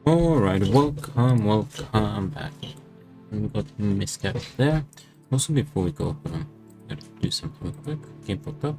Alright, welcome back. We got miscap there. Also, before we go, gotta do something real quick. Game popped up.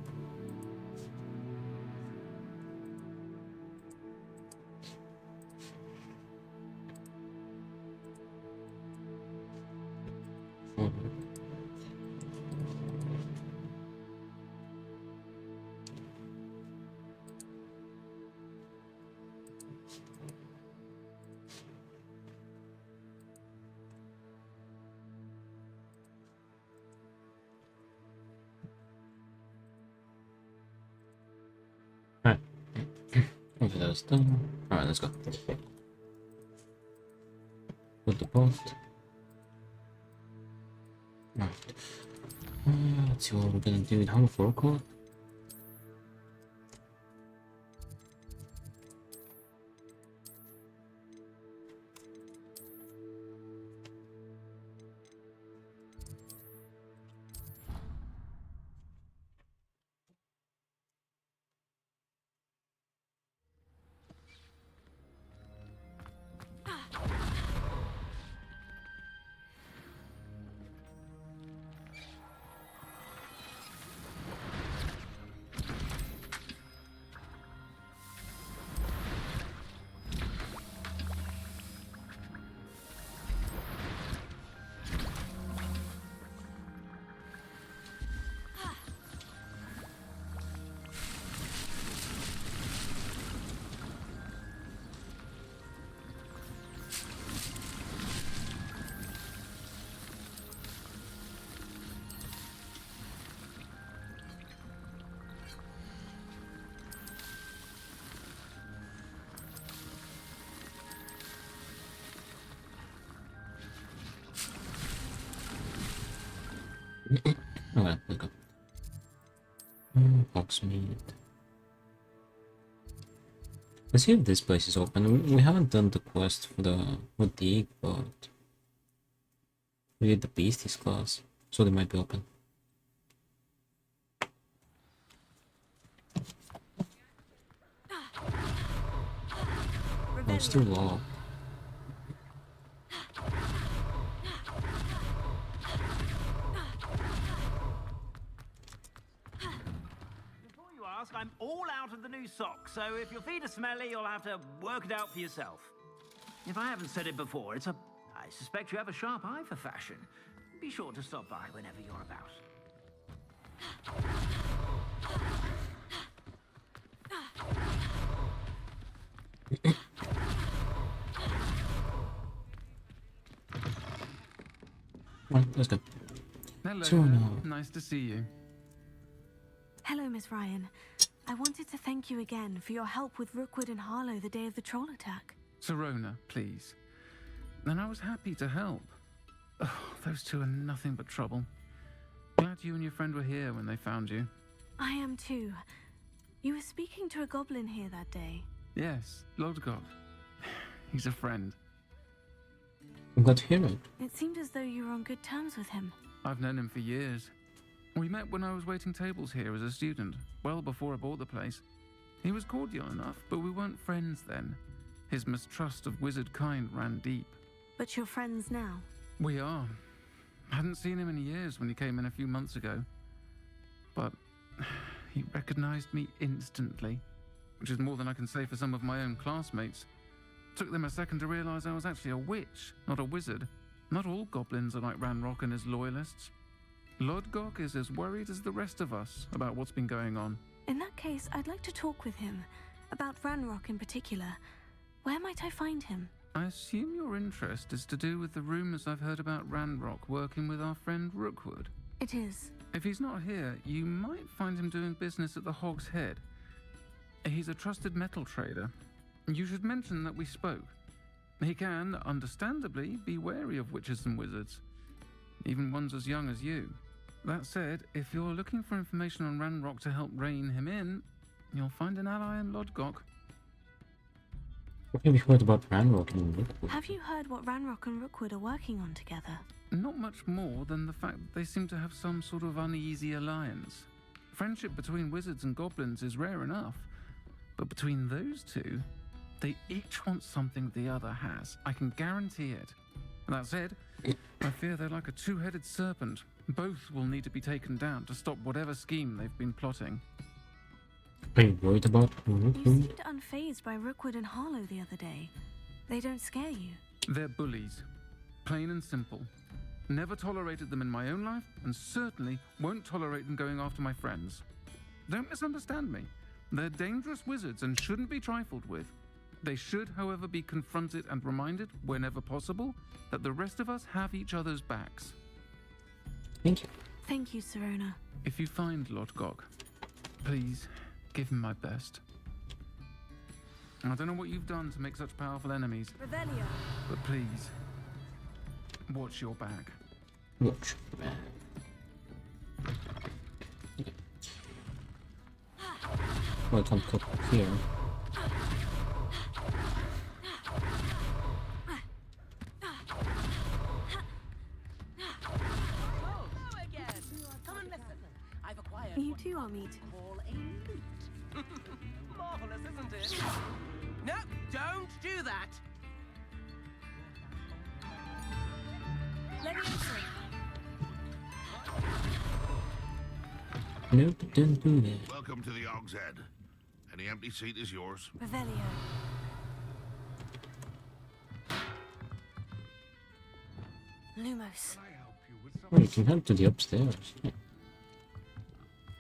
Alright. Okay, that's done. Alright, let's go. Put the post. Alright. Let's see what we're gonna do with Humble for Record. Okay, let's go. Hogsmeade. Let's see if this place is open. We haven't done the quest for the VOD, but we did the Beasties class, so they might be open. Oh, it's too low. I'm all out of the new socks, so if your feet are smelly, you'll have to work it out for yourself. If I haven't said it before, I suspect you have a sharp eye for fashion. Be sure to stop by whenever you're about. Well, let's go. Hello. So now, Nice to see you. Hello, Miss Ryan. I wanted to thank you again for your help with Rookwood and Harlow the day of the troll attack. Serona, please. And I was happy to help. Oh, those two are nothing but trouble. Glad you and your friend were here when they found you. I am too. You were speaking to a goblin here that day. Yes, Lodgok. He's a friend. I'm glad to hear it. It seemed as though you were on good terms with him. I've known him for years. We met when I was waiting tables here as a student, well before I bought the place. He was cordial enough, but we weren't friends then. His mistrust of wizard kind ran deep. But you're friends now. We are. Hadn't seen him in years when he came in a few months ago. But he recognized me instantly, which is more than I can say for some of my own classmates. Took them a second to realize I was actually a witch, not a wizard. Not all goblins are like Ranrock and his loyalists. Lodgok is as worried as the rest of us about what's been going on. In that case, I'd like to talk with him. About Ranrock in particular. Where might I find him? I assume your interest is to do with the rumors I've heard about Ranrock working with our friend Rookwood. It is. If he's not here, you might find him doing business at the Hog's Head. He's a trusted metal trader. You should mention that we spoke. He can, understandably, be wary of witches and wizards, even ones as young as you. That said, if you're looking for information on Ranrock to help rein him in, you'll find an ally in Lodgok. What have you heard about Ranrock and Rookwood? Have you heard what Ranrock and Rookwood are working on together? Not much more than the fact that they seem to have some sort of uneasy alliance. Friendship between wizards and goblins is rare enough, but between those two, They each want something the other has. I can guarantee it. That said, I fear they're like a two-headed serpent. Both will need to be taken down to stop whatever scheme they've been plotting. Are you worried about You Rookwood? seemed unfazed by Rookwood and Harlow the other day. They don't scare you. They're bullies. Plain and simple. Never tolerated them in my own life, and certainly won't tolerate them going after my friends. Don't misunderstand me. They're dangerous wizards and shouldn't be trifled with. They should, however, be confronted and reminded, whenever possible, that the rest of us have each other's backs. Thank you. Thank you, Serona. If you find Lord Gok, please give him my best. I don't know what you've done to make such powerful enemies, Revelio. but please, watch your back. Watch. Well, I can't cut here. You too, Amit. Marvelous, isn't it? No, don't do that. Leviosa. Nope, didn't do that. Welcome to the Og's Head. Any empty seat is yours. Revelio. Lumos. Oh, you can head to the upstairs. Yeah.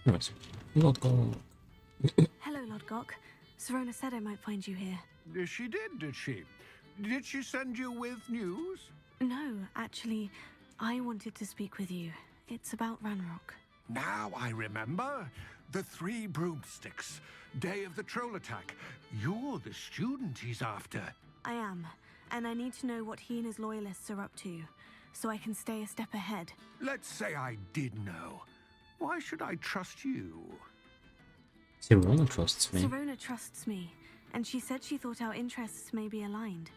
Anyways, Lord Gok. Hello, Lord Gok. Serona said I might find you here. She did she? Did she send you with news? No, actually, I wanted to speak with you. It's about Ranrock. Now I remember. The 3 broomsticks. Day of the troll attack. You're the student he's after. I am, and I need to know what he and his loyalists are up to, so I can stay a step ahead. Let's say I did know. Why should I trust you? Serona trusts me. Serona trusts me, and she said she thought our interests may be aligned.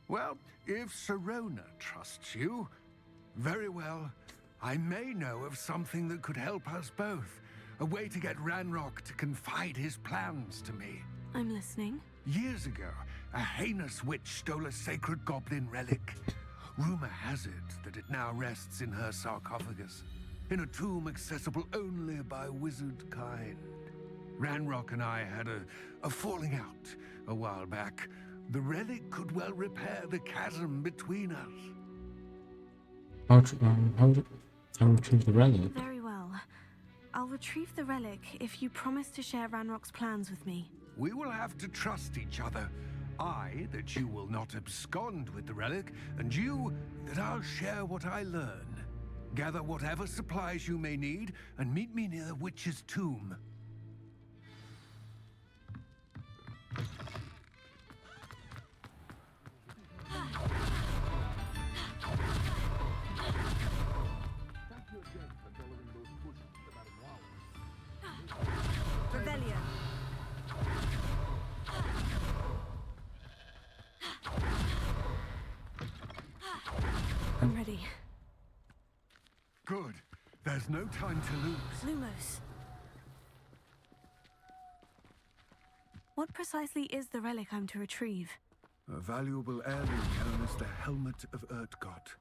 Well, if Serona trusts you, very well. I may know of something that could help us both. A way to get Ranrock to confide his plans to me. I'm listening. Years ago, a heinous witch stole a sacred goblin relic. Rumor has it that it now rests in her sarcophagus, in a tomb accessible only by wizard kind. Ranrock and I had a falling out a while back. The relic could well repair the chasm between us. How retrieve the relic? Very well. I'll retrieve the relic if you promise to share Ranrock's plans with me. We will have to trust each other. I, that you will not abscond with the relic, and you, that I'll share what I learn. Gather whatever supplies you may need, and meet me near the witch's tomb. Revelio. I'm ready. Good. There's no time to lose. Lumos. What precisely is the relic I'm to retrieve? A valuable heirloom known as the Helmet of Urtgott.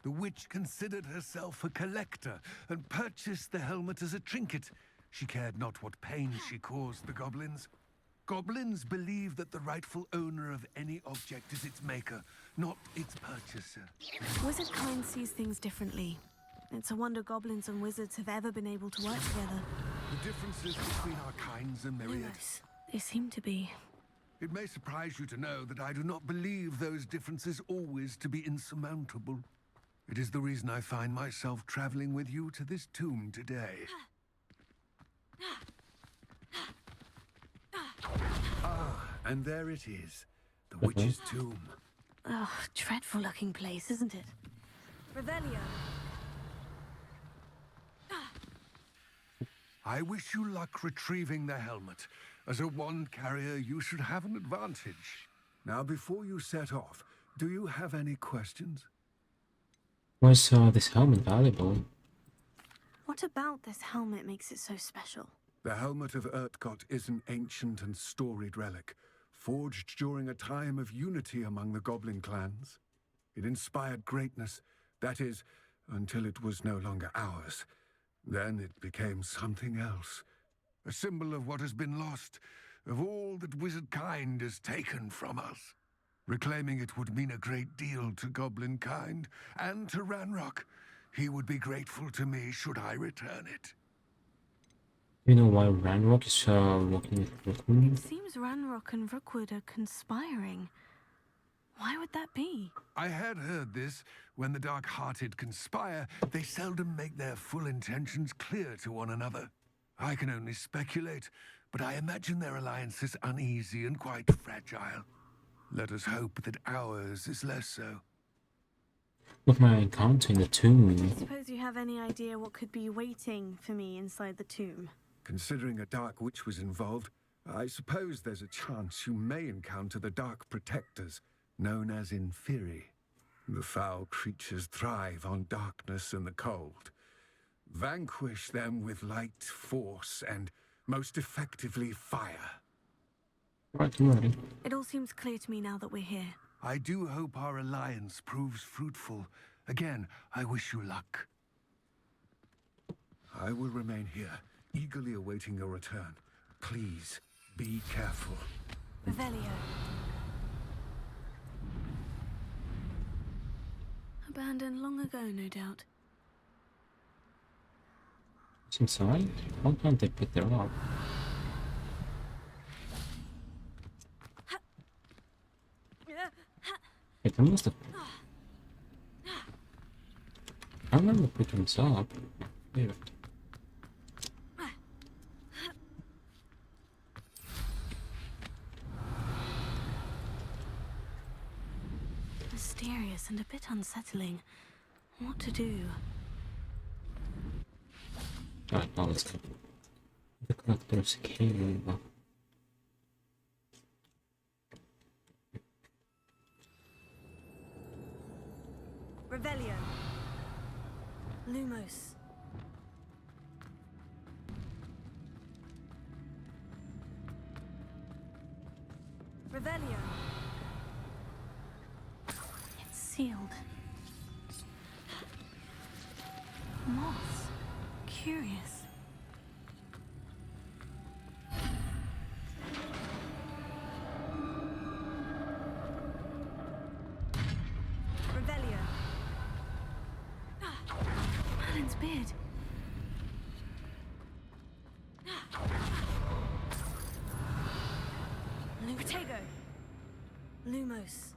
The witch considered herself a collector and purchased the helmet as a trinket. She cared not what pain she caused the goblins. Goblins believe that the rightful owner of any object is its maker, not its purchaser. Wizard kind sees things differently. It's a wonder goblins and wizards have ever been able to work together. The differences between our kinds are myriad. Lumos. They seem to be. It may surprise you to know that I do not believe those differences always to be insurmountable. It is the reason I find myself traveling with you to this tomb today. Ah, and there it is. The witch's tomb. Oh, dreadful looking place, isn't it? Revelio. I wish you luck retrieving the helmet. As a wand carrier, you should have an advantage. Now, before you set off, do you have any questions? Why is this helmet valuable? What about this helmet makes it so special? The helmet of Urtkot is an ancient and storied relic, forged during a time of unity among the goblin clans. It inspired greatness, that is, until it was no longer ours. Then it became something else. A symbol of what has been lost, of all that wizard kind has taken from us. Reclaiming it would mean a great deal to goblin kind, and to Ranrock. He would be grateful to me should I return it. You know why Ranrock is working with Rookwood? It seems Ranrock and Rookwood are conspiring. Why would that be? I had heard this. When the dark-hearted conspire, they seldom make their full intentions clear to one another. I can only speculate, but I imagine their alliance is uneasy and quite fragile. Let us hope that ours is less so. With my encounter in the tomb, Suppose you have any idea what could be waiting for me inside the tomb? Considering a dark witch was involved, I suppose there's a chance you may encounter the dark protectors, known as Inferi. The foul creatures thrive on darkness and the cold. Vanquish them with light, force, and most effectively fire. right, I'm ready. It all seems clear to me now that we're here. I do hope our alliance proves fruitful. Again, I wish you luck. I will remain here, eagerly awaiting your return. Please, be careful. Revelio. Abandoned long ago, no doubt. It's inside? Why can't they pick their up? Wait, I must have... I remember picking this up. Weird. Mysterious and a bit unsettling. What to do? Alright, now let's go. The collector's cave. Revelio. Lumos. Revelio. It's sealed. Moss. Curious. Revelio. Merlin's beard. Protego. Lumos.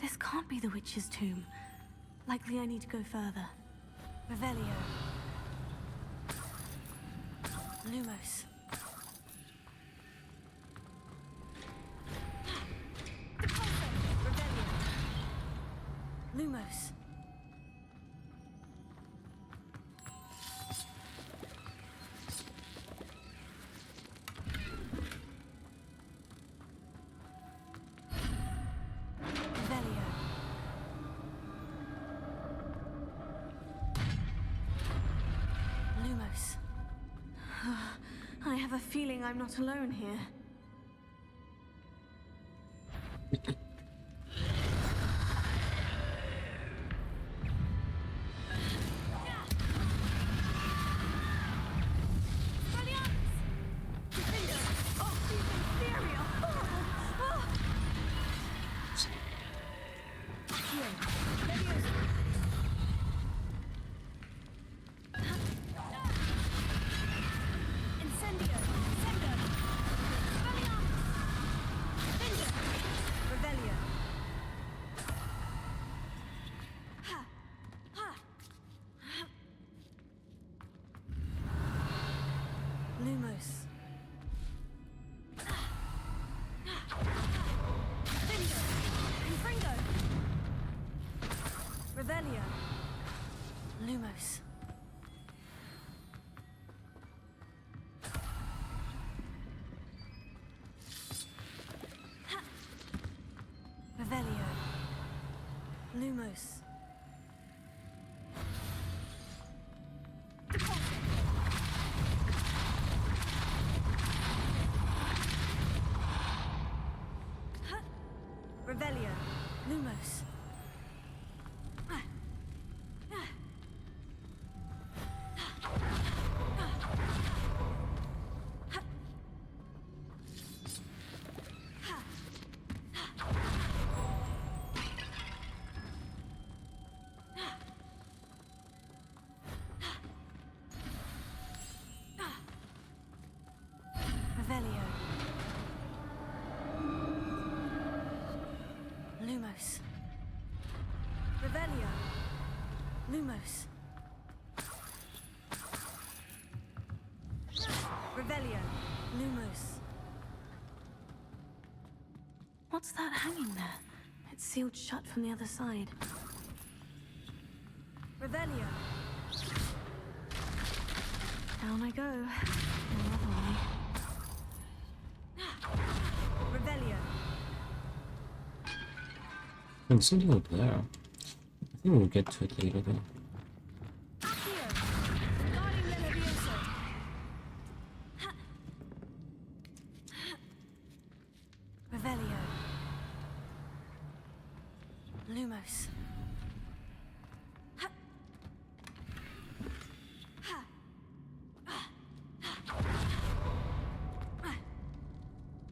This can't be the witch's tomb. Likely I need to go further. Revelio. Lumos. Revelio. Lumos. Revelio. Lumos. I have a feeling I'm not alone here. Lumos. Confringo. Revelio. Lumos. Revelio. Lumos. Revelio. Lumos. Revelio. Lumos. Revelio. Lumos. Revelio. Lumos. What's that hanging there? It's sealed shut from the other side. Revelio. Down I go. Another way. Revelio. There's something up there. I think we'll get to it later though. Accio. Guarding the Levioso. Revelio. Lumos.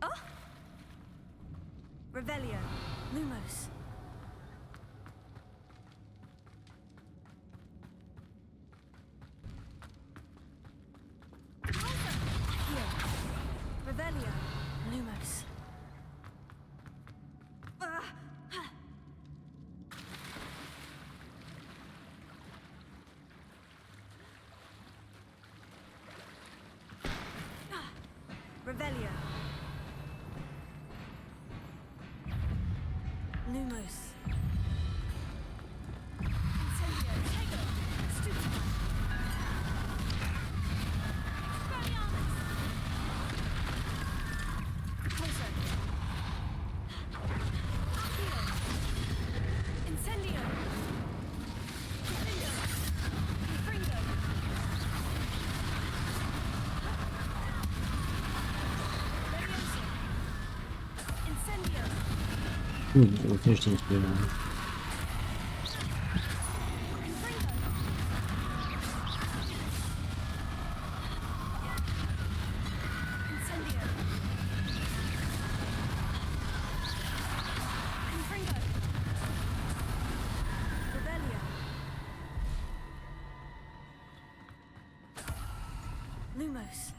Oh! Revelio. Lumos. Here. Revelio. Lumos. Revelio. Lumos. Incendio. Tego. Stupefy. Expelliarmus. Closer. Accio. Incendio. Incendio. Fringo. Levioso. Incendio. We finished these blue now. Incendio. Confringo. Revelio. Lumos.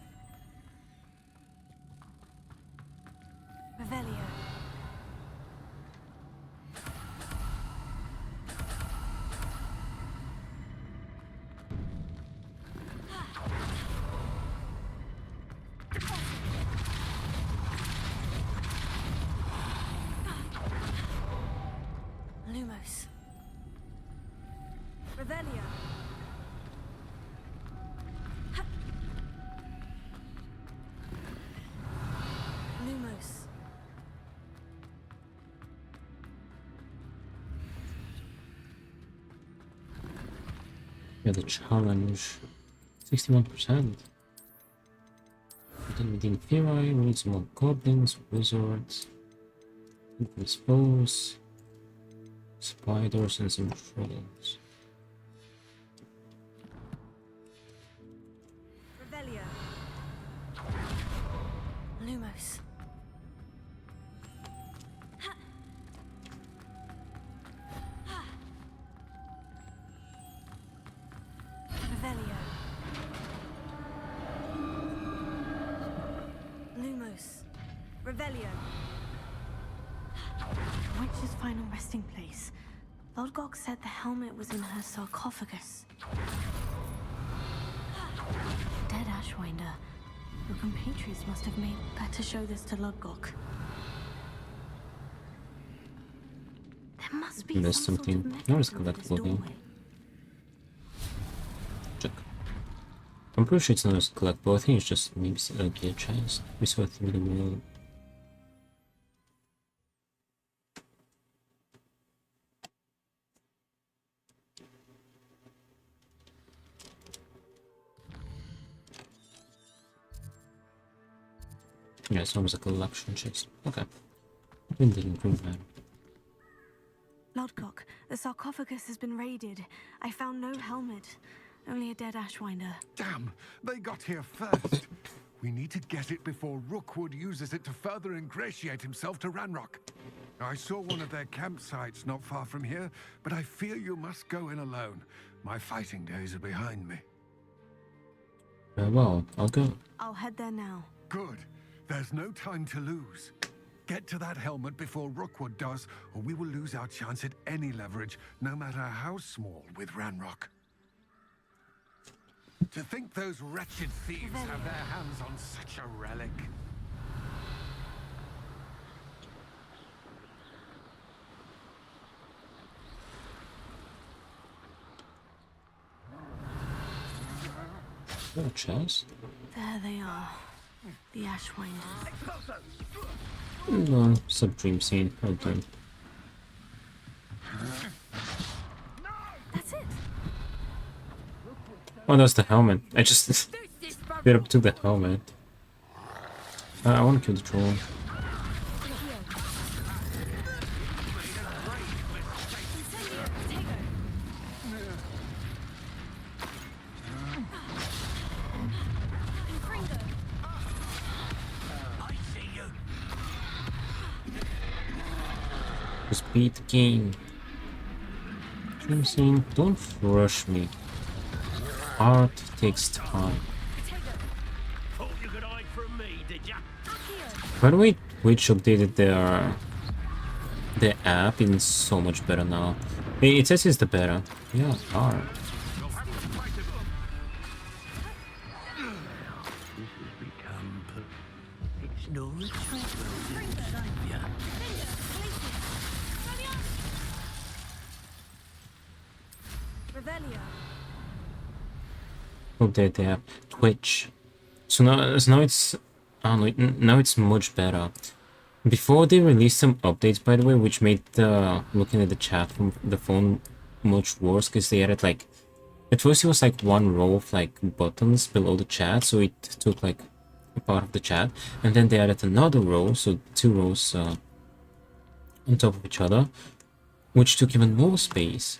Revelio. Lumos. Revelio. Lumos. Yeah, the challenge. 61%. Then within Inferi, we need some more goblins, wizards, infamous foes, spiders, and some trolls. Revelio. Lumos. Revelio. Lumos. Revelio. The witch's final resting place. Lodgok said the helmet was in her sarcophagus. Dead Ashwinder. Your compatriots must have made better show this to Lodgok. There must be There's some something- sort of there is mechanism for this collectible here. doorway. Check. I'm pretty sure it's not a collectible, I think it's just maybe a gear chest. We saw it through the wall. Yeah, it's almost a collection chest. Okay. Been digging through that. Lodcock, the sarcophagus has been raided. I found no helmet, only a dead Ashwinder. Damn, they got here first. We need to get it before Rookwood uses it to further ingratiate himself to Ranrock. I saw one of their campsites not far from here, but I fear you must go in alone. My fighting days are behind me. Very well, I'll go. I'll head there now. Good. There's no time to lose. Get to that helmet before Rookwood does, or we will lose our chance at any leverage, no matter how small, with Ranrock. To think those wretched thieves have their hands on such a relic. Oh, chest. There they are. The Ashwinders. No, sub-dream scene. Well done. That's it. Oh, that's the helmet. I just get up to the helmet. I want to kill the troll. Just beat the game. Dream scene, don't rush me. Art takes time. Thought you could hide from me, did ya? By the way, Twitch updated their app in so much better now. It says it's the beta. Yeah, art. It's no retreat, yeah. Revelio. Update the app. Twitch. So now it's now it's much better. Before they released some updates, by the way, which made looking at the chat from the phone much worse, because they added like, at first it was like one row of like buttons below the chat, so it took like a part of the chat, and then they added another row, so 2 rows on top of each other, which took even more space,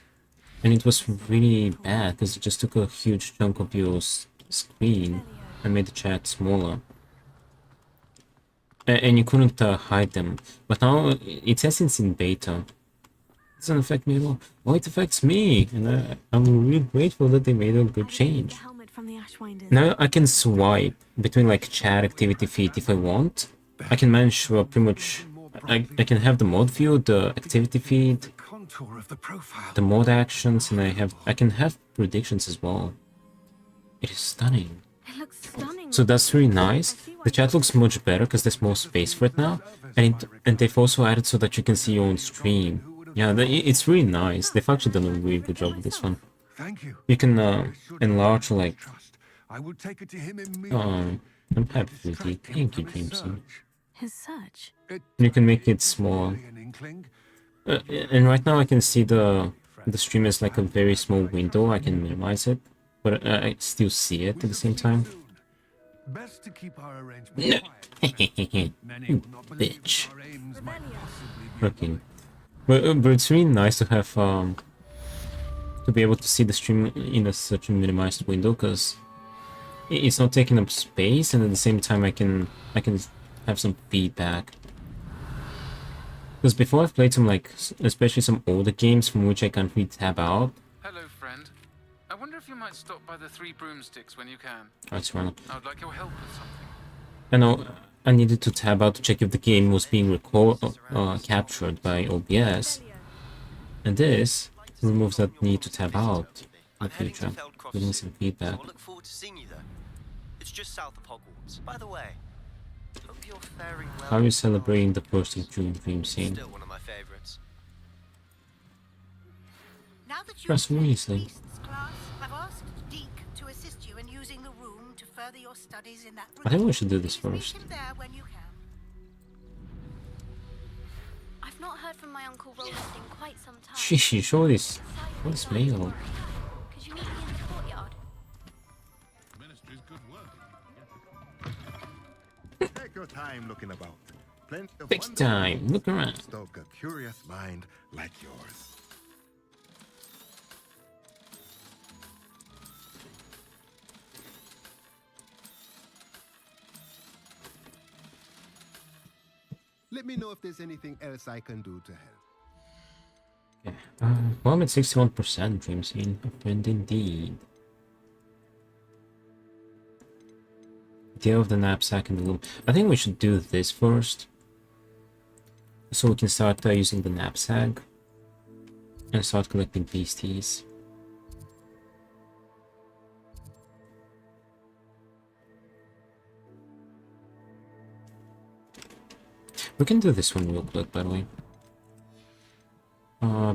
and it was really bad because it just took a huge chunk of your screen and made the chat smaller. And you couldn't hide them. But now it says it's in beta. It doesn't affect me at all. Oh, it affects me, and I'm really grateful that they made a good change. The helmet from the Ashwinders. Now I can swipe between like chat, activity feed if I want. I can manage pretty much. I can have the mod view, the activity feed, The contour of the profile. the mod actions, and I can have predictions as well. It is stunning. It looks stunning. So that's really nice. The chat looks much better because there's more space for it now, and they've also added so that you can see your own stream. Yeah, it's really nice. They've actually done a really good job with this one. Thank you. You can enlarge like. Trust. I will take it to him immediately. I'm happy with it. Thank you, Jameson. His search. You can make it small. An inkling. And right now I can see the stream as like a very small window. I can minimize it, but I still see it at the same time. Best to keep our arrangement quiet. Many will not believe Bitch. that our aims might possibly be Okay. But it's really nice to have to be able to see the stream in such a minimized window, because it's not taking up space, and at the same time I can have some feedback. Because before I've played some like especially some older games from which I can't really tab out. Hello, friend. I wonder if you might stop by the 3 broomsticks when you can. That's right. I would like your help with something. I know I needed to tab out to check if the game was being captured by OBS, and this removes that need to tab out in the future. Giving some feedback. I'll look forward to seeing you there. It's just south of Hogwarts. By the way, hope you're faring well. How are you celebrating the 1st of June dream scene? Still one of my favorites. Now that Press you've finished Weasley. Beast's class, I've asked Deke to assist you in using the room to further your studies in that I think we should do this Please meet first. him there when you can. I've not heard from my Uncle Roland in quite some time. Sheesh, show this mail. Could you meet me in the courtyard? Ministry's good work. Take your time looking about. Plenty of Fix wonderful time. Look around. stoke a curious mind like yours. Let me know if there's anything else I can do to help. Okay. Well, I'm at 61%. Dream scene. A friend indeed. Deal of the knapsack in the loom. I think we should do this first, so we can start using the knapsack and start collecting beasties. We can do this one real quick, by the way.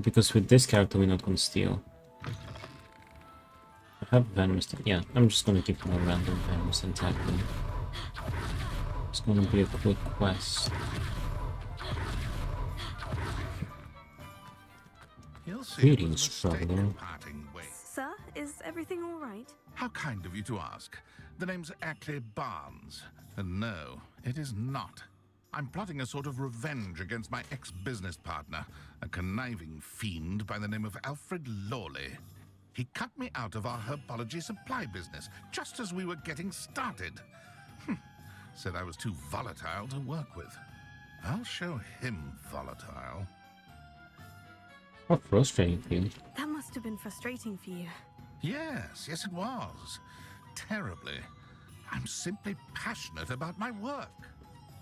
Because with this character we're not gonna steal. I have venomous. Yeah, I'm just gonna give him a random venomous attack. It's gonna be a quick quest. Greetings, traveler. Sir, is everything all right? How kind of you to ask. The name's Ackley Barnes. And no, it is not. I'm plotting a sort of revenge against my ex-business partner, a conniving fiend by the name of Alfred Lawley. He cut me out of our herbology supply business just as we were getting started. Said I was too volatile to work with. I'll show him volatile. How frustrating for you. That must have been frustrating for you. Yes, it was. Terribly. I'm simply passionate about my work.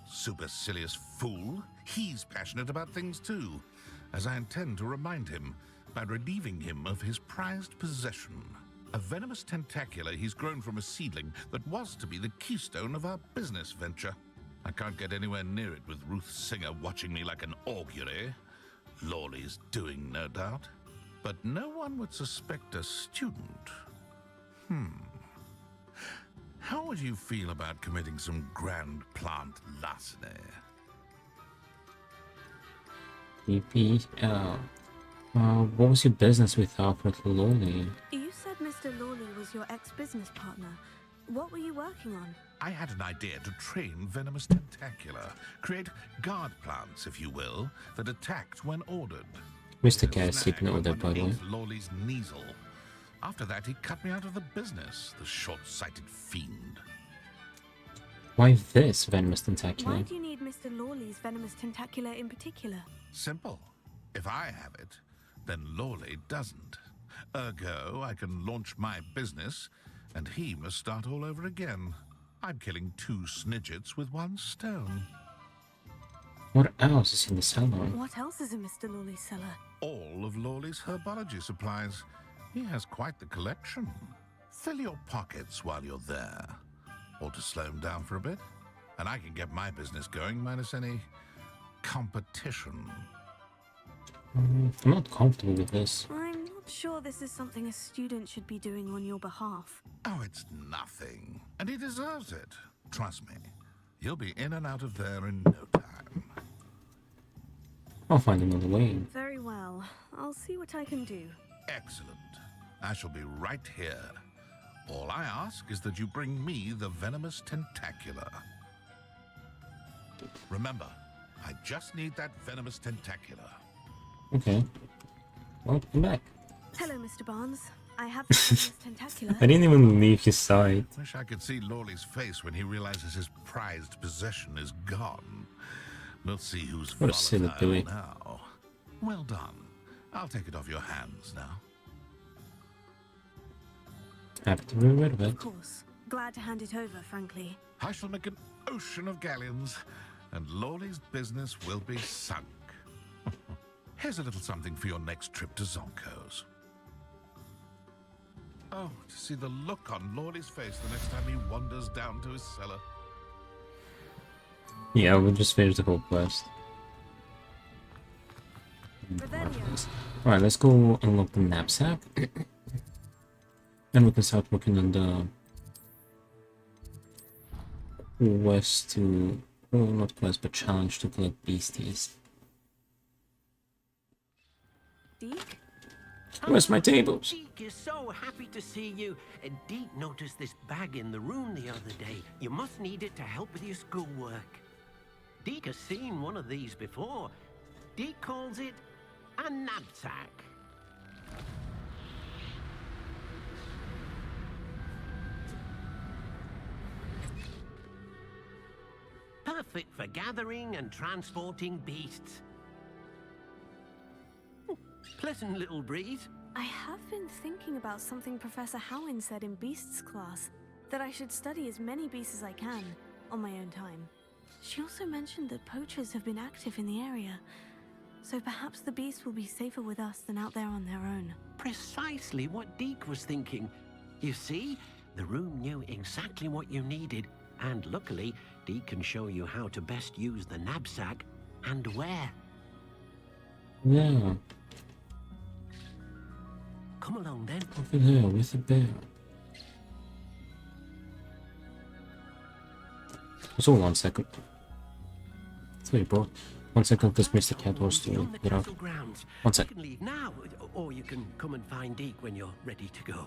Supercilious fool. He's passionate about things too, as I intend to remind him by relieving him of his prized possession. A venomous tentacula he's grown from a seedling that was to be the keystone of our business venture. I can't get anywhere near it with Ruth Singer watching me like an augury. Lawley's doing, no doubt. But no one would suspect a student. How would you feel about committing some grand plant larceny? What was your business with Alfred Lawley? You said Mr. Lawley was your ex-business partner. What were you working on? I had an idea to train venomous tentacula, create guard plants, if you will, that attacked when ordered. Mr. Cass taking over that, by the way. Lawley's Kneasel. After that, he cut me out of the business, the short-sighted fiend. Why this venomous tentacula? Why do you need Mr. Lawley's venomous tentacula in particular? Simple. If I have it, then Lawley doesn't. Ergo, I can launch my business, and he must start all over again. I'm killing 2 snidgets with 1 stone. What else is in the cellar? What else is in Mr. Lawley's cellar? All of Lawley's herbology supplies. He has quite the collection. Fill your pockets while you're there. Or to slow him down for a bit. And I can get my business going minus any competition. I'm not comfortable with this. I'm not sure this is something a student should be doing on your behalf. Oh, it's nothing. And he deserves it. Trust me. You'll be in and out of there in no time. I'll find another way. Very well. I'll see what I can do. Excellent. I shall be right here. All I ask is that you bring me the venomous tentacula. Remember, I just need that venomous tentacula. Okay. Well, come back. Hello, Mr. Barnes. I have the venomous tentacula. I didn't even leave his side. Wish I could see Lawley's face when he realizes his prized possession is gone. We'll see who's What a silly volatile Billy. now. Well done. I'll take it off your hands now. Happy to be rid of it. Of course. Glad to hand it over, frankly. I shall make an ocean of galleons, and Lawley's business will be sunk. Here's a little something for your next trip to Zonko's. Oh, to see the look on Lawley's face the next time he wanders down to his cellar. Yeah, we'll just finish the whole quest. Revelio. Alright, let's go unlock the knapsack. And we can start working on the quest to... well, not quest, but challenge to collect beasties. Deke? Where's my tables? Deke is so happy to see you. Deke noticed this bag in the room the other day. You must need it to help with your schoolwork. Deke has seen one of these before. Deke calls it a knapsack. Perfect for gathering and transporting beasts. Pleasant little breeze. I have been thinking about something Professor Howin said in Beasts class, that I should study as many beasts as I can, on my own time. She also mentioned that poachers have been active in the area, so perhaps the beasts will be safer with us than out there on their own. Precisely what Deke was thinking. You see, the room knew exactly what you needed, and luckily, Deke can show you how to best use the knapsack and where. Yeah. Come along then. Over there with the bear. So 1 second. Sorry, bro. 1 second, because Mr. Cat wants to get out. 1 sec. You can leave now, or you can come and find Deke when you're ready to go.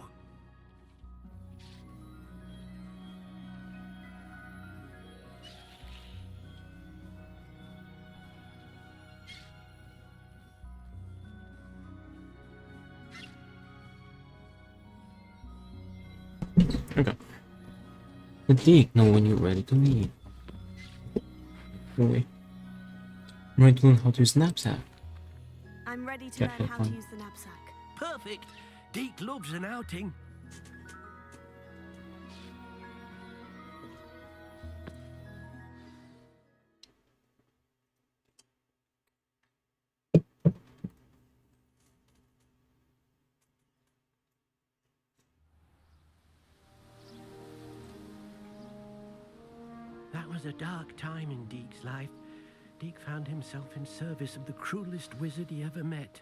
Okay. The Deke know when you're ready to leave. Wait. I'm ready to learn how to use knapsack. I'm ready to learn how to use the knapsack. Perfect. Deke loves an outing. That was a dark time in Deke's life. Deke found himself in service of the cruelest wizard he ever met.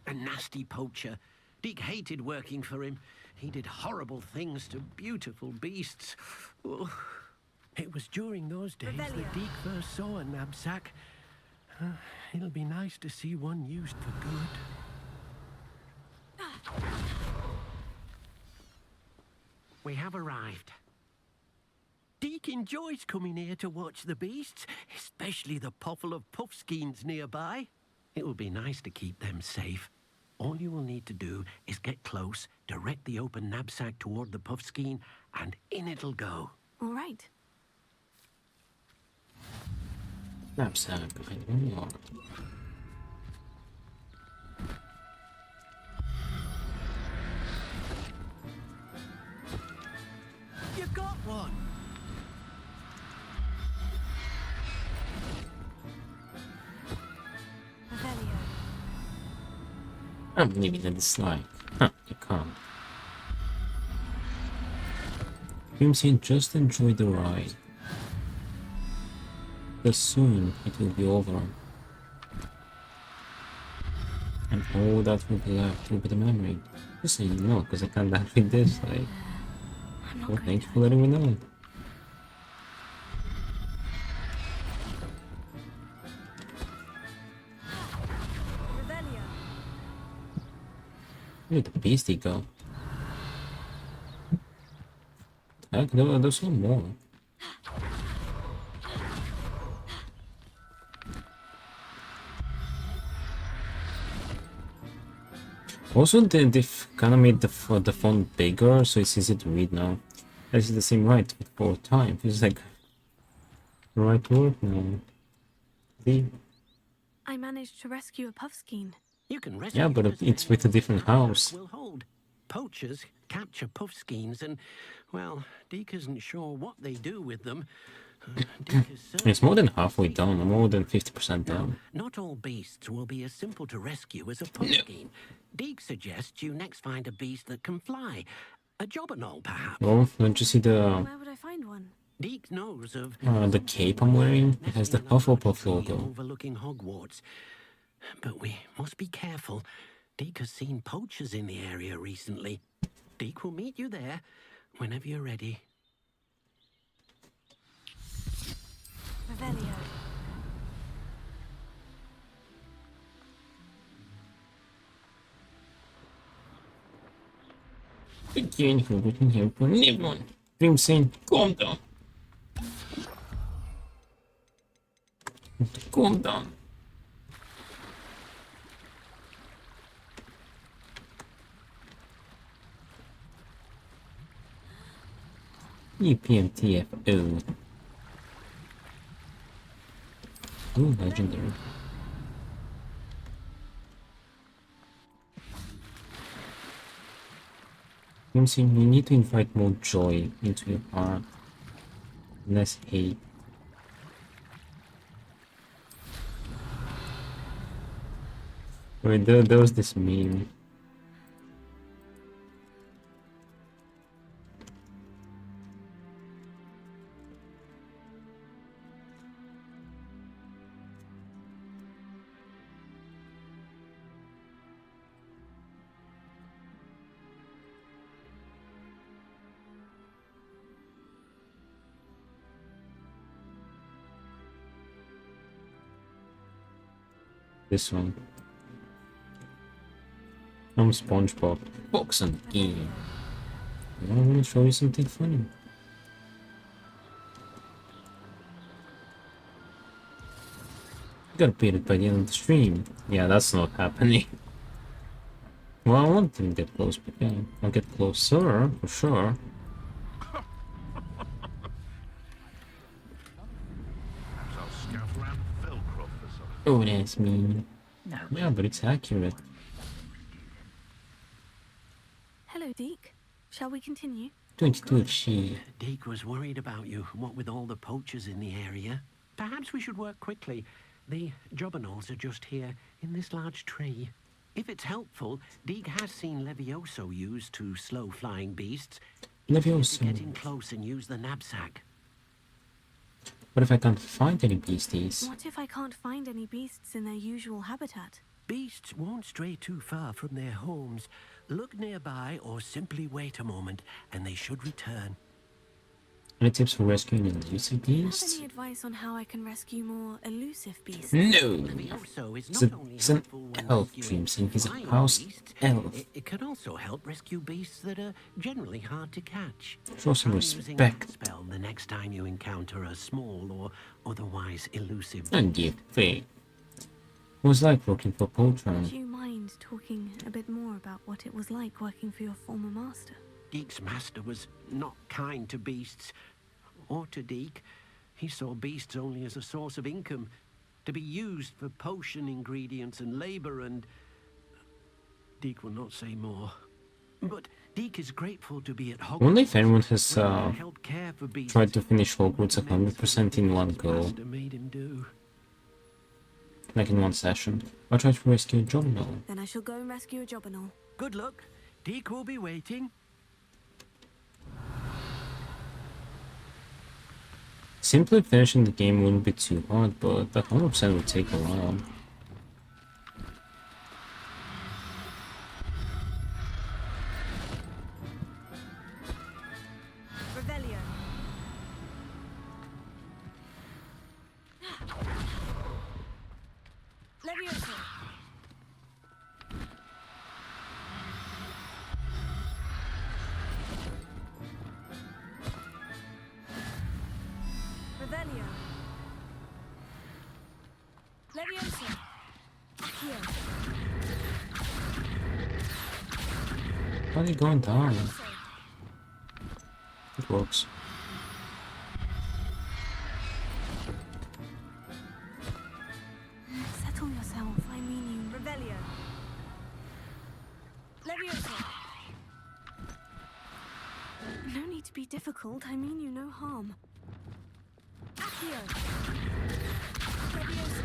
A nasty poacher. Deke hated working for him. He did horrible things to beautiful beasts. Oh. It was during those days that Deke first saw a knapsack. It'll be nice to see one used for good. We have arrived. Deke enjoys coming here to watch the beasts, especially the potful of puffskeins nearby. It will be nice to keep them safe. All you will need to do is get close, direct the open knapsack toward the puffskein, and in it'll go. All right. Knapsack, I don't know. You got one! I'm leaving a dislike. Huh, you can't. Crimson, just enjoy the ride. Because soon it will be over. And all that will be left will be the memory. Just so you know, because I can't actually dislike. Well, thank you for letting me know. Where did the beastie go? Heck, there's one more. Also, they've kind of made the font bigger, so it's easy to read now. This is the same right with 4 times. It's like the right word now. I managed to rescue a puffskein. You can rescue Yeah, but it's with a different house. will hold. Poachers capture puffskeins and, well, Deke isn't sure what they do with them. It's more than halfway done, more than 50% done. Not all beasts will be as simple to rescue as a puffskein. Deke suggests you next find a beast that can fly. A jobberknoll, perhaps. Oh, don't you see the Where would I find one? Deke knows of the cape I'm wearing? It has the Hufflepuff logo. overlooking Hogwarts. But we must be careful. Deke has seen poachers in the area recently. Deke will meet you there whenever you're ready. Revelio. Again, for looking here for anyone. Crimson, calm down. Calm down. EPMTFO. Ooh, legendary. You need to invite more joy into your heart. Less hate. Wait, there was this meme. This one. I'm SpongeBob. Box and game. I want to show you something funny. Gotta beat it by the end of the stream. Yeah, that's not happening. Well, I want to get close, but yeah, I'll get closer for sure. Oh, that's mean. No. Yeah, but it's accurate. Hello, Deke. Shall we continue? 22 she. Deke was worried about you, what with all the poachers in the area. Perhaps we should work quickly. The jobberknolls are just here, in this large tree. If it's helpful, Deke has seen Levioso used to slow flying beasts. Levioso. Get in close and use the knapsack. What if I can't find any beasties? What if I can't find any beasts in their usual habitat? Beasts won't stray too far from their homes. Look nearby or simply wait a moment, and they should return. Any tips for rescuing elusive Do you have beasts? any advice on how I can rescue more elusive beasts? No! Levioso is He's not only an helpful when elf, rescuing Dreamsing. He's a flying house beasts, elf. It can also help rescue beasts that are generally hard to catch. Show some Try using respect. that spell the next time you encounter a small or otherwise elusive And give faith. What was it like working for Poultry? Would you mind talking a bit more about what it was like working for your former master? Deke's master was not kind to beasts, or to Deke. He saw beasts only as a source of income, to be used for potion ingredients and labor, and Deke will not say more. But Deke is grateful to be at Hogwarts. I wonder if anyone has where he can help care for beasts. tried to finish Hogwarts 100% in one go. Master made him do. Like in one session. I tried to rescue a jobberknoll. Then I shall go and rescue a jobberknoll. Good luck. Deke will be waiting. Simply finishing the game wouldn't be too hard, but that 100% would take a while. Revelio. Levioso. Revelio. Levioso. Accio. Why are they going down? It works. Settle yourself, I mean you. Revelio. Levioso. No need to be difficult, I mean you no harm. Accio. Levioso.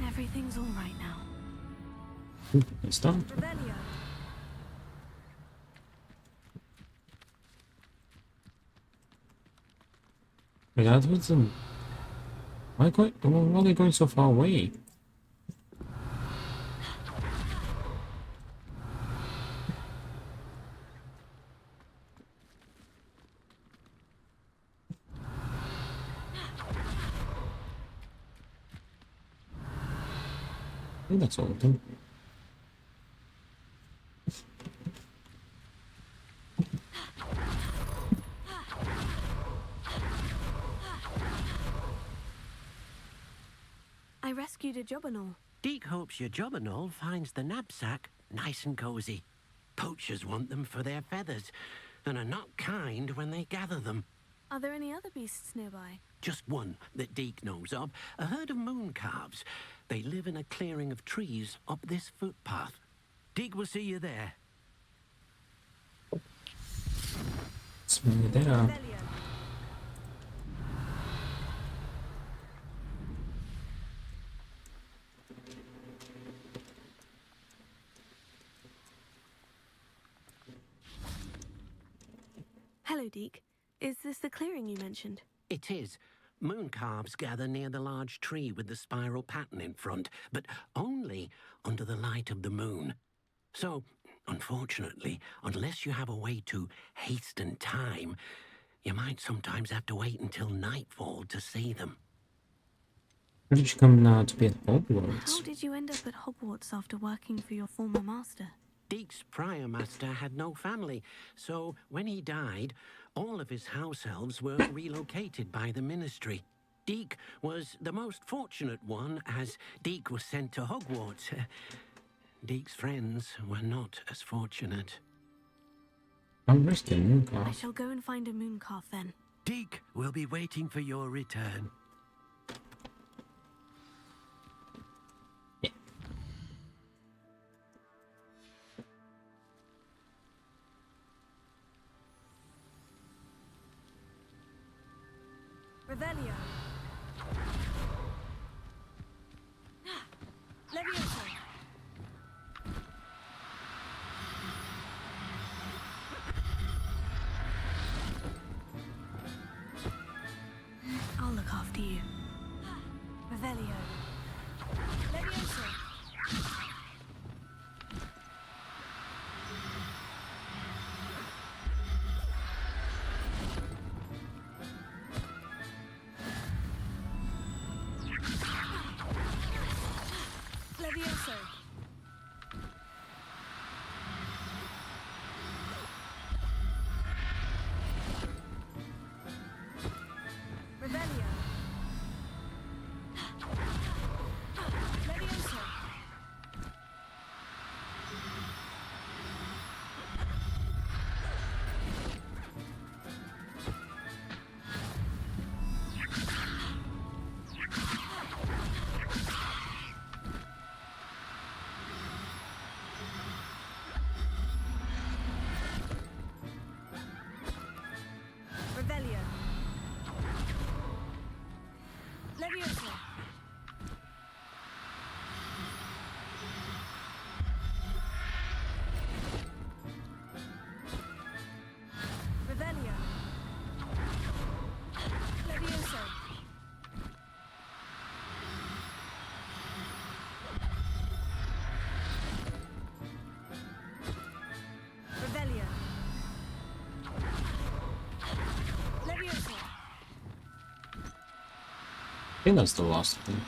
Everything's all right now. It's done. Revelio. Wait, that was them. Why are they going so far away? I think that's all of them. I rescued a jobberknoll. Deke hopes your jobberknoll finds the knapsack nice and cozy. Poachers want them for their feathers, and are not kind when they gather them. Are there any other beasts nearby? Just one that Deke knows of, a herd of moon calves. They live in a clearing of trees up this footpath. Deke will see you there. Swing it up. Hello, Deke. Is this the clearing you mentioned? It is. Moon calves gather near the large tree with the spiral pattern in front, but only under the light of the moon. So, unfortunately, unless you have a way to hasten time, you might sometimes have to wait until nightfall to see them. Where did you come now to be at Hogwarts? How did you end up at Hogwarts after working for your former master? Deke's prior master had no family, so when he died, all of his house elves were relocated by the ministry. Deke was the most fortunate one, as Deke was sent to Hogwarts. Deke's friends were not as fortunate. I'm risking moon I calf. shall go and find a moon calf then. Deke will be waiting for your return. Revelio. Levioso. I'll look after you. Revelio. Levioso. Levioso. Revelio. Levioso. Revelio. Levioso. Revelio. Levioso. Revelio. Levioso. I think that's the last thing.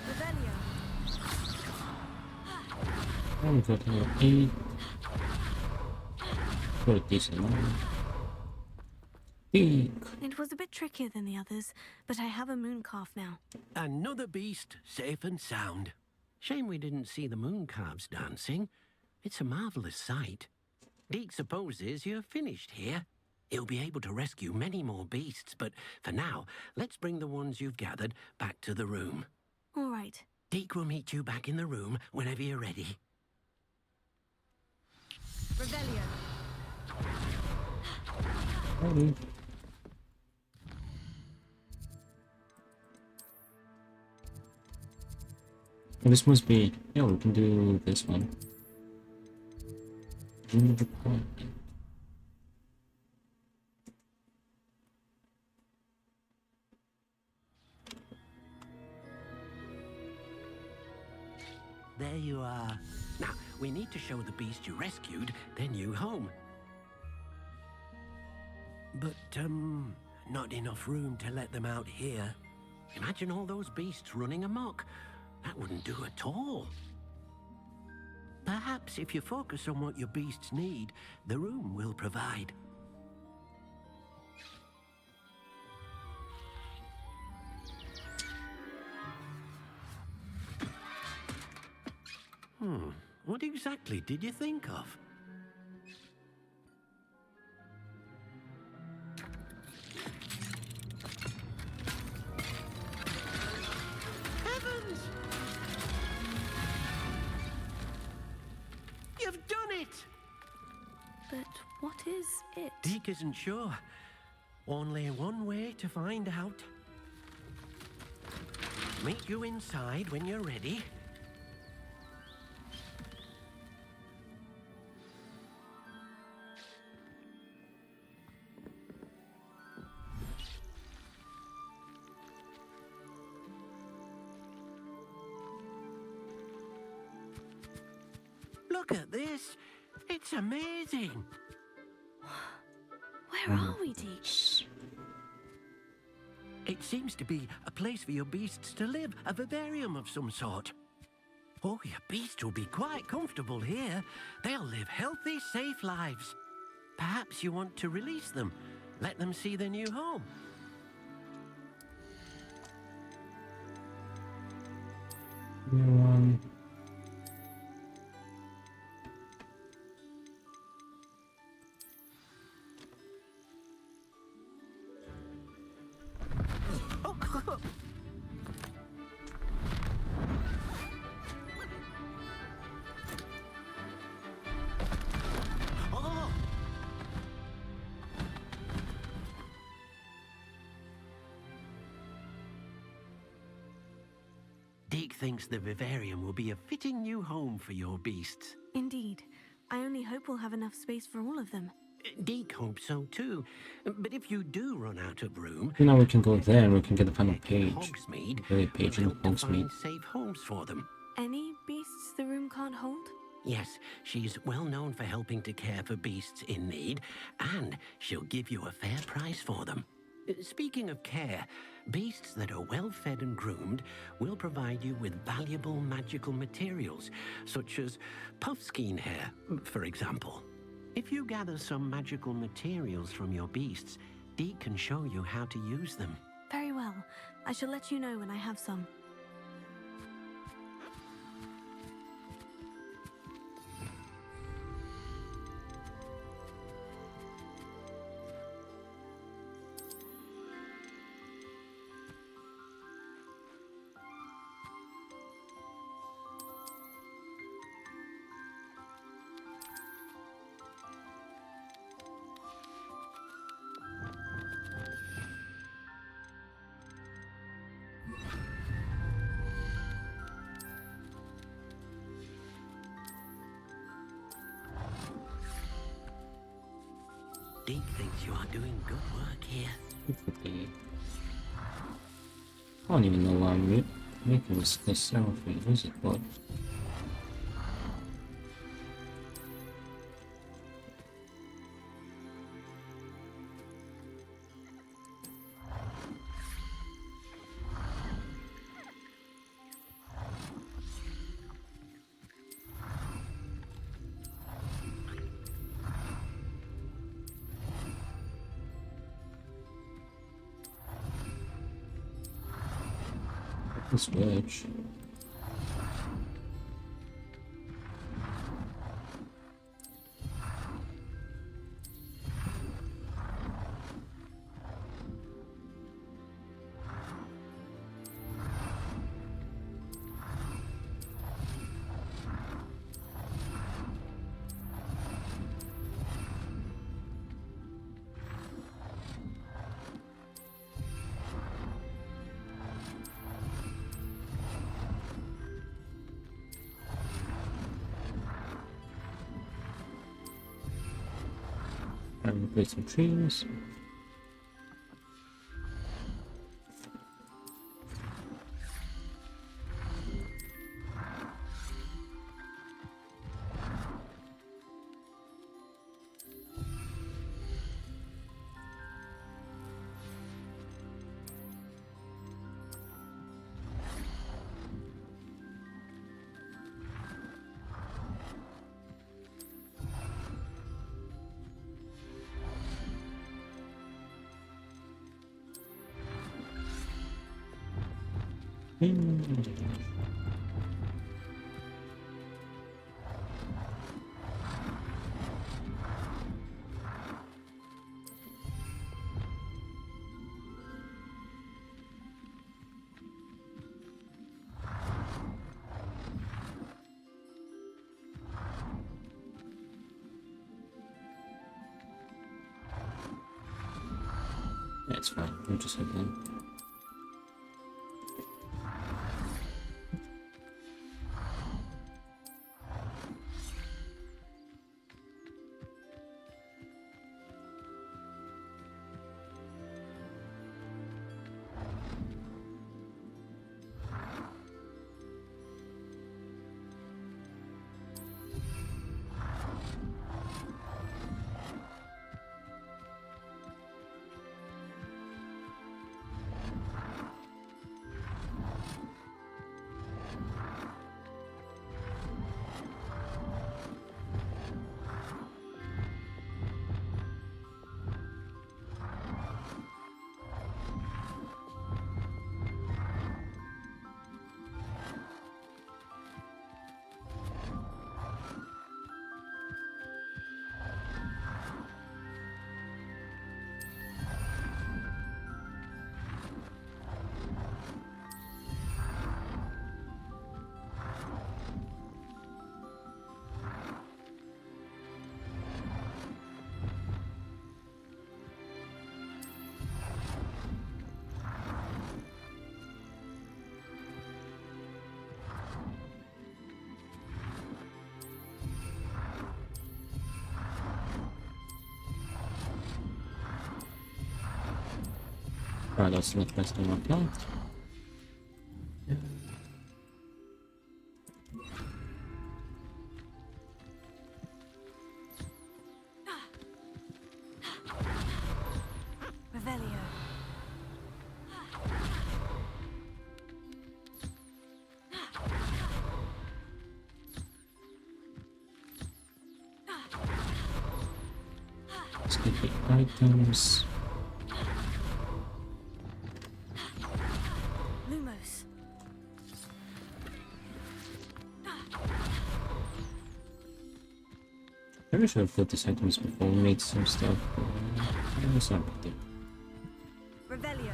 Revelio. I'm talking about 8. Got a decent one. Deke. It was a bit trickier than the others, but I have a moon calf now. Another beast, safe and sound. Shame we didn't see the moon calves dancing. It's a marvelous sight. Deke supposes you're finished here. He'll be able to rescue many more beasts, but for now, let's bring the ones you've gathered back to the room. All right. Deke will meet you back in the room whenever you're ready. Revelio. Ready. This must be... Yeah, we can do this one. Dream department. There you are. Now, we need to show the beast you rescued their new home. But, not enough room to let them out here. Imagine all those beasts running amok. That wouldn't do at all. Perhaps if you focus on what your beasts need, the room will provide. What exactly did you think of? Heavens! You've done it! But what is it? Deke isn't sure. Only one way to find out. Meet you inside when you're ready. Look at this. It's amazing. Where are we, Deke? It seems to be a place for your beasts to live, a vivarium of some sort. Oh, your beasts will be quite comfortable here. They'll live healthy, safe lives. Perhaps you want to release them, let them see their new home. Deke thinks the vivarium will be a fitting new home for your beasts. Indeed. I only hope we'll have enough space for all of them. Deke hopes so too. But if you do run out of room, Now we can go there and we can get the final page. Hogsmeade The page in will help to Hogsmeade. find safe homes for them. Any beasts the room can't hold? Yes, she's well known for helping to care for beasts in need, and she'll give you a fair price for them. Speaking of care, beasts that are well fed and groomed will provide you with valuable magical materials, such as puffskein hair, for example. If you gather some magical materials from your beasts, Deke can show you how to use them. Very well. I shall let you know when I have some. Deke thinks you are doing good work here. Okay. I don't even know why I'm making this selfie, is it? But this bitch. And replace some trees. That's fine. I'm just hoping. Right, that's not the best thing I've done. Revelio. Let's get the items. Lumos. Maybe I should have put these items before we made some stuff. It's not a big deal. Revelio.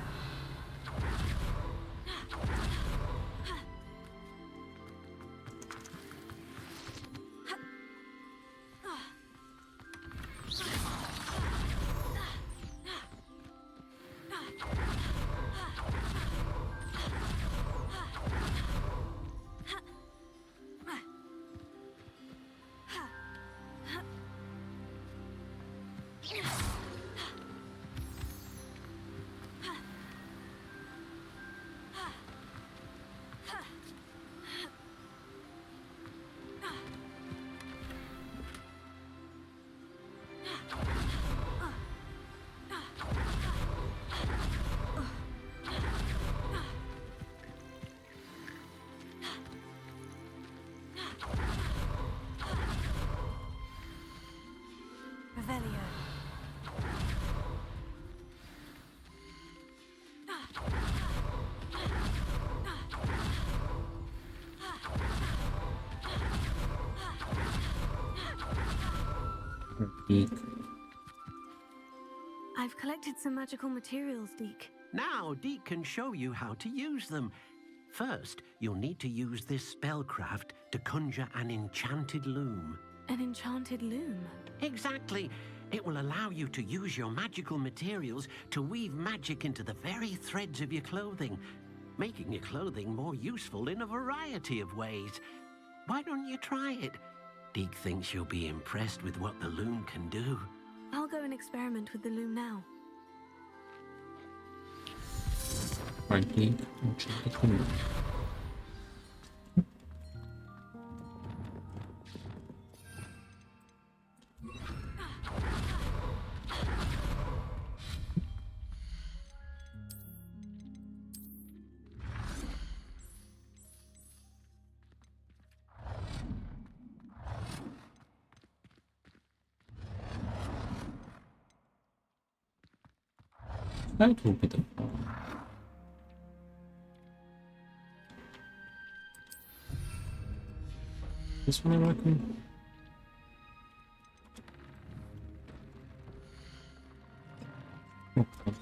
Revelio. Deek. I've collected some magical materials, Deke. Now, Deke can show you how to use them. First, you'll need to use this spellcraft to conjure an enchanted loom. An enchanted loom? Exactly. It will allow you to use your magical materials to weave magic into the very threads of your clothing, making your clothing more useful in a variety of ways. Why don't you try it? Deke thinks you'll be impressed with what the loom can do. I'll go and experiment with the loom now. Right, Deek. I'll check it out. That will be the fun. This one I reckon. Okay.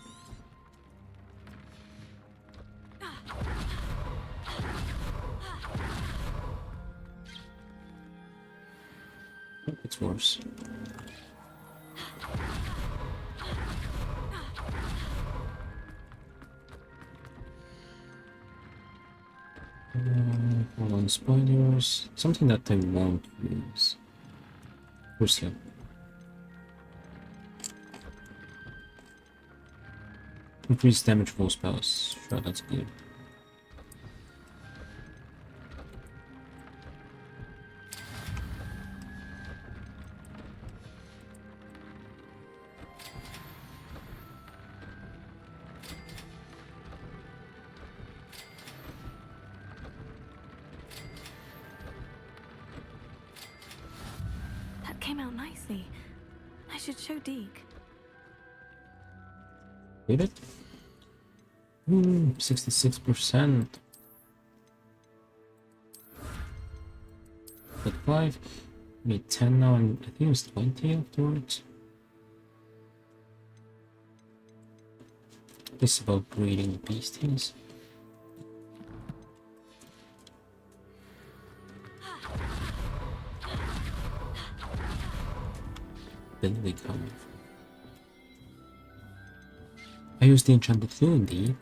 It's worse. Hold on, spiders. Something that I won't use. Crucial. Increase damage for spells. Sure, that's good. That came out nicely. I should show Deke. Did it? 66%. But 5. Made 10 now, and I think it was 20 afterwards. This is about breeding beasties. Then we come. I used the enchanted loom, Deke.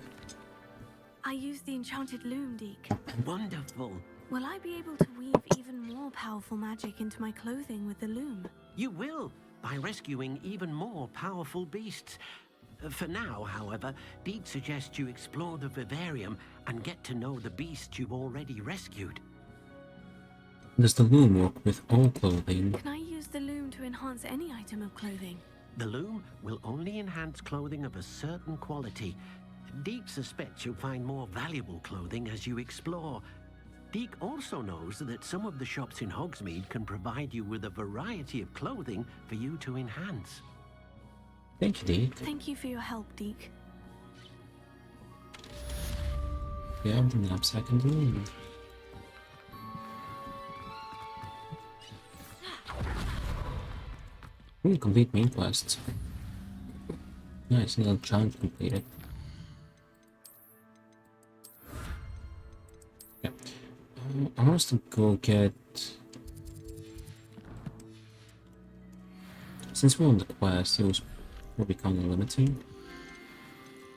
I used the enchanted loom, Deke. Wonderful. Will I be able to weave even more powerful magic into my clothing with the loom? You will, by rescuing even more powerful beasts. For now, however, Deke suggests you explore the vivarium and get to know the beasts you've already rescued. Does the loom work with all clothing? Can I use the loom to enhance any item of clothing? The loom will only enhance clothing of a certain quality. Deke suspects you'll find more valuable clothing as you explore. Deke also knows that some of the shops in Hogsmeade can provide you with a variety of clothing for you to enhance. Thank you, Deke. Thank you for your help, Deke. Yeah, the knapsack and the loom. Complete main quests. Nice, little challenge completed. Yeah. I want us to go get... Since we're on the quest, it will become limiting.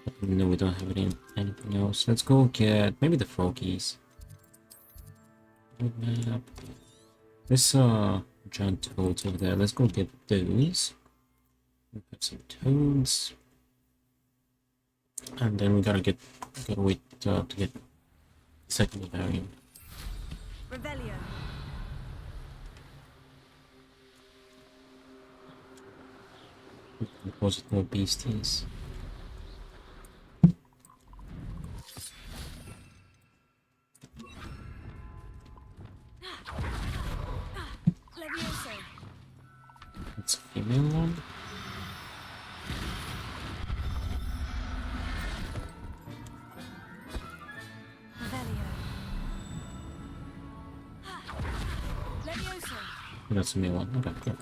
But no, we don't have anything else. Let's go get maybe the froggies. Map. This giant toads over there. Let's go get those. We have some toads. And then we gotta wait to get the second variant. Revelio. Deposit more beasties. Levioso. It's a female one. Revelio. Levioso. That's a male one. Okay, cool.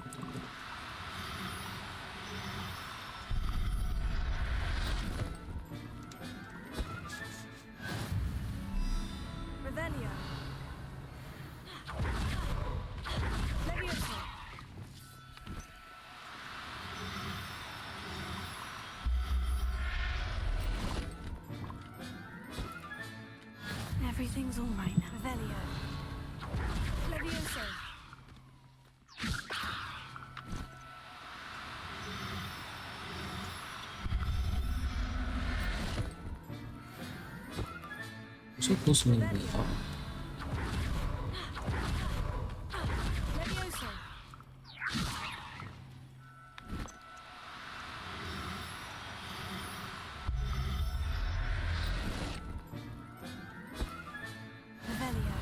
Revelio. Levioso. Everything's all right now. Revelio. Levioso. So close to where we are. Levioso. Revelio.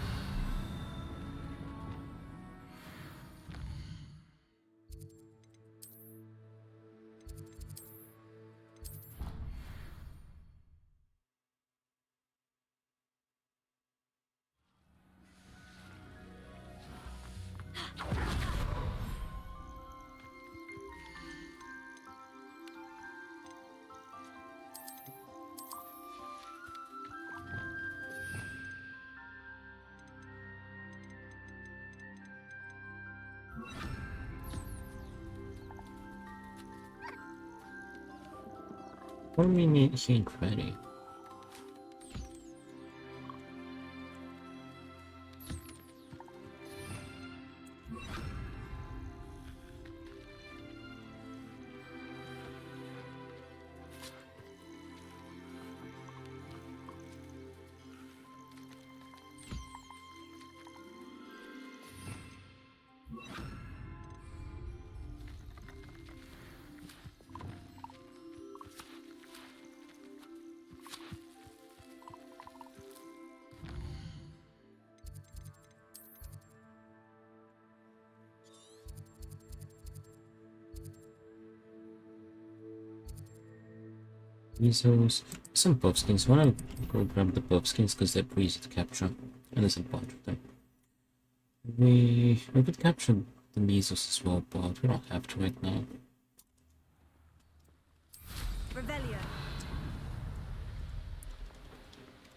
What do we need? He ain't ready. Weasels. Some buff skins. I wanna go grab the buff skins because they're pretty easy to capture. And there's a bunch of them. We could capture the measles as well, but we don't have to right now. Revelio.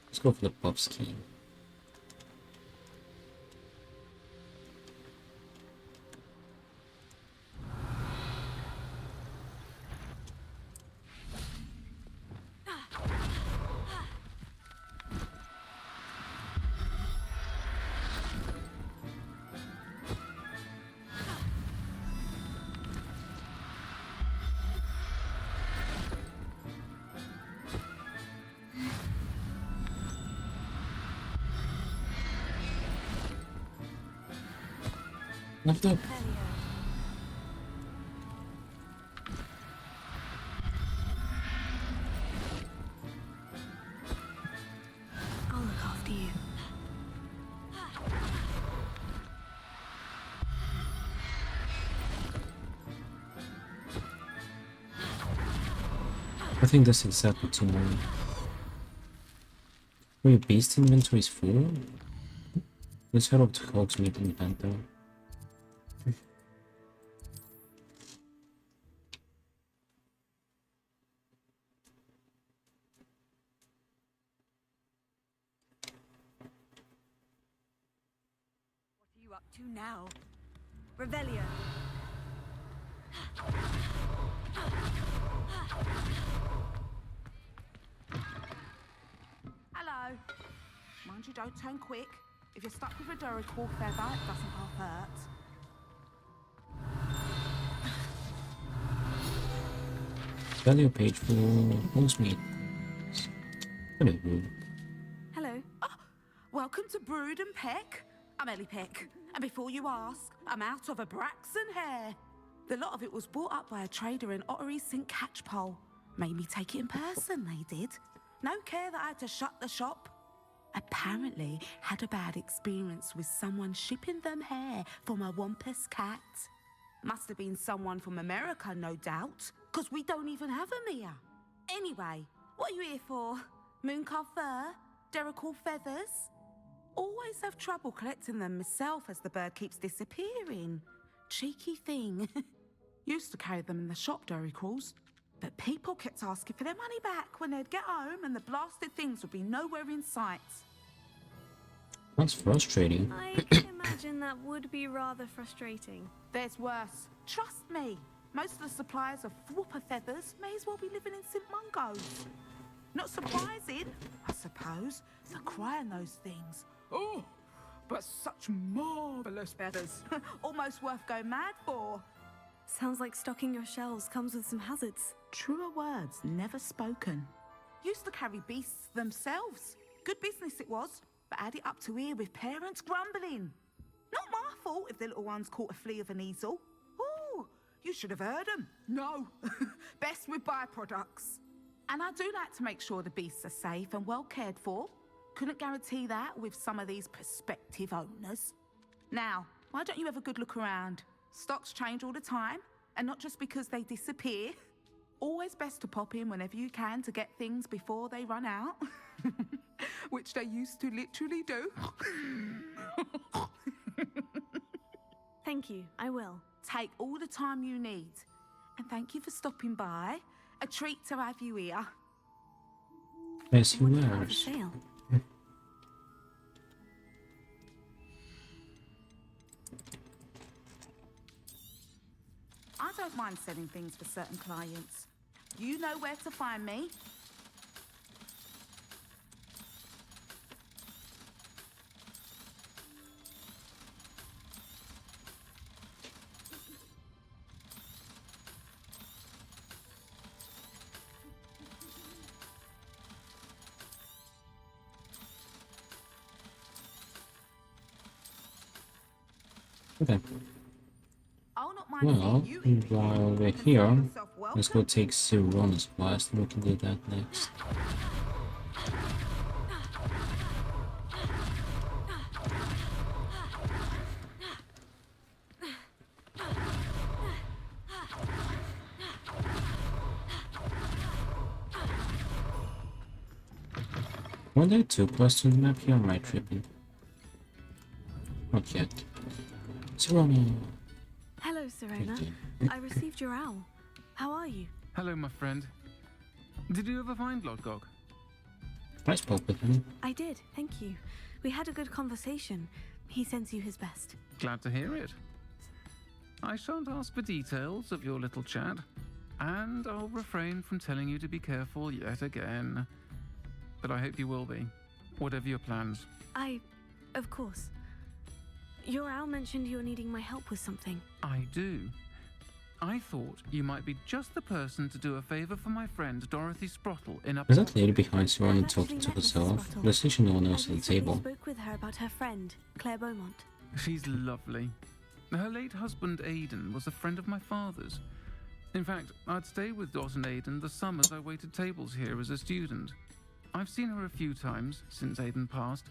Let's go for the buff skin. Left up. I'll look after you. I think that's exactly too many. Wait, beast inventory is full? Let's head up to Hogsmeade inventory. What are you up to now? Revelio. Hello. Mind you don't turn quick. If you're stuck with a Duracell feather, it doesn't half hurt. Value page for Hogsmeade. Hello. Hello. Oh, welcome to Brood and Peck. I'm Ellie Peck. And before you ask, I'm out of a Braxton hair. The lot of it was bought up by a trader in Ottery St. Catchpole. Made me take it in person, they did. No care that I had to shut the shop. Apparently had a bad experience with someone shipping them hair from a Wampus cat. Must have been someone from America, no doubt, because we don't even have them here. Anyway, what are you here for? Mooncarved fur? Derrickle feathers? Always have trouble collecting them myself as the bird keeps disappearing. Cheeky thing. Used to carry them in the shop, Derricles. But people kept asking for their money back when they'd get home and the blasted things would be nowhere in sight. That's frustrating. I can imagine that would be rather frustrating. There's worse. Trust me. Most of the suppliers of whooper feathers may as well be living in St. Mungo's. Not surprising, I suppose, the cry on those things. Oh, but such marvellous feathers. Almost worth going mad for. Sounds like stocking your shelves comes with some hazards. Truer words never spoken. Used to carry beasts themselves. Good business it was, but add it up to here with parents grumbling. Not my fault if the little ones caught a flea of an easel. Ooh, you should have heard them. No, best with byproducts. And I do like to make sure the beasts are safe and well cared for. Couldn't guarantee that with some of these prospective owners. Now, why don't you have a good look around? Stocks change all the time, and not just because they disappear. Always best to pop in whenever you can to get things before they run out. Which they used to literally do. Thank you, I will. Take all the time you need. And thank you for stopping by. A treat to have you here. Yes, you What do you have are. for sale? I don't mind selling things for certain clients. You know where to find me. Okay. I'll not mind Well, seeing you in while we're Consider here, yourself let's go welcome. take Sirona's quest and we can do that next. Were there two plus to the map here? Am I tripping? Not yet. Serona. Hello, Serona. I received your owl. How are you? Hello, my friend. Did you ever find Lodgok? I spoke with him. I did, thank you. We had a good conversation. He sends you his best. Glad to hear it. I shan't ask for details of your little chat, and I'll refrain from telling you to be careful yet again. But I hope you will be, whatever your plans. Of course. Your owl mentioned you're needing my help with something. I do. I thought you might be just the person to do a favor for my friend Dorothy Sprottle in Is that lady behind Serona talking to herself? There's actually no one else at the table. I spoke with her about her friend, Claire Beaumont. She's lovely. Her late husband Aidan was a friend of my father's. In fact, I'd stay with Dot and Aidan the summers I waited tables here as a student. I've seen her a few times since Aidan passed,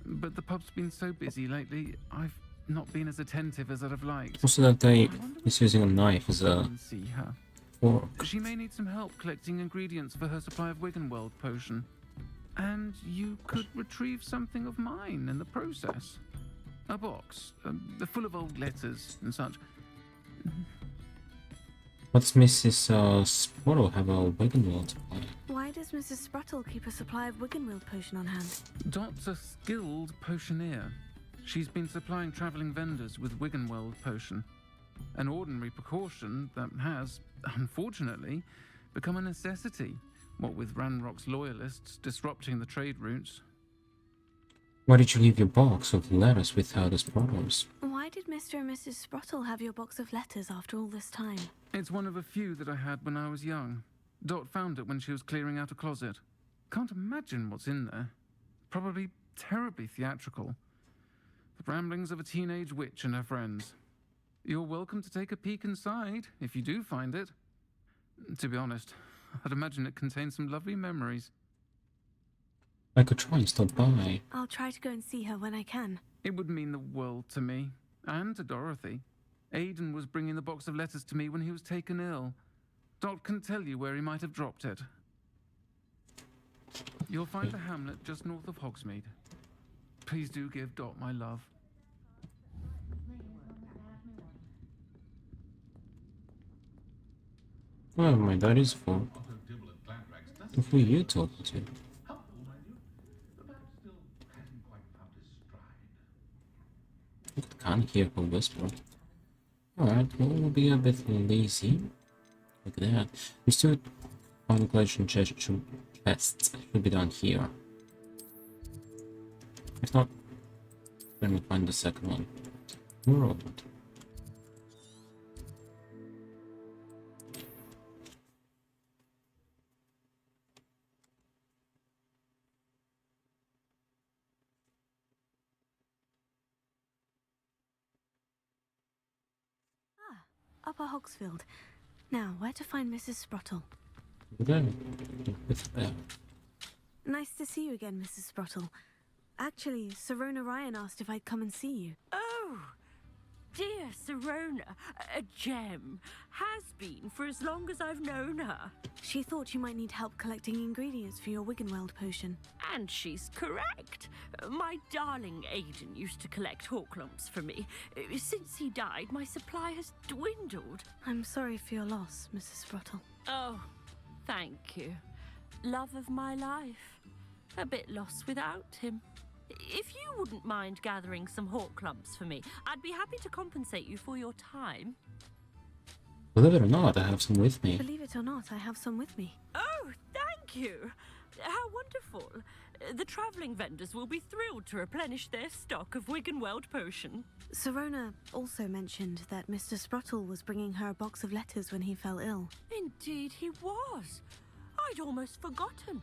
but the pub's been so busy lately, I've not been as attentive as I'd have liked. Also that day, he's using a knife as a see her. fork. She may need some help collecting ingredients for her supply of Wiggenweld potion. And you could retrieve something of mine in the process. A box, full of old letters and such. What's Mrs. Sprottle have a Wiggenweld supply? Why does Mrs. Sprottle keep a supply of Wiggenweld potion on hand? Dot's a skilled potioneer. She's been supplying travelling vendors with Wiggenweld potion. An ordinary precaution that has, unfortunately, become a necessity, what with Ranrock's loyalists disrupting the trade routes. Why did you leave your box of letters without the Sprottles? Why did Mr. and Mrs. Sprottle have your box of letters after all this time? It's one of a few that I had when I was young. Dot found it when she was clearing out a closet. Can't imagine what's in there. Probably terribly theatrical. The ramblings of a teenage witch and her friends. You're welcome to take a peek inside, if you do find it. To be honest, I'd imagine it contains some lovely memories. I could try and stop by. I'll try to go and see her when I can. It would mean the world to me, and to Dorothy. Aidan was bringing the box of letters to me when he was taken ill. Dot can tell you where he might have dropped it. You'll find the hamlet just north of Hogsmeade. Please do give Dot my love. Well, my dad is full. Who are you talking to? I can't hear her whisper. Alright, well, we'll be a bit lazy. Look at that. We still find the collection chests should be down here. If not, then we find the second one. World. Upper Hogsfield. Now, where to find Mrs. Sprottle? There. With there. Nice to see you again, Mrs. Sprottle. Actually, Serona Ryan asked if I'd come and see you. Oh, dear Serona, a gem. Has been for as long as I've known her. She thought you might need help collecting ingredients for your Wiggenweld potion. And she's correct. My darling Aidan used to collect hawk lumps for me. Since he died, my supply has dwindled. I'm sorry for your loss, Mrs. Sprottle. Oh, thank you. Love of my life. A bit lost without him. If you wouldn't mind gathering some hawk lumps for me, I'd be happy to compensate you for your time. Believe it or not, I have some with me. Believe it or not, I have some with me. Oh, thank you. How wonderful. The travelling vendors will be thrilled to replenish their stock of Wiggenweld potion. Serona also mentioned that Mr. Sprottle was bringing her a box of letters when he fell ill. Indeed he was. I'd almost forgotten.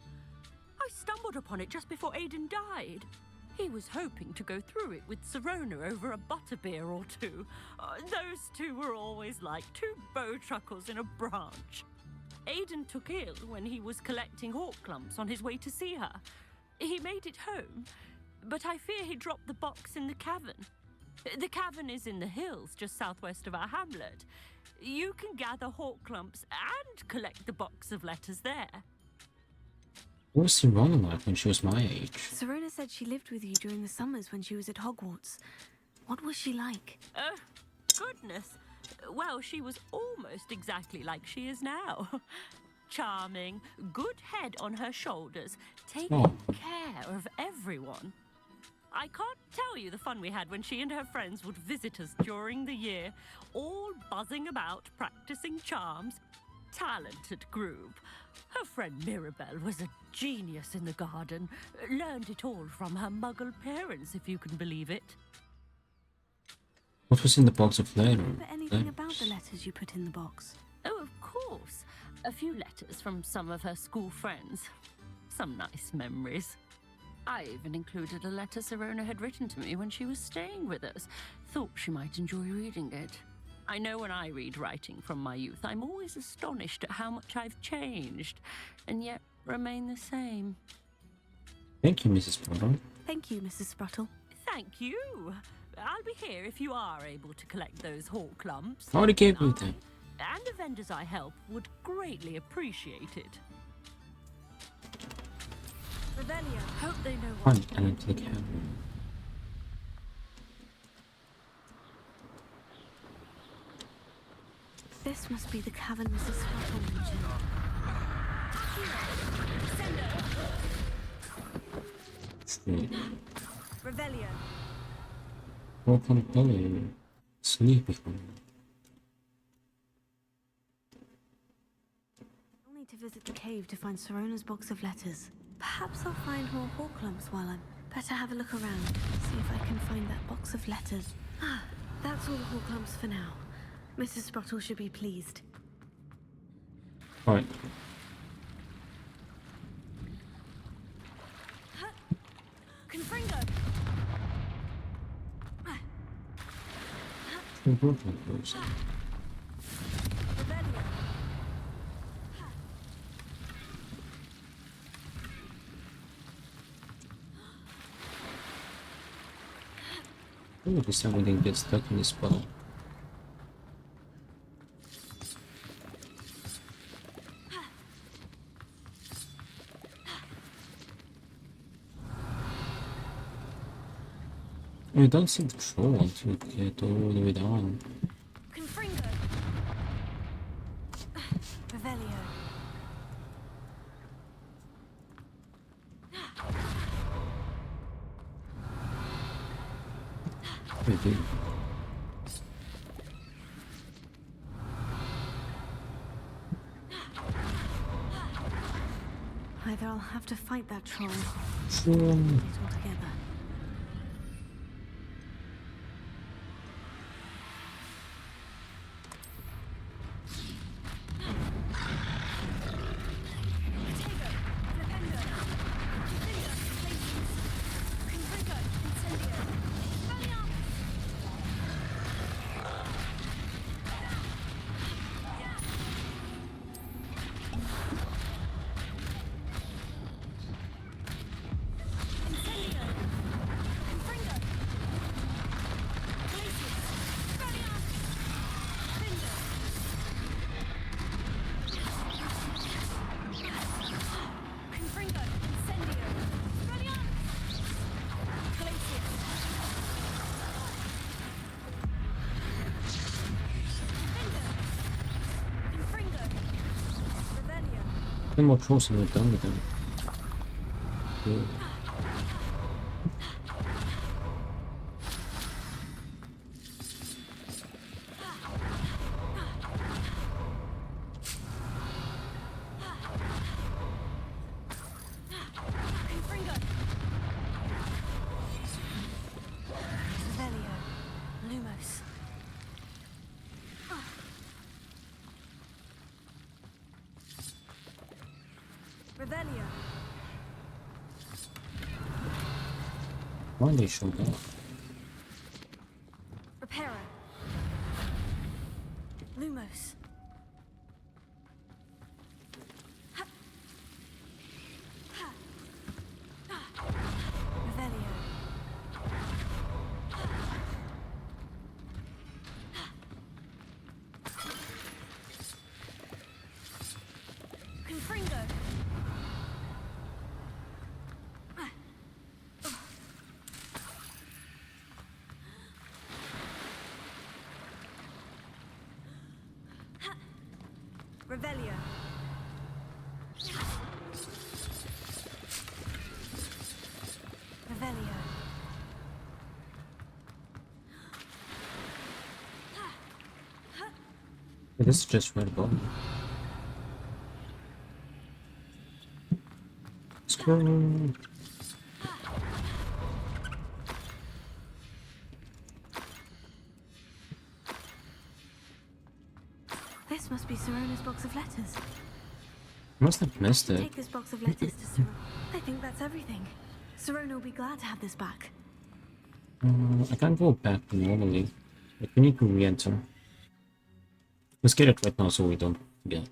I stumbled upon it just before Aidan died. He was hoping to go through it with Serona over a butterbeer or two. Those two were always like two bow truckles in a branch. Aidan took ill when he was collecting hawk lumps on his way to see her. He made it home, but I fear he dropped the box in the cavern. The cavern is in the hills just southwest of our hamlet. You can gather hawk lumps and collect the box of letters there. What was Sirona like when she was my age? Serona said she lived with you during the summers when she was at Hogwarts. What was she like? Oh, goodness. Well, she was almost exactly like she is now. Charming, good head on her shoulders, taking care of everyone. I can't tell you the fun we had when she and her friends would visit us during the year, all buzzing about, practicing charms. Talented group. Her friend Mirabelle was a genius in the garden. Learned it all from her muggle parents, if you can believe it. What was in the box of letters? Remember anything about the letters you put in the box? Oh, of course. A few letters from some of her school friends. Some nice memories. I even included a letter Serona had written to me when she was staying with us. Thought she might enjoy reading it. I know when I read writing from my youth, I'm always astonished at how much I've changed, and yet remain the same. Thank you, Mrs. Spruttle. Thank you, Mrs. Spruttle. Thank you. I'll be here if you are able to collect those hawk lumps. I already gave you them. And the vendors I help would greatly appreciate it. Revelio. Hope they know what. Fine, and into the cab. This must be the cavern Mrs. Spruttle mentioned. Sleep. Revelio. Welcome, hello. Sleepy. I'll need to visit the cave to find Serona's box of letters. Perhaps I'll find more hawk lumps while I'm... Better have a look around, see if I can find that box of letters. Ah, that's all the hawk lumps for now. Mrs. Spruttle should be pleased. Alright. Confringo! Oh, this time we didn't get stuck in this spot. You don't see the troll until you get all the way down. Confringo! Revelio. Maybe. Either I'll have to fight that troll, or Sure. it all together. No more trolls and we're done with them. Good. Revelio. Lumos. Revelio. Why they showed up? Reparo. Lumos. Revelio. Confringo. Revelio. Revelio. This is just red ball. Scroll. This must be Sirona's box of letters. Must have missed it. Take this box of letters to Sirona. I think that's everything. Sirona will be glad to have this back. I can't go back normally, but we need to re-enter. Let's get it right now so we don't forget.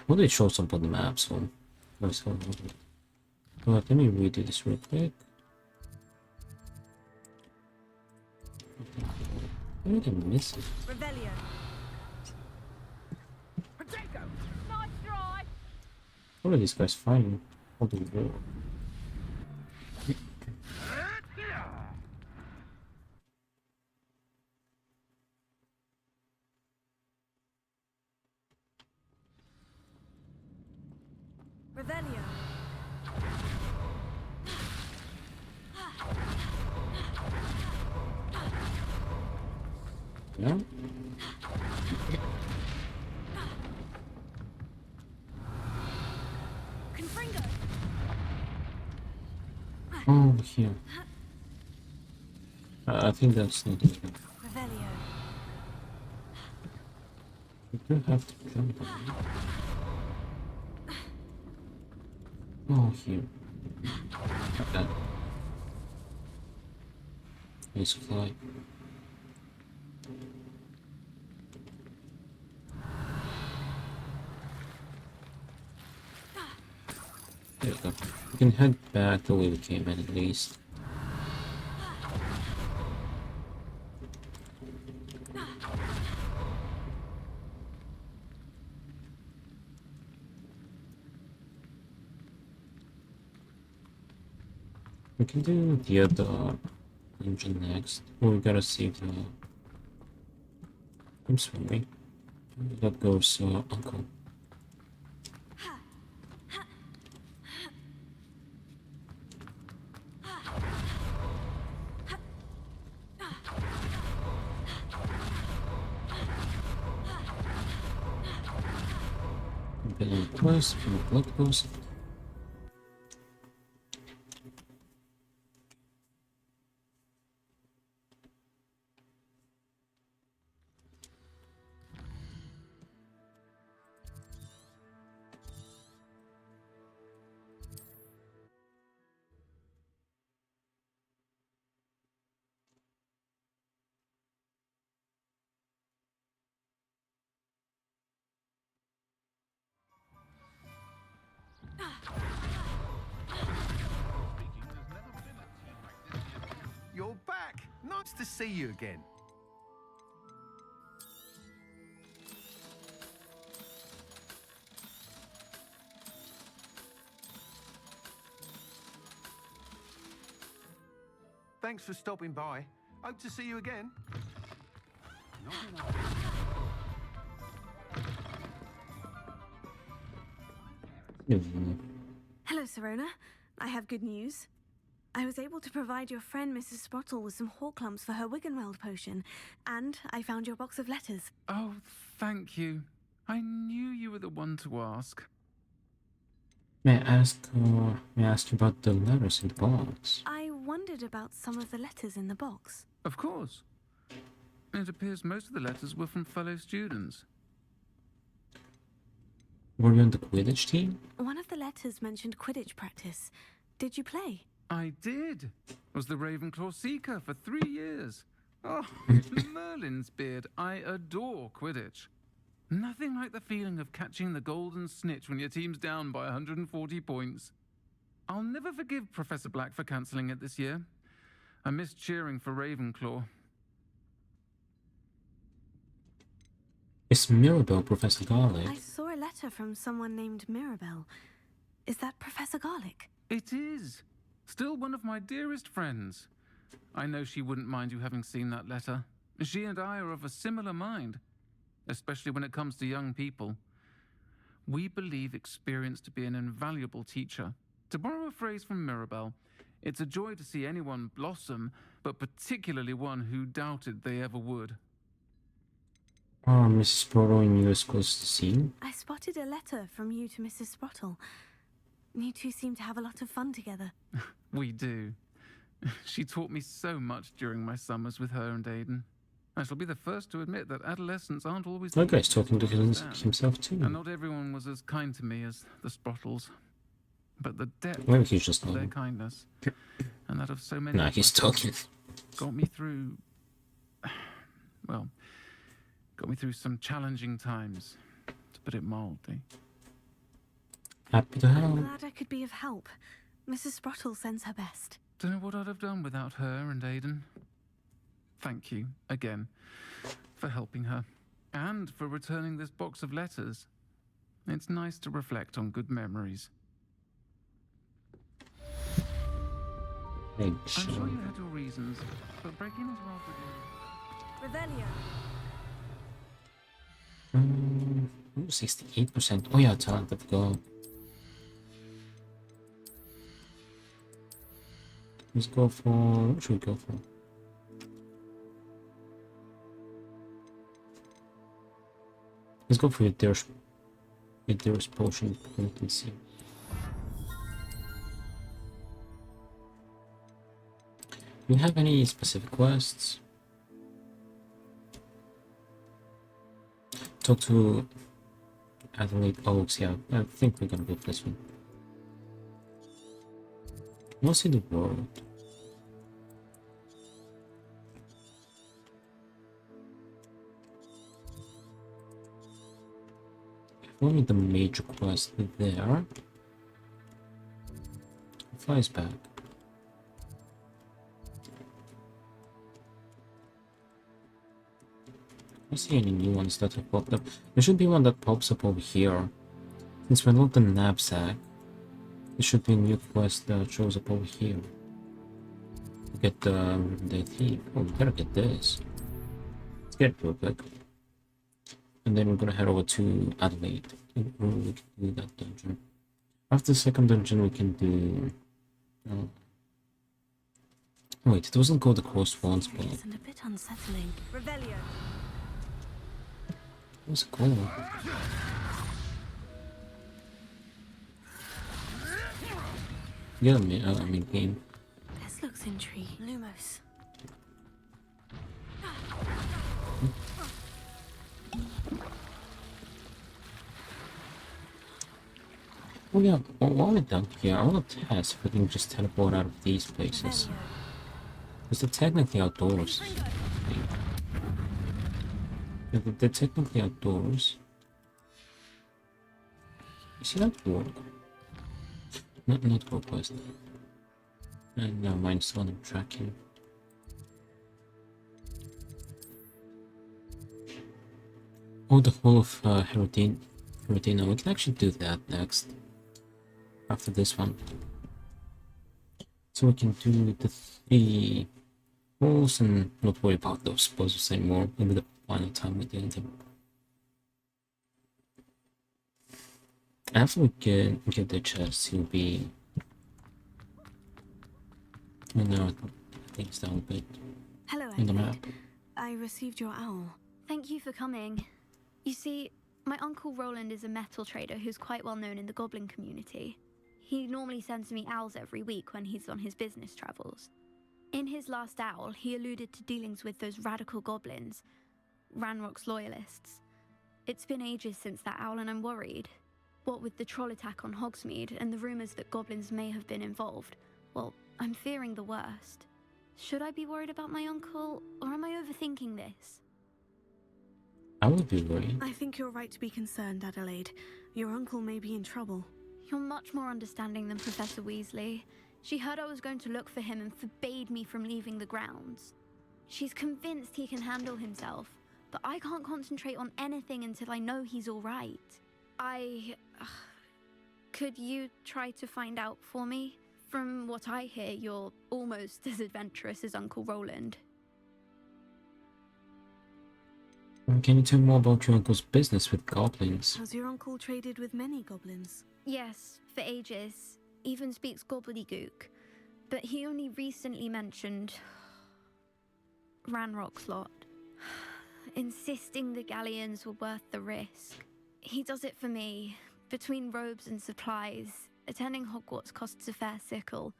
Well, they show some on the map, so let's go. Let me redo this real quick. Where did I miss it? Revelio. Potato! Nice try! What are these guys fighting? All the war. Revelio. Yeah? Confringo. Oh, here. I think that's not it. Revelio. We do have to jump on it. Oh, here. Okay. Let's fly. There we go. We can head back the way we came in at least. We can do the other engine next. Oh, we gotta save the... I'm sorry. That goes Uncle. Building close, blood close. You're back. Nice to see you again. Thanks for stopping by. Hope to see you again. Hello, Sirona. I have good news. I was able to provide your friend Mrs. Sprottle with some Horklumps for her Wiggenweld potion, and I found your box of letters. Oh, thank you. I knew you were the one to ask. May I ask you about the letters in the box? I wondered about some of the letters in the box. Of course. It appears most of the letters were from fellow students. Were you on the Quidditch team? One of the letters mentioned Quidditch practice. Did you play? I did. Was the Ravenclaw Seeker for 3 years. Oh, Merlin's beard. I adore Quidditch. Nothing like the feeling of catching the golden snitch when your team's down by 140 points. I'll never forgive Professor Black for cancelling it this year. I missed cheering for Ravenclaw. Is Mirabelle Professor Garlic? I saw a letter from someone named Mirabelle. Is that Professor Garlic? It is. Still one of my dearest friends. I know she wouldn't mind you having seen that letter. She and I are of a similar mind. especially when it comes to young people. We believe experience to be an invaluable teacher. To borrow a phrase from Mirabelle, it's a joy to see anyone blossom, but particularly one who doubted they ever would. Oh, Mrs. Sprottle and you are supposed to see? I spotted a letter from you to Mrs. Sprottle. You two seem to have a lot of fun together. We do. She taught me so much during my summers with her and Aiden. I shall be the first to admit that adolescents aren't always... That guy's talking to himself too. And not everyone was as kind to me as the Sprottles. But the depth Maybe he's just of their normal. kindness, and that of so many... Nah, he's talking. Got me through... Well, got me through some challenging times, to put it mildly. Happy to I'm help. glad I could be of help. Mrs. Sprottle sends her best. Don't know what I'd have done without her and Aiden. Thank you, again, for helping her, and for returning this box of letters. It's nice to reflect on good memories. I'm sure you had your reasons, but breaking into our Revelio. 68%. Oh yeah, talent of God. Let's go for... What should we go for? Let's go for your dearest potion potency. Do you have any specific quests? Talk to Adelaide Oaks, yeah, I think we're gonna go for this one. What's in the world? Only the major quest there. Flies back. I see any new ones that have popped up. There should be one that pops up over here. Since we unlocked the knapsack, there should be a new quest that shows up over here. Get the thief. Oh, we gotta get this. Let's get it real quick. And then we're gonna head over to Adelaide. We can do that dungeon. After the second dungeon, we can do. Wait, it wasn't called the Cross Swans, but. Isn't a bit unsettling. Revelio. What's it called? Yeah, I mean game. This looks intriguing. Lumos. Oh yeah, while we're done here, I want to test if we can just teleport out of these places. Because they're technically outdoors. Yeah, they're technically outdoors. You see that work? Not go quest. And never mind, still on tracking. Oh, the whole of Herodina. We can actually do that next. After this one. So we can do the 3 walls and not worry about those puzzles anymore. Maybe the final time we do them. After we get the chest, he'll be... Oh no, I think it's down a bit. Hello, in the map. I received your owl. Thank you for coming. You see, my uncle Roland is a metal trader who's quite well known in the goblin community. He normally sends me owls every week when he's on his business travels. In his last owl, he alluded to dealings with those radical goblins, Ranrock's loyalists. It's been ages since that owl and I'm worried. What with the troll attack on Hogsmeade and the rumours that goblins may have been involved, well, I'm fearing the worst. Should I be worried about my uncle, or am I overthinking this? I would be worried. I think you're right to be concerned, Adelaide. Your uncle may be in trouble. You're much more understanding than Professor Weasley. She heard I was going to look for him and forbade me from leaving the grounds. She's convinced he can handle himself, but I can't concentrate on anything until I know he's all right. Could you try to find out for me? From what I hear, you're almost as adventurous as Uncle Roland. Can you tell me more about your uncle's business with goblins? Has your uncle traded with many goblins? Yes, for ages. Even speaks gobbledygook. But he only recently mentioned Ranrock's lot, insisting the galleons were worth the risk. He does it for me. Between robes and supplies, attending Hogwarts costs a fair sickle.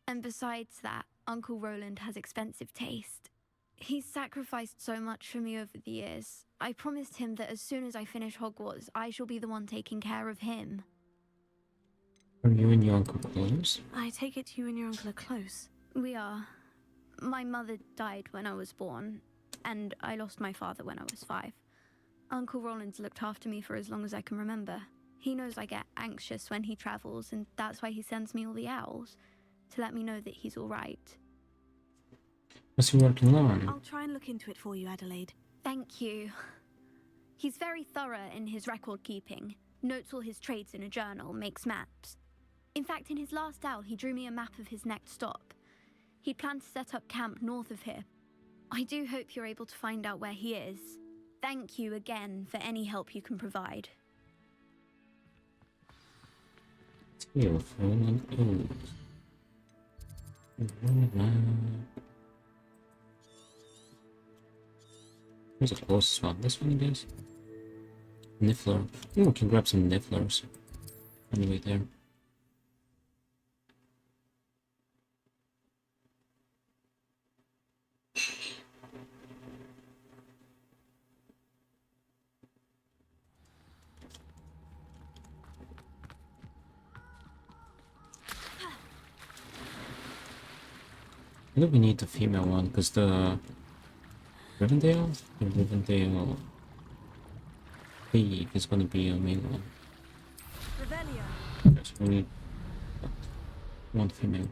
And besides that, Uncle Roland has expensive taste. He's sacrificed so much for me over the years. I promised him that as soon as I finish Hogwarts, I shall be the one taking care of him. Are you and your uncle close? I take it you and your uncle are close. We are. My mother died when I was born, and I lost my father when I was 5. Uncle Roland's looked after me for as long as I can remember. He knows I get anxious when he travels, and that's why he sends me all the owls, to let me know that he's all right. What's he working on? I'll try and look into it for you, Adelaide. Thank you. He's very thorough in his record keeping, notes all his trades in a journal, makes maps. In fact, in his last owl, he drew me a map of his next stop. He'd planned to set up camp north of here. I do hope you're able to find out where he is. Thank you again for any help you can provide. Telephone and Where's the closest one? This one, I guess? Niffler. Ooh, we can grab some Nifflers. Anyway, there. I think we need the female one because the Rivendell Thief is going to be a male one. Yes, we need one female.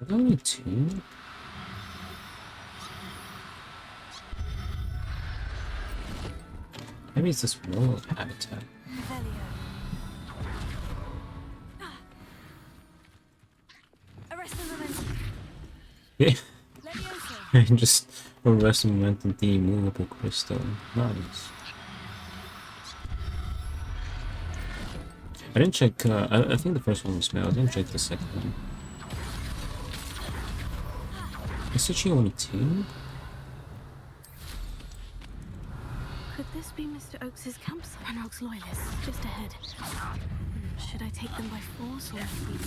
Are there only 2? Maybe it's this world habitat. Yeah. Just arrest momentum, the immovable crystal. Nice. I didn't check, I think the first one was male. I didn't check the second one. Is actually only 2? Could this be Mr. Oakes's campsite? Ranrock's loyalists, just ahead. Should I take them by force or lead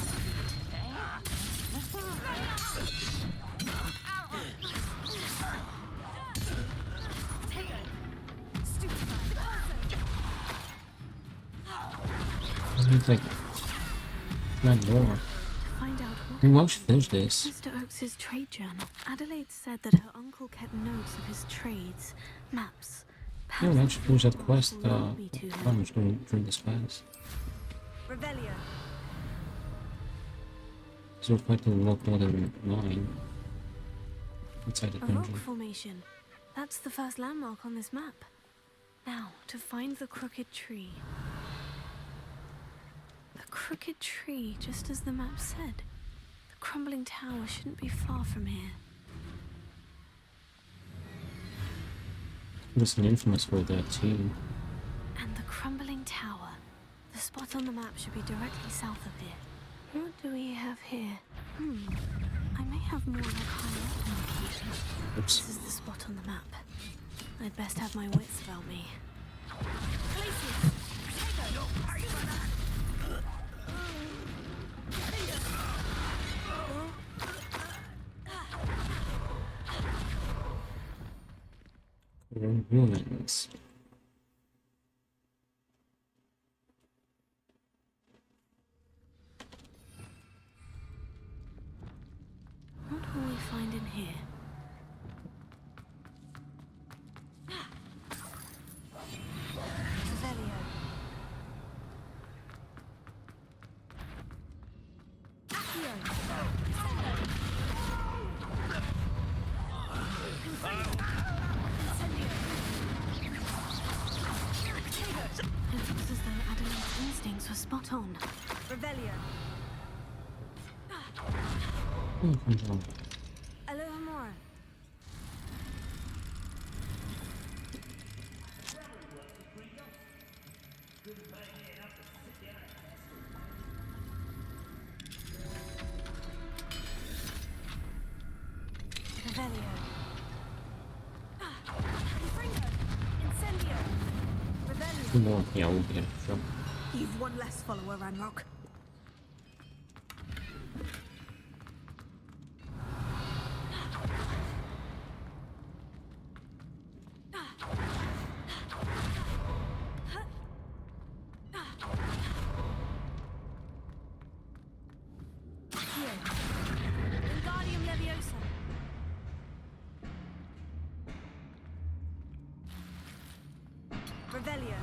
It's like not more. Find out what. We won't finish this. Mr. Oakes's trade journal. Adelaide said that her uncle kept notes of his trades, maps. Yeah, we actually finish that quest. I'm just going through this fast. Revelio. So we're fighting a lot more than 9 inside the A rock dungeon. formation. That's the first landmark on this map. Now, to find the crooked tree. The crooked tree, just as the map said. The crumbling tower shouldn't be far from here. There's an infamous word there too. And the crumbling tower. The spot on the map should be directly south of here. What do we have here? I may have more like higher indication. Oops. This is the spot on the map. I'd best have my wits about me. Ruins. What will we find in here? It looks as though Adelaide's instincts were spot on. Revelio. Alohomora. Revelio. Confringo. Incendio. Revelio. More, yeah, we'll get it. Sure. You've one less follower, Ranrock. Wingardium Leviosa. Revelio.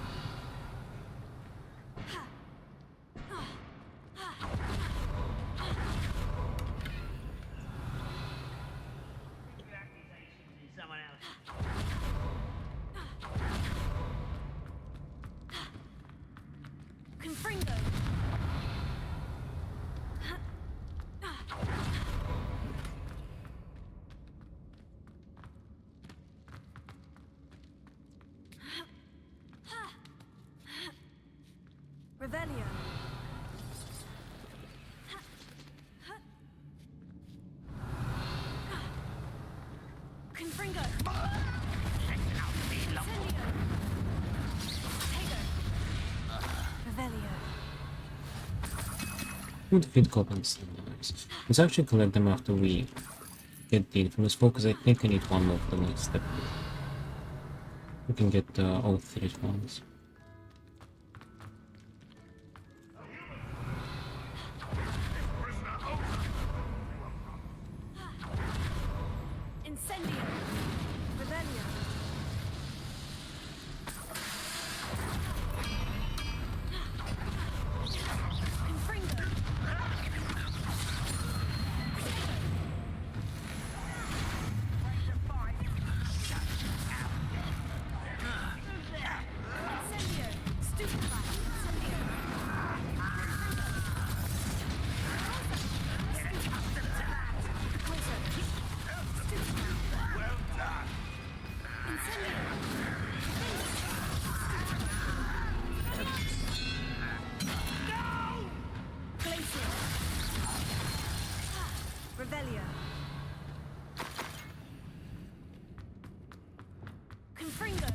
Someone else. Confringo. Revelio. Confringo. Incendio. Tego. Revelio. We'll defeat goblins and knives. Let's actually collect them after we get the infamous four, because I think I need one more for the next step. We can get all three at once. Incendio. Revelio. Confringo. Incendio. Stupefy. Incendio. Closer. Stupefy. Well done. Incendio. Glacier. Revelio. Confringo.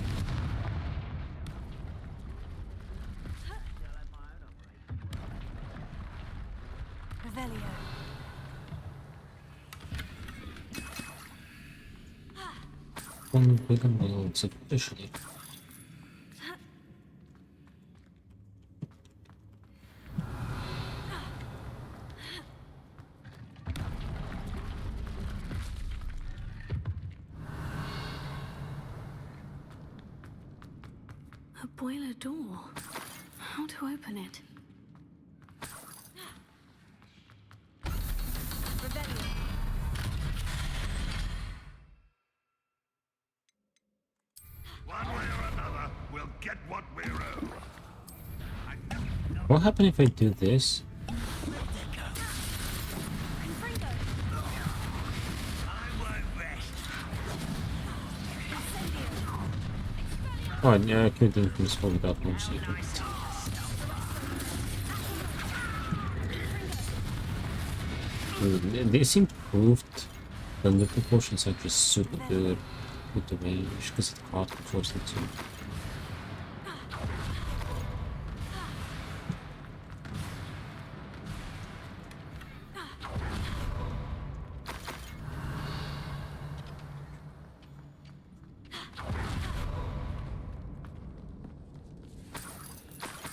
Revelio. One big builds officially. A boiler door. How to open it? Revelio. One way or another, we'll get what we're owed. What happens if I do this? Confringo. I won't rest. Incendio. Oh, yeah, I could do this for without much later. This improved. The liquid potions are just super good with the range because it caught force them too.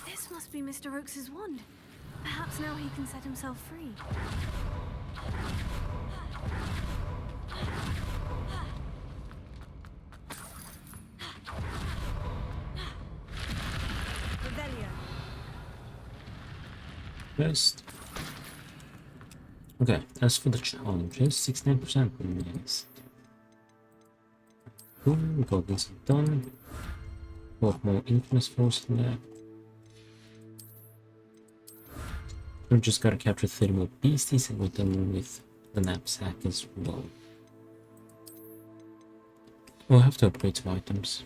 This must be Mr. Rooks's wand. Perhaps now he can set himself free. Revelio. Best. Okay, as for the challenges, 69% missed. Boom, goblins are done. What more infamous force than that? We just gotta capture 30 more beasties and we're done with the knapsack as well. We'll have to upgrade some items.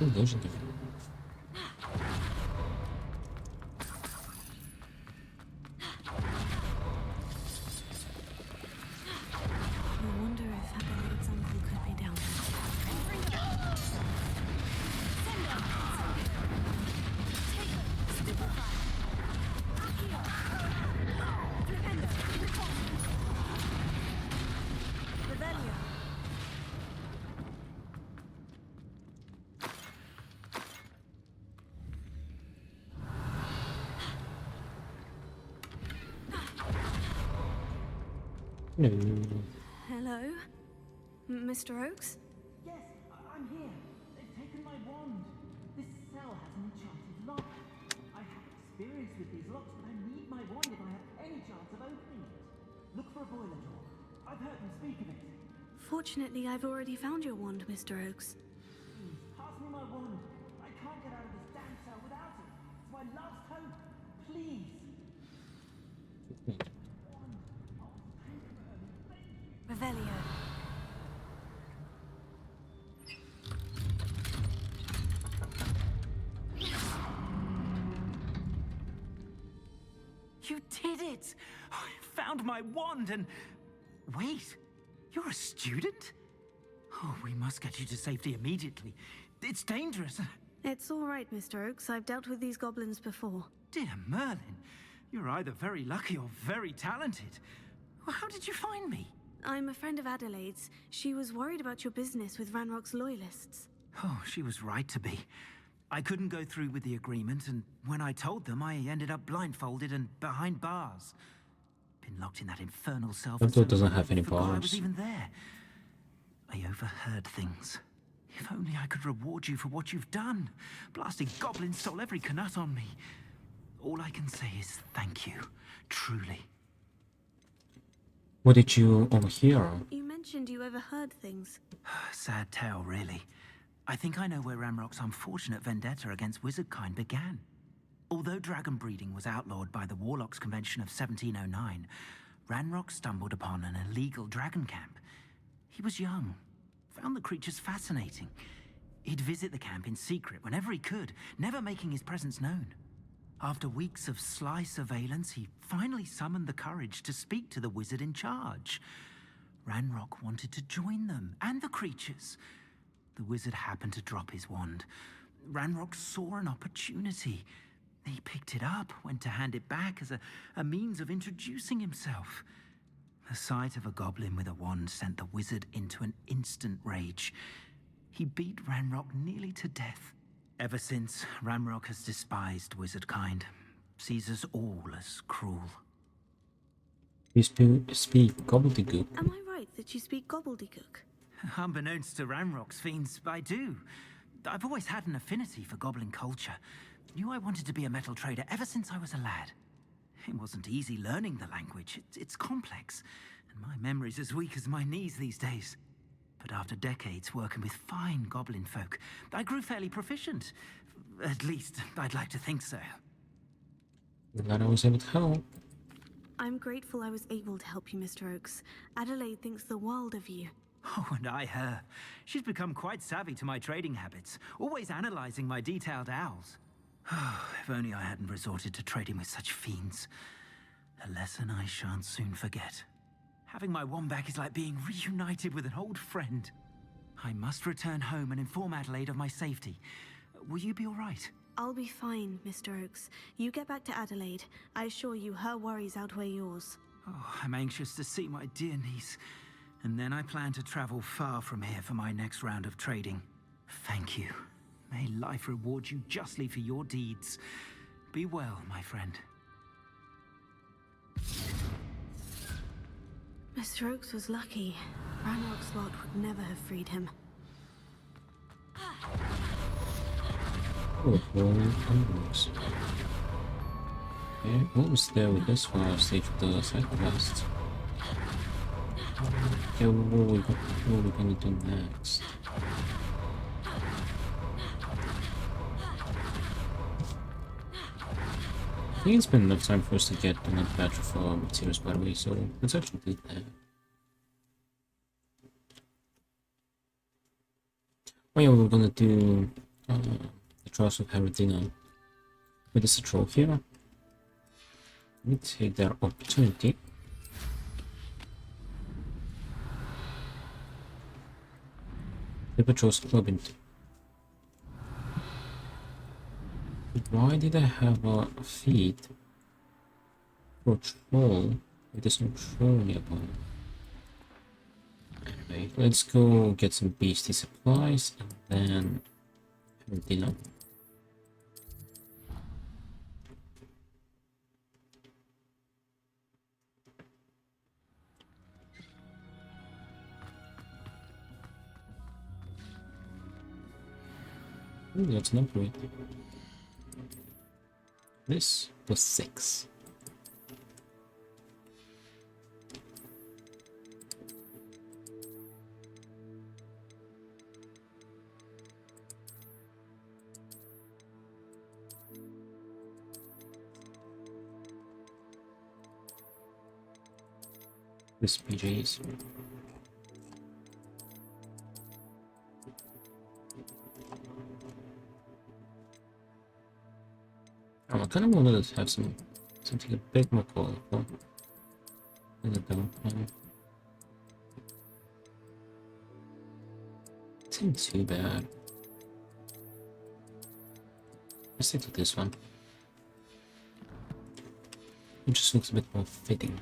Ooh, those are different. I wonder if Adelaide's uncle could be down No. Hello? Mr. Oakes? Yes, I'm here. They've taken my wand. This cell has an enchanted lock. I have experience with these locks, but I need my wand if I have any chance of opening it. Look for a boiler door. I've heard them speak of it. Fortunately, I've already found your wand, Mr. Oakes. Please, pass me my wand. I can't get out of this damn cell without it. It's my last hope. Please. Revelio. You did it! I found my wand and... Wait, you're a student? Oh, we must get you to safety immediately. It's dangerous. It's all right, Mr. Oakes. I've dealt with these goblins before. Dear Merlin, you're either very lucky or very talented. Well, how did you find me? I'm a friend of Adelaide's. She was worried about your business with Ranrock's loyalists. Oh, she was right to be. I couldn't go through with the agreement, and when I told them, I ended up blindfolded and behind bars. Been locked in that infernal cell for That door so doesn't long, have any I forgot I was bars. even there. I overheard things. If only I could reward you for what you've done. Blasting goblins stole every canut on me. All I can say is thank you, truly. What did you overhear? You mentioned you overheard things. Sad tale, really. I think I know where Ranrock's unfortunate vendetta against wizardkind began. Although dragon breeding was outlawed by the Warlocks Convention of 1709, Ranrock stumbled upon an illegal dragon camp. He was young, found the creatures fascinating. He'd visit the camp in secret whenever he could, never making his presence known. After weeks of sly surveillance, he finally summoned the courage to speak to the wizard in charge. Ranrock wanted to join them, and the creatures. The wizard happened to drop his wand. Ranrock saw an opportunity. He picked it up, went to hand it back as a means of introducing himself. The sight of a goblin with a wand sent the wizard into an instant rage. He beat Ranrock nearly to death. Ever since, Ranrock has despised wizardkind, sees us all as cruel. You speak gobbledygook. Am I right that you speak gobbledygook? Unbeknownst to Ranrock's fiends, I do. I've always had an affinity for goblin culture. Knew I wanted to be a metal trader ever since I was a lad. It wasn't easy learning the language. It's complex, and my memory's as weak as my knees these days. But after decades working with fine goblin folk, I grew fairly proficient. At least, I'd like to think so. Glad I was able to help. I'm grateful I was able to help you, Mr. Oakes. Adelaide thinks the world of you. Oh, and I her. She's become quite savvy to my trading habits, always analyzing my detailed owls. If only I hadn't resorted to trading with such fiends. A lesson I shan't soon forget. Having my wand back is like being reunited with an old friend. I must return home and inform Adelaide of my safety. Will you be all right? I'll be fine, Mr. Oakes. You get back to Adelaide. I assure you her worries outweigh yours. Oh, I'm anxious to see my dear niece. And then I plan to travel far from here for my next round of trading. Thank you. May life reward you justly for your deeds. Be well, my friend. Mr. Oakes was lucky. Ranrock's lot would never have freed him. Oh, rolling onwards. Okay, almost there with this one stage of the side quest. Okay, what are we gonna do next? I think it's been enough time for us to get another batch of materials, by the way, so let's actually do that. Oh yeah, we're gonna do the Trials of Herodina. Wait, there's a troll here. Let me take that opportunity. The Patrol's Club into. Why did I have a feed for troll? There's no troll nearby. Anyway, let's go get some beastie supplies and then have dinner. Ooh, that's an upgrade. This was 6. This PJs. I kind of wanted to have something a bit more colorful in the downtime. It isn't too bad. Let's stick to this one. It just looks a bit more fitting.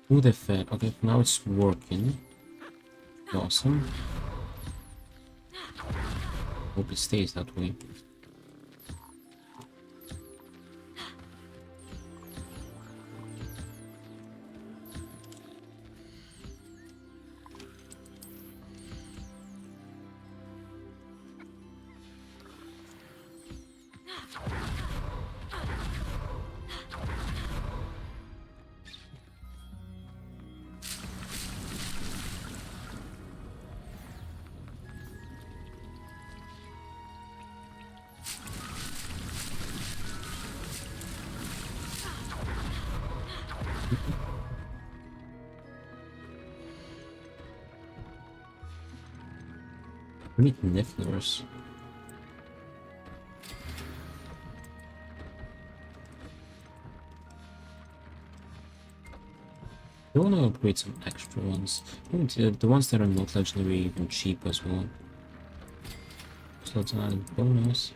Wood effect. Okay, now it's working. Awesome. Hope it stays that way. We need nifflers. I want to upgrade some extra ones. The ones that are not legendary, even cheap as well. So that's an added bonus.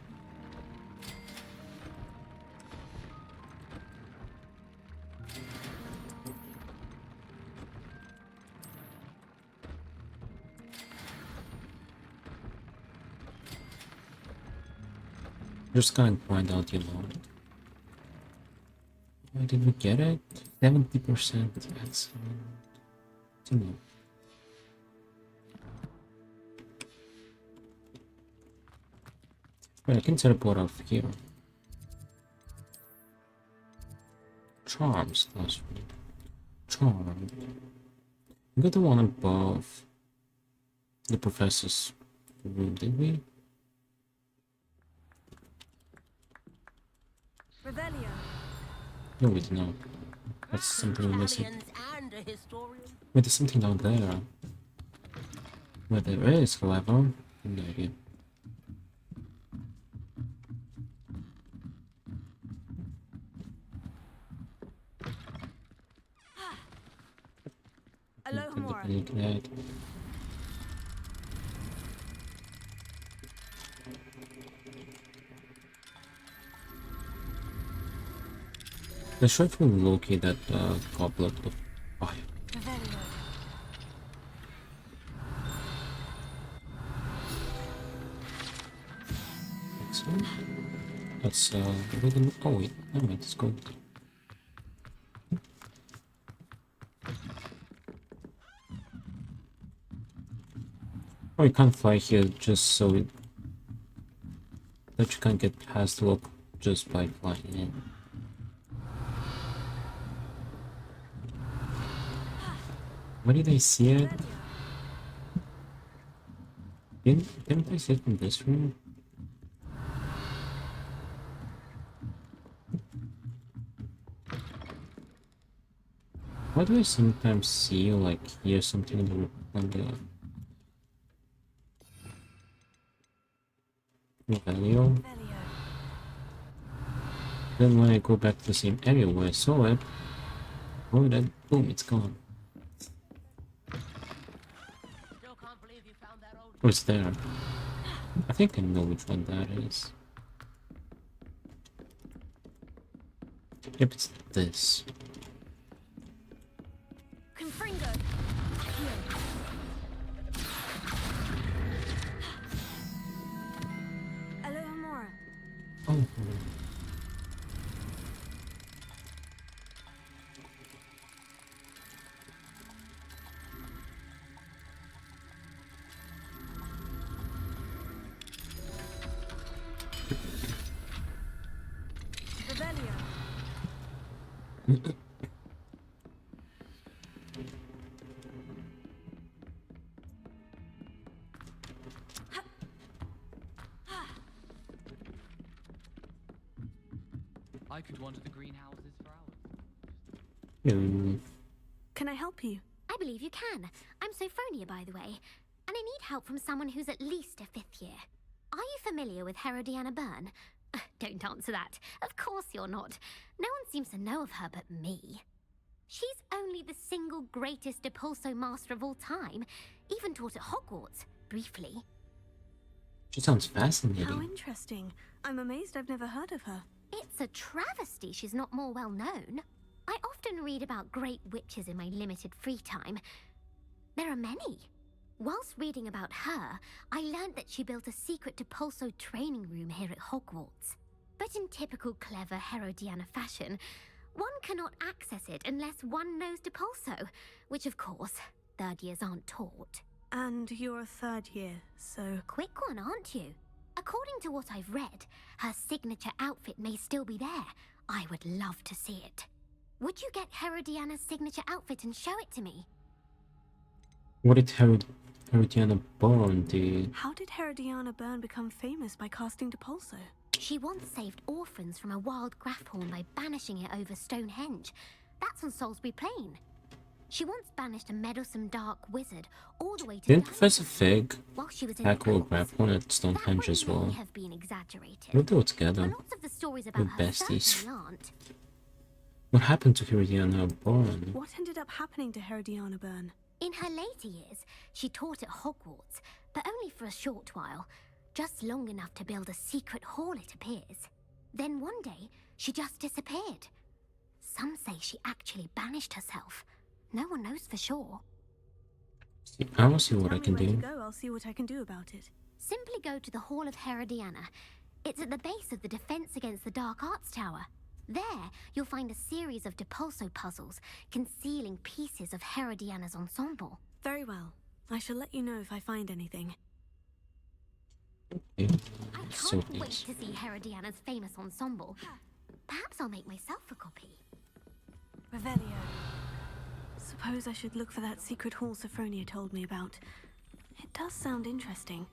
Just gonna grind out the amount. Why did we get it? 70%. That's too low. Wait, I can teleport off here. Charms, that's right. Charm. We got the one above the professor's room, did we? Revelio. No, we did not. That's something we're missing. Wait, there's something down there. Where there is, however, no idea. Alohomora. Let's try to locate that goblet of fire. Excellent. That's really... Oh wait, never mind, it's gold. Oh, you can't fly here just so it... that you can't get past the lock just by flying in. Where did I see it? Didn't I see it in this room? Why do I sometimes see or like hear something on the value? Then when I go back to the same area where I saw it, oh, then boom, it's gone. Oh, it's there. I think I know which one that is. Yep, it's this. Oh. I could wander the greenhouses for Hmm. Can I help you? I believe you can. I'm Sophronia, by the way, and I need help from someone who's at least a 5th year. Are you familiar with Herodiana Byrne? Don't answer that. Of course you're not. No one seems to know of her but me. She's only the single greatest Depulso master of all time, even taught at Hogwarts, briefly. She sounds fascinating. How interesting. I'm amazed I've never heard of her. It's a travesty she's not more well known. I often read about great witches in my limited free time. There are many. Whilst reading about her, I learned that she built a secret Depulso training room here at Hogwarts. But in typical clever Herodiana fashion, one cannot access it unless one knows Depulso, which of course, 3rd years aren't taught. And you're a 3rd year, so... Quick one, aren't you? According to what I've read, her signature outfit may still be there. I would love to see it. Would you get Herodiana's signature outfit and show it to me? What did Herodiana Byrne do? How did Herodiana Byrne become famous by casting Depulso? She once saved orphans from a wild Grafhorn by banishing it over Stonehenge. That's on Salisbury Plain. She once banished a meddlesome dark wizard all the way to... Didn't Professor Fig tackle Grafhorn Grafhorn at Stonehenge as well? Have been exaggerated. We'll do it together. Lots of the stories about We're her besties. certainly aren't. What happened to Herodiana Byrne? What ended up happening to Herodiana Byrne? In her later years, she taught at Hogwarts, but only for a short while. Just long enough to build a secret hall, it appears. Then one day, she just disappeared. Some say she actually banished herself. No one knows for sure. I will see what I can Tell me do. where to go, I'll see what I can do about it. Simply go to the Hall of Herodiana. It's at the base of the Defense Against the Dark Arts Tower. There, you'll find a series of Depulso puzzles concealing pieces of Herodiana's ensemble. Very well. I shall let you know if I find anything. Okay. I can't wait to see Herodiana's famous ensemble. Perhaps I'll make myself a copy. Revelio. Suppose I should look for that secret hall Sophronia told me about. It does sound interesting.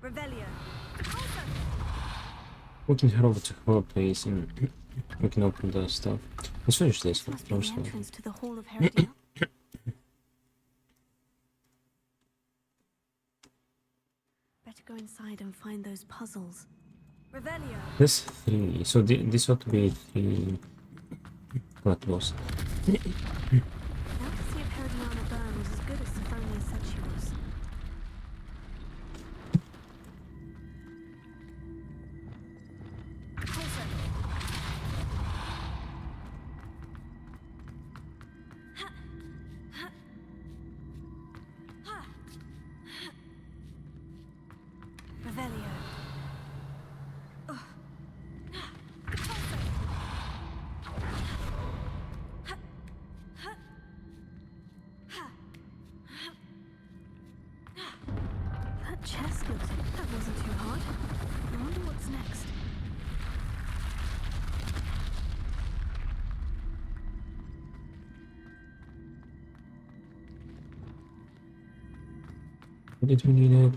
Revelio. We can head over to her place and we can open the stuff. Let's finish this Must be first. the entrance to the Hall of Herodiana. go inside and find those puzzles. Revelio. There's 3, so this ought to be 3 collectibles. Now to see if Herodiana Byrne was as good as Sophronia said she was. Revelio. That chest looks... That wasn't too hard. I wonder what's next. What did we need?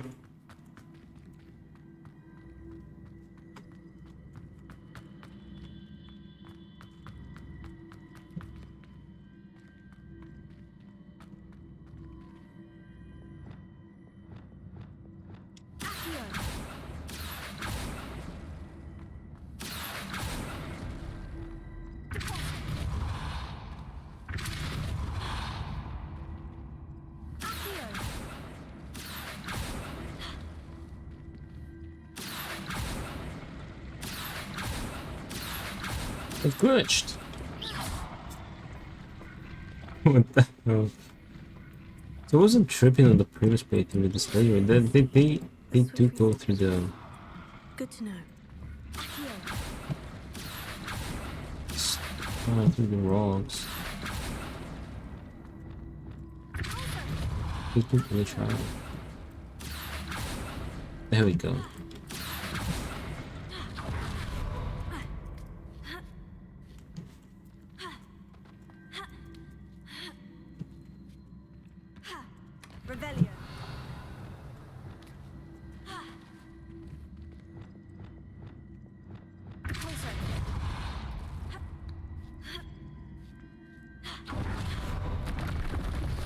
It glitched. What the hell? So I wasn't tripping on the previous playthrough with this layer. They do go through the... Good to know. through the rocks. They do really try. There we go. Revelio.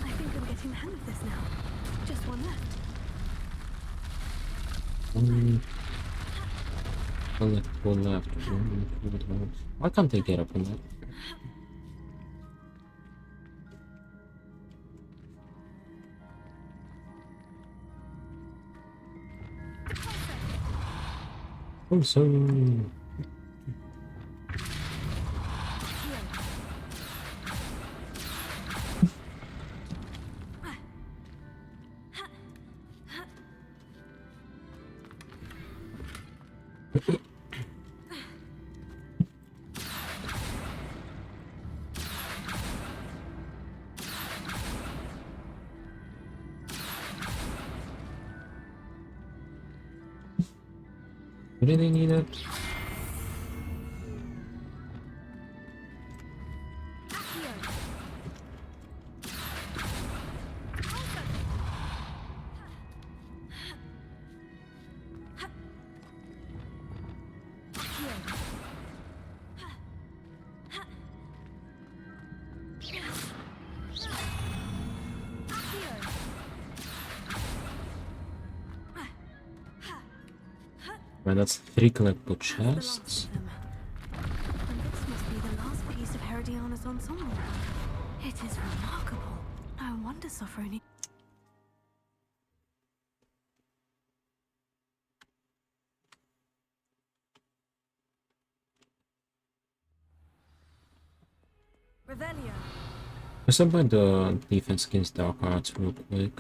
I think I'm getting the hang of this now. Just one left. One left. Why can't they get up on that? I'm sorry. What do they need it? Right, that's 3 collectible chests. And this must be the last piece of Herodiana's ensemble. It is remarkable. No wonder Sophronia... Revelio. Let's talk about the defense against dark arts real quick.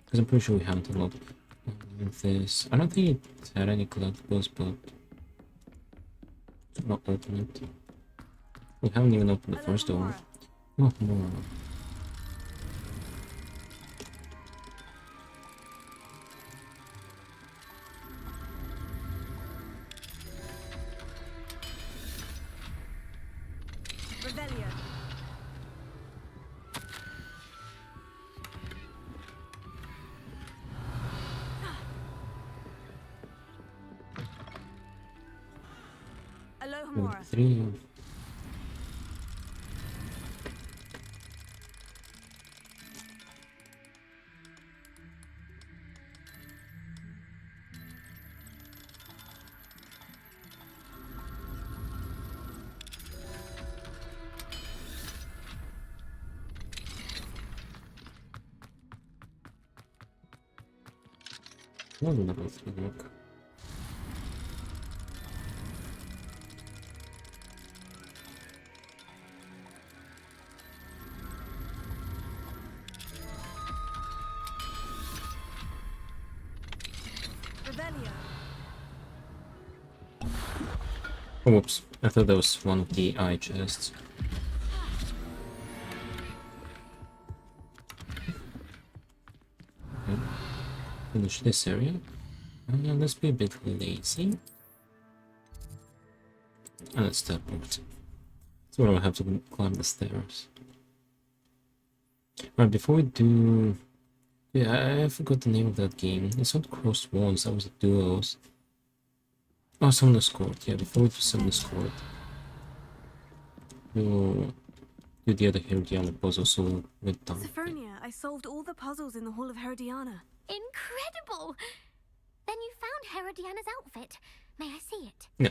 Because I'm pretty sure we haven't unlocked this. I don't think it had any collectibles, but it's not open it. We haven't even opened the first door. Oh, more. Revelio. Alohomora. 3. I'll level 3 look. Oh, whoops. I thought that was one of the eye chests. Okay. Finish this area. Let's be a bit lazy. And let's teleport. So I'll have to climb the stairs. Right, before we do... Yeah, I forgot the name of that game. It's not Crossed Wands, that was the duos. Oh, Summoner's Court. Yeah, before we do Summoner's Court, we'll do the other Herodiana puzzle, so we're done. Sophronia, I solved all the puzzles in the Hall of Herodiana. Incredible! Then you found Herodiana's outfit. May I see it? Yeah.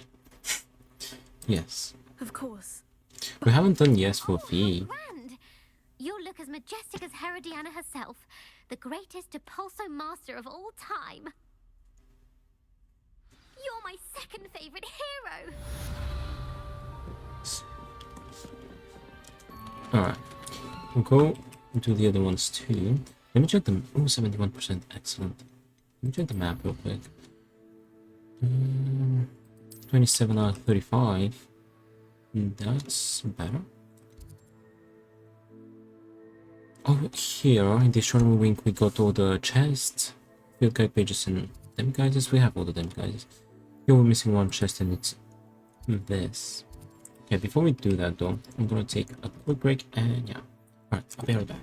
Yes. Of course. We haven't done yes for V. Grand! You'll look as majestic as Herodiana herself, the greatest Depulso master of all time. You're my second favorite hero! Alright. We'll go do the other ones too. Let me check them. Oh, 71%. Excellent. Let me check the map real quick. 27 out of 35. That's better. Oh, here in the astronomy wing we got all the chests, field guide pages, and demiguises. We have all the demiguises. Here we're missing one chest, and it's this. Okay, before we do that though, I'm gonna take a quick break, and yeah. Alright, I'll be right back.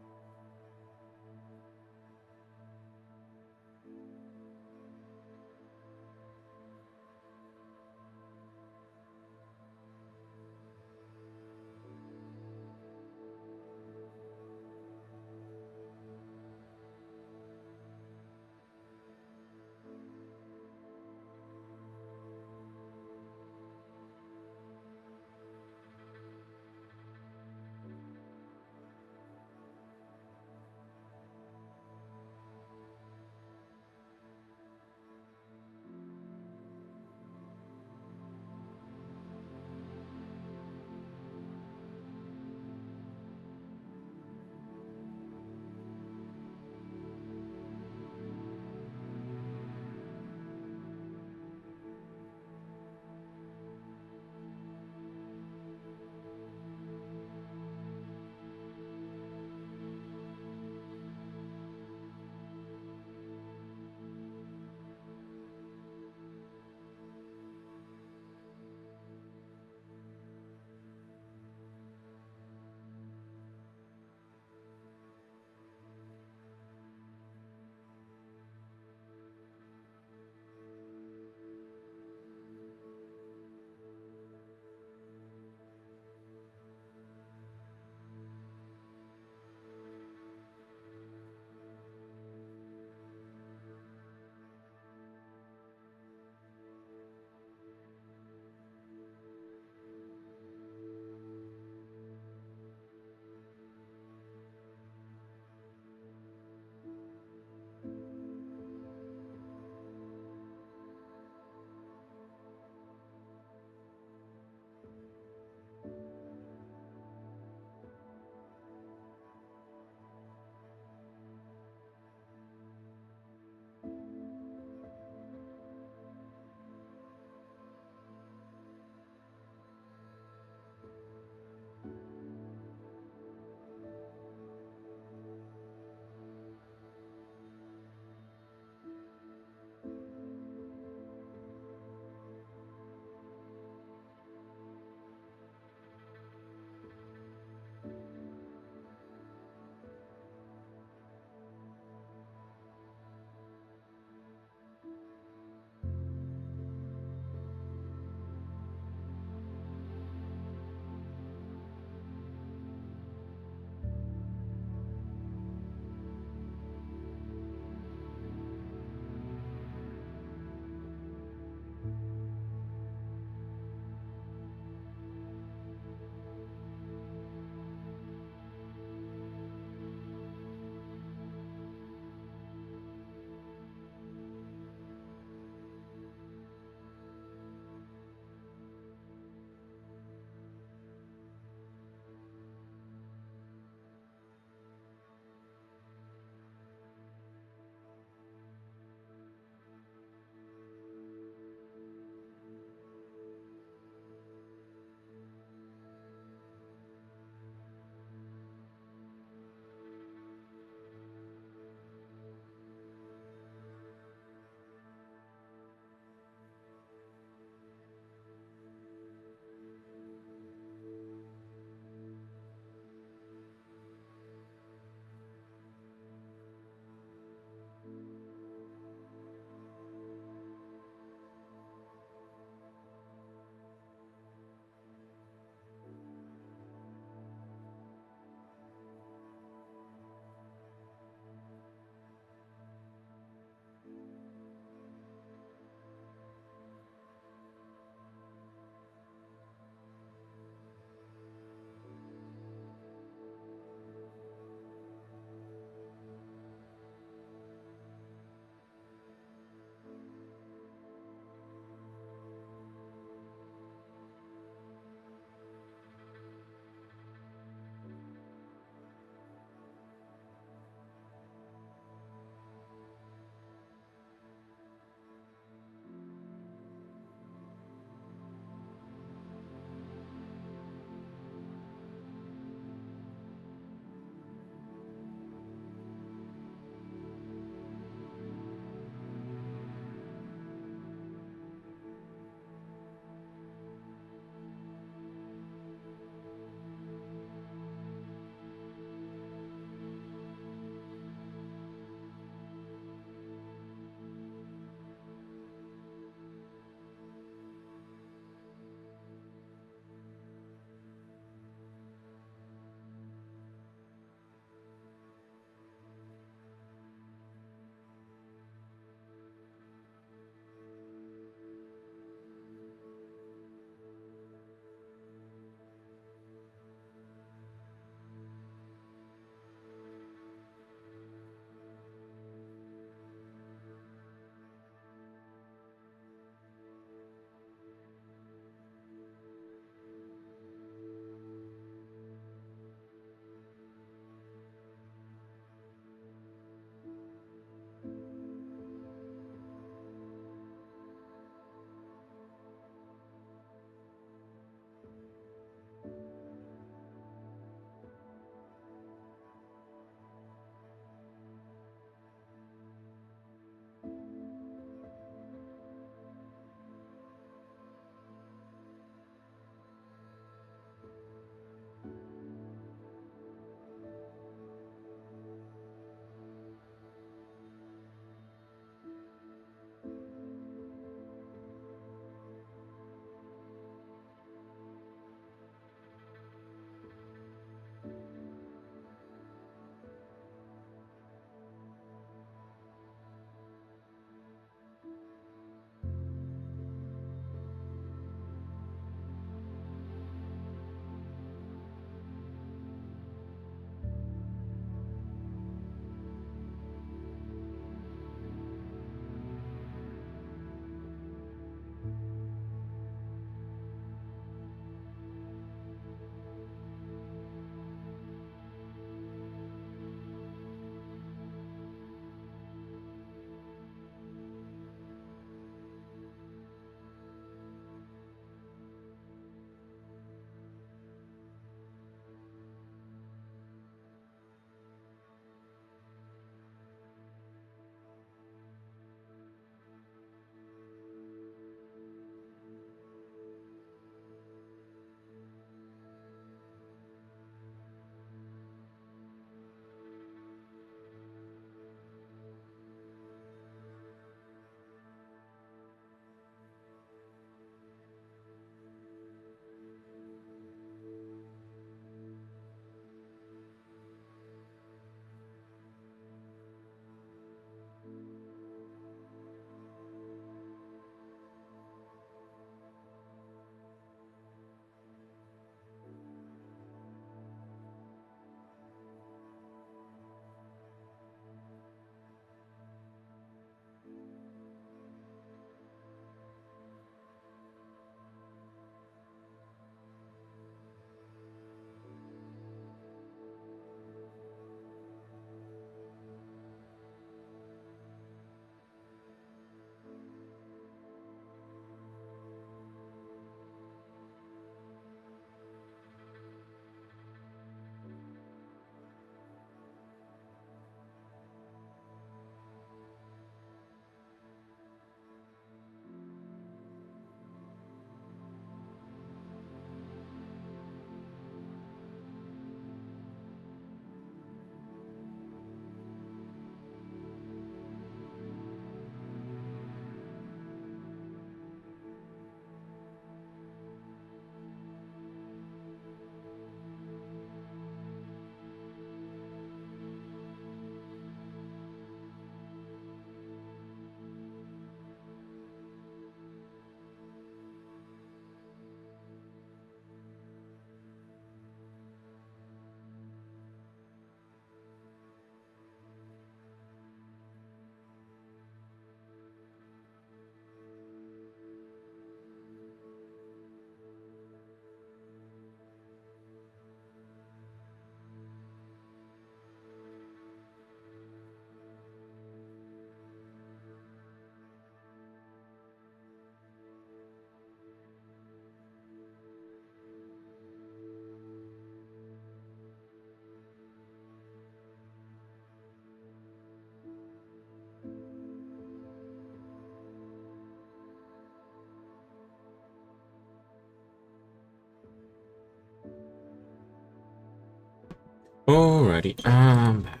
Alrighty, I'm back.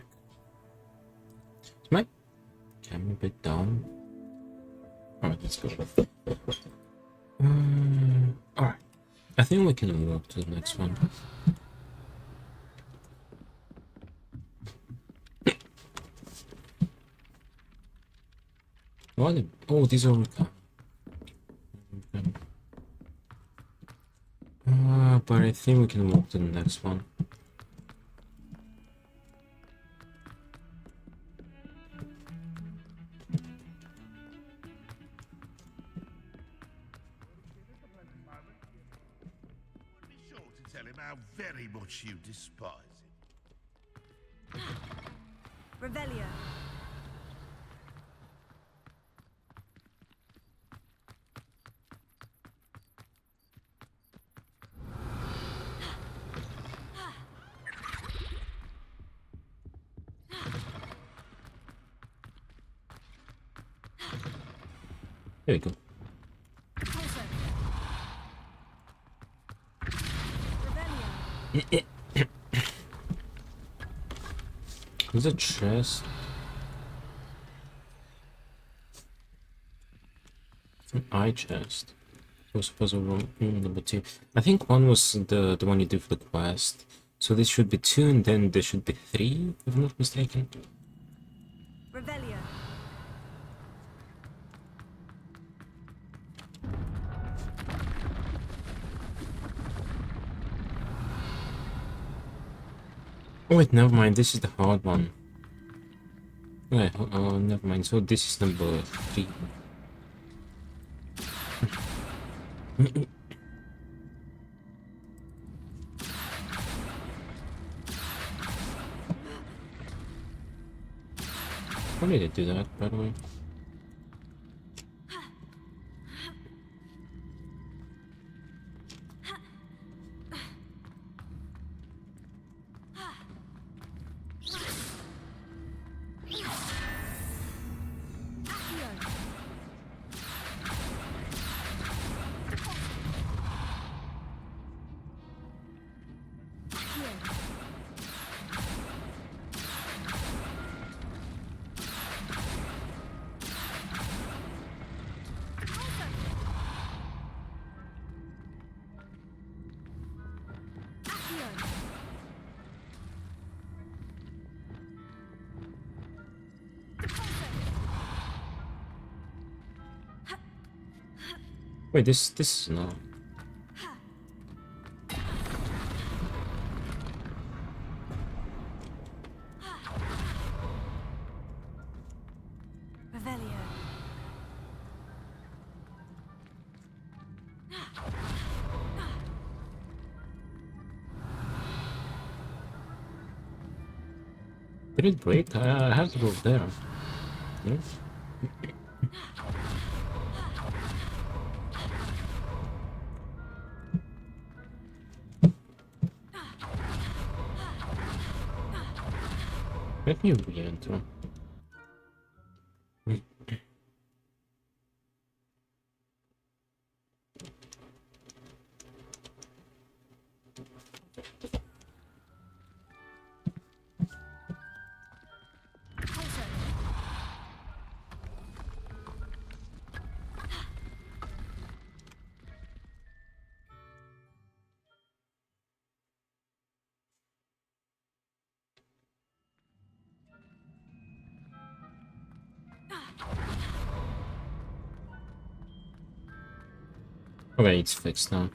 Is my camera a bit down? Alright, let's go. Alright. I think we can walk to the next one. What? Oh, these are but I think we can walk to the next one. Be sure to tell him how very much you despise him. Revelio. There we go. There's a chest. An eye chest. So suppose room number 2. I think one was the one you do for the quest. So this should be 2 and then there should be 3, if I'm not mistaken. Revelio. Oh wait, never mind, this is the hard one. Wait, oh, never mind, so this is number 3. Why did it do that, by the way? Wait, this is not. Revelio. Did it break? I have to go there. Yeah? Let me re-enter. Okay, it's fixed now.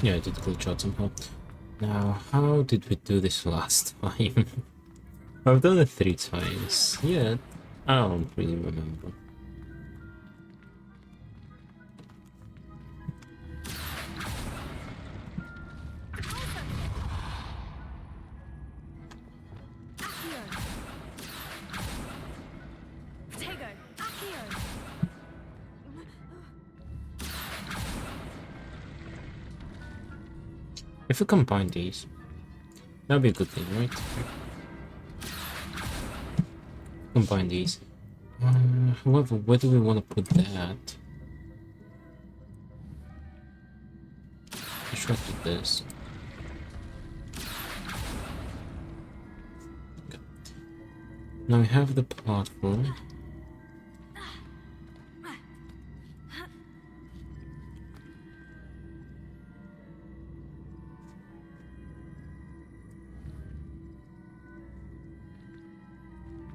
Yeah, I did glitch out somehow. Now, how did we do this last time? I've done it 3 times. Yeah, I don't really remember. If we combine these, that'd be a good thing, right? Combine these. However, where do we want to put that? I should do this. Now we have the platform.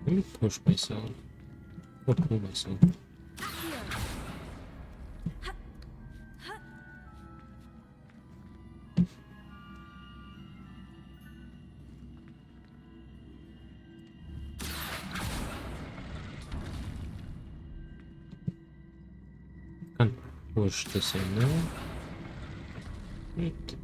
Let me push myself. Or pull myself. Can't push this in now. Right.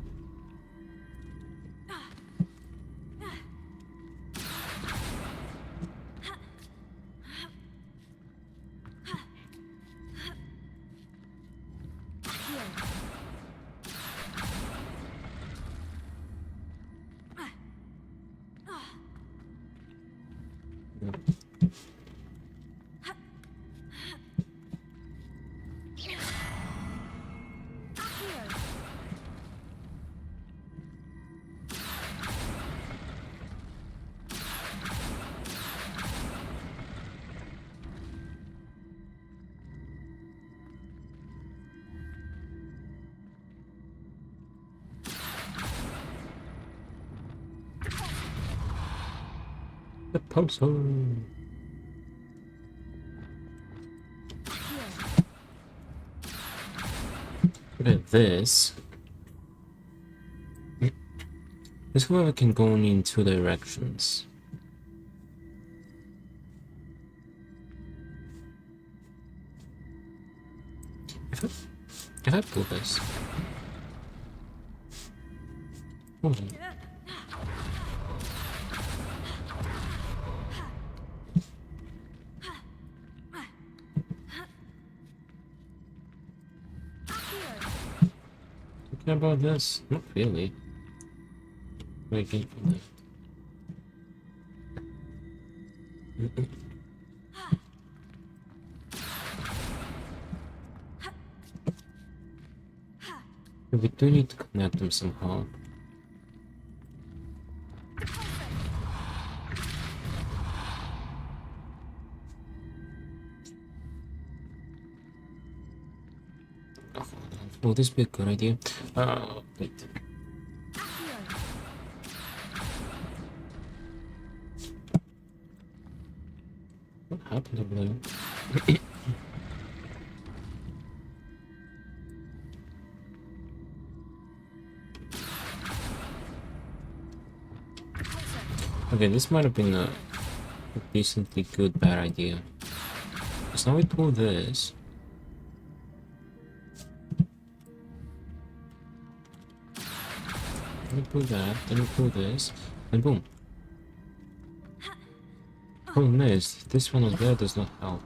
The puzzle. Look at this. This level can go in two directions. If I pull this. Hold on. About this? Not really. Wait, from that. We do need to connect them somehow. Will this be a good idea? Wait. What happened over there? Okay, this might have been a decently good bad idea. Because now we pull this. Then we pull that, then we pull this, and boom. Problem is, this one over there does not help.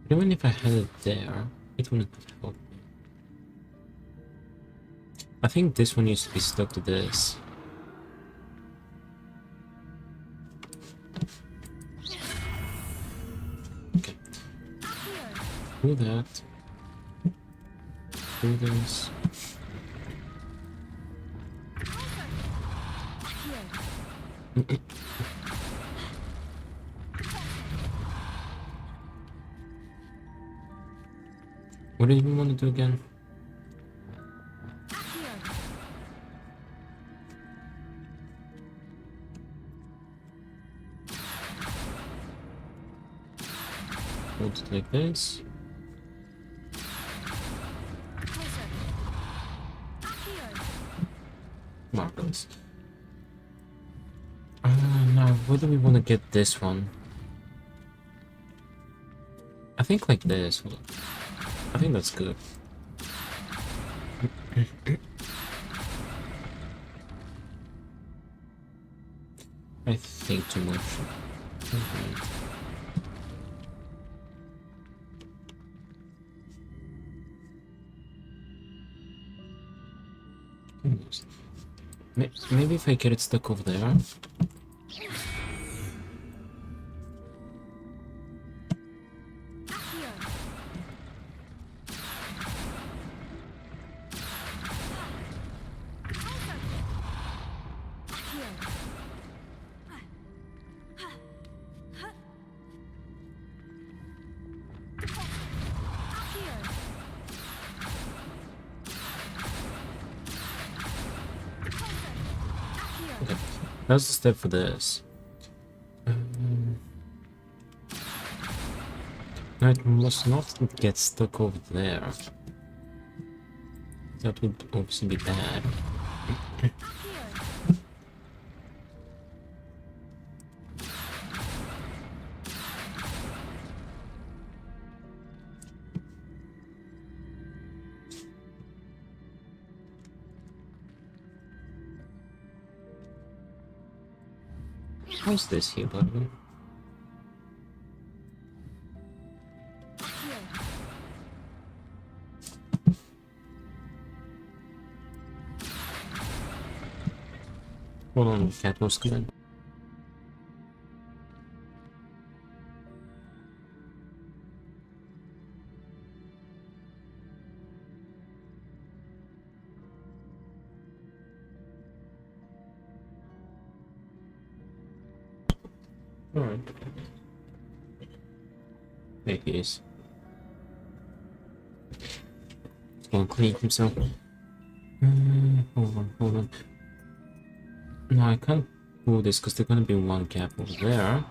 Even if I had it there, it wouldn't have helped me. I think this one used to be stuck to this. Okay. Do that. Do this. What do you want to do again? Hold it like this. Marvelous. Now, where do we want to get this one? I think like this. Hold on. I think that's good. I think too much. Maybe if I get it stuck over there. That's the step for this. It must not get stuck over there. That would obviously be bad. How's this here, by the way? Hold on, cat was coming. Alright. There he is. He's gonna clean himself. Hold on. No, I can't pull this because there's gonna be one gap over there.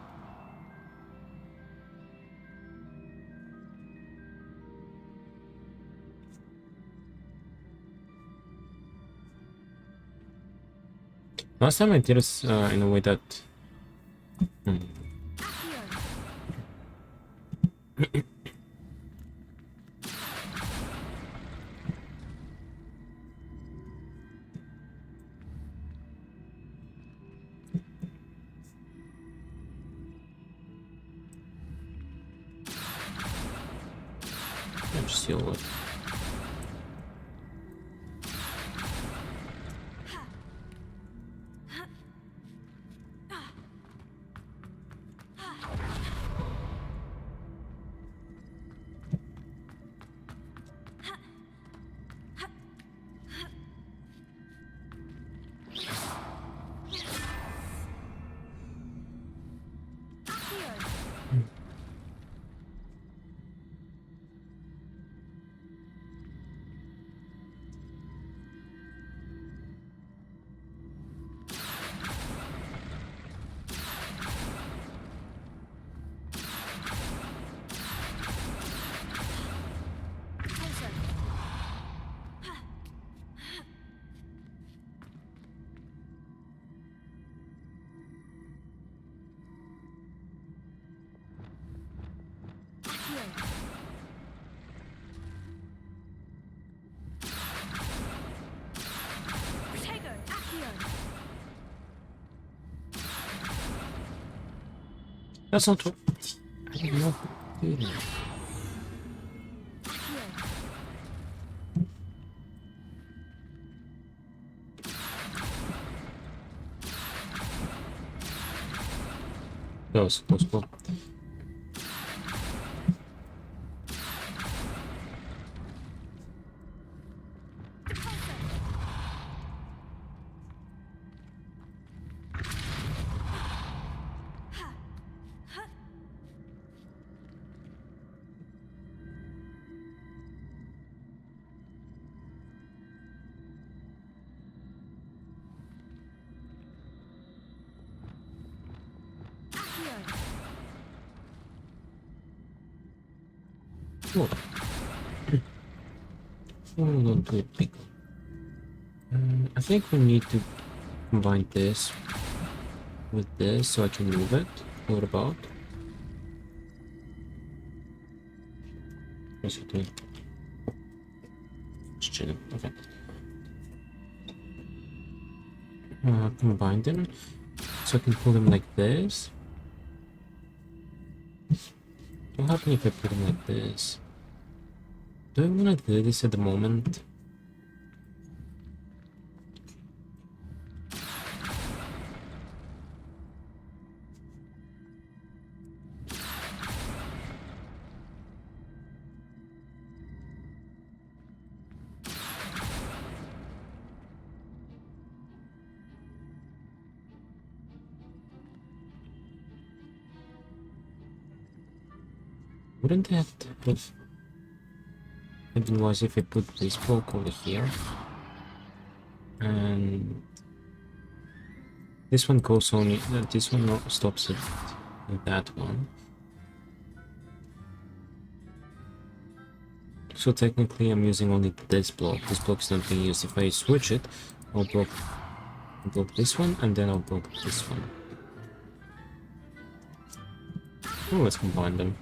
Last time I did it in a way that... Just heal it. That's not true. I don't know. That was possible. Hold on to it, pickle. I think we need to combine this with this so I can move it. What about? What's it doing? Just chilling. Okay. Combine them so I can pull them like this. What happens if I put them like this? Do I want to do this at the moment? Wouldn't that have been wise if I put this block over here? And This one goes only. This one stops at that one. So technically, I'm using only this block. This block is not being used. If I switch it, I'll block this one, and then I'll block this one. Oh, let's combine them.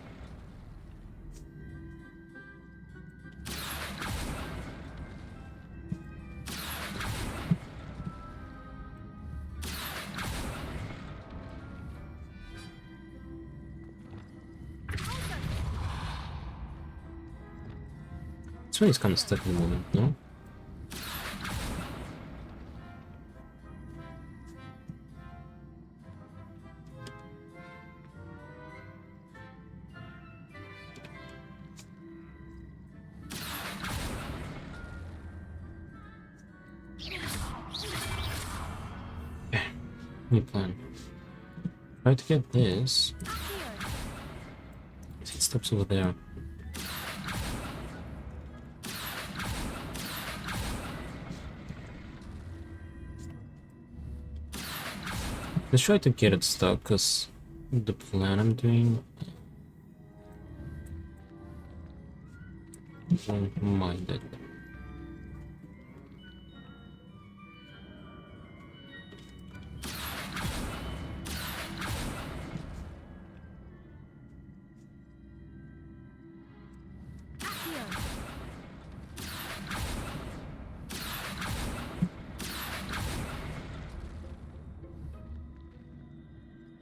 This one is kind of stuck in the moment, no? New plan. Try to get this. It stops over there. Let's try to get it stuck, because the plan I'm doing won't mind it.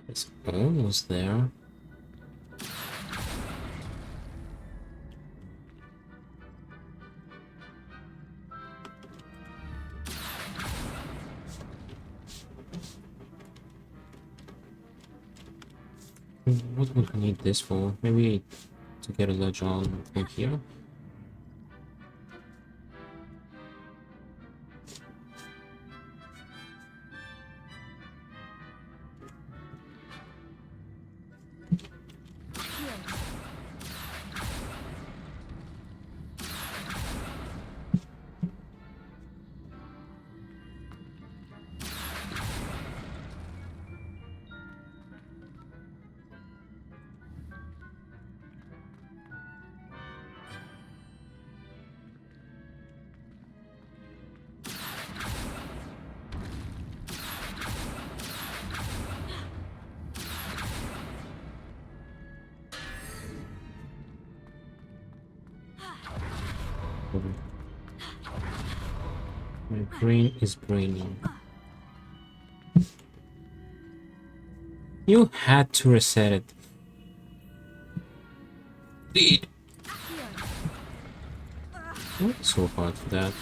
It's almost there. What would we need this for? Maybe to get a ledge on from here? My brain is braining. You had to reset it. Dude. Not so hard for that.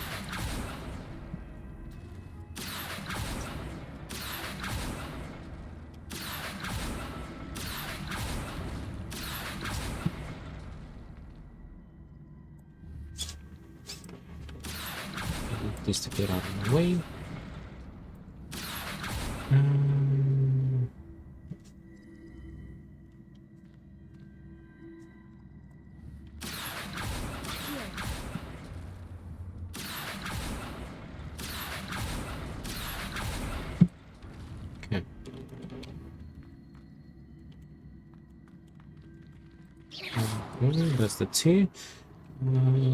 This to get out of the way. Okay. That's the two.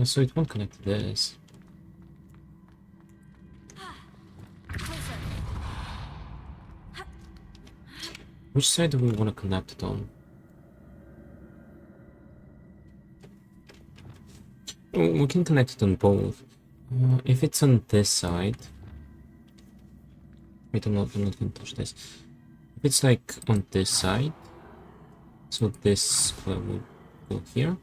So it won't connect to this. Which side do we want to connect it on? We can connect it on both. If it's on this side... Wait, I'm not going to touch this. If it's like on this side, so this square will go here,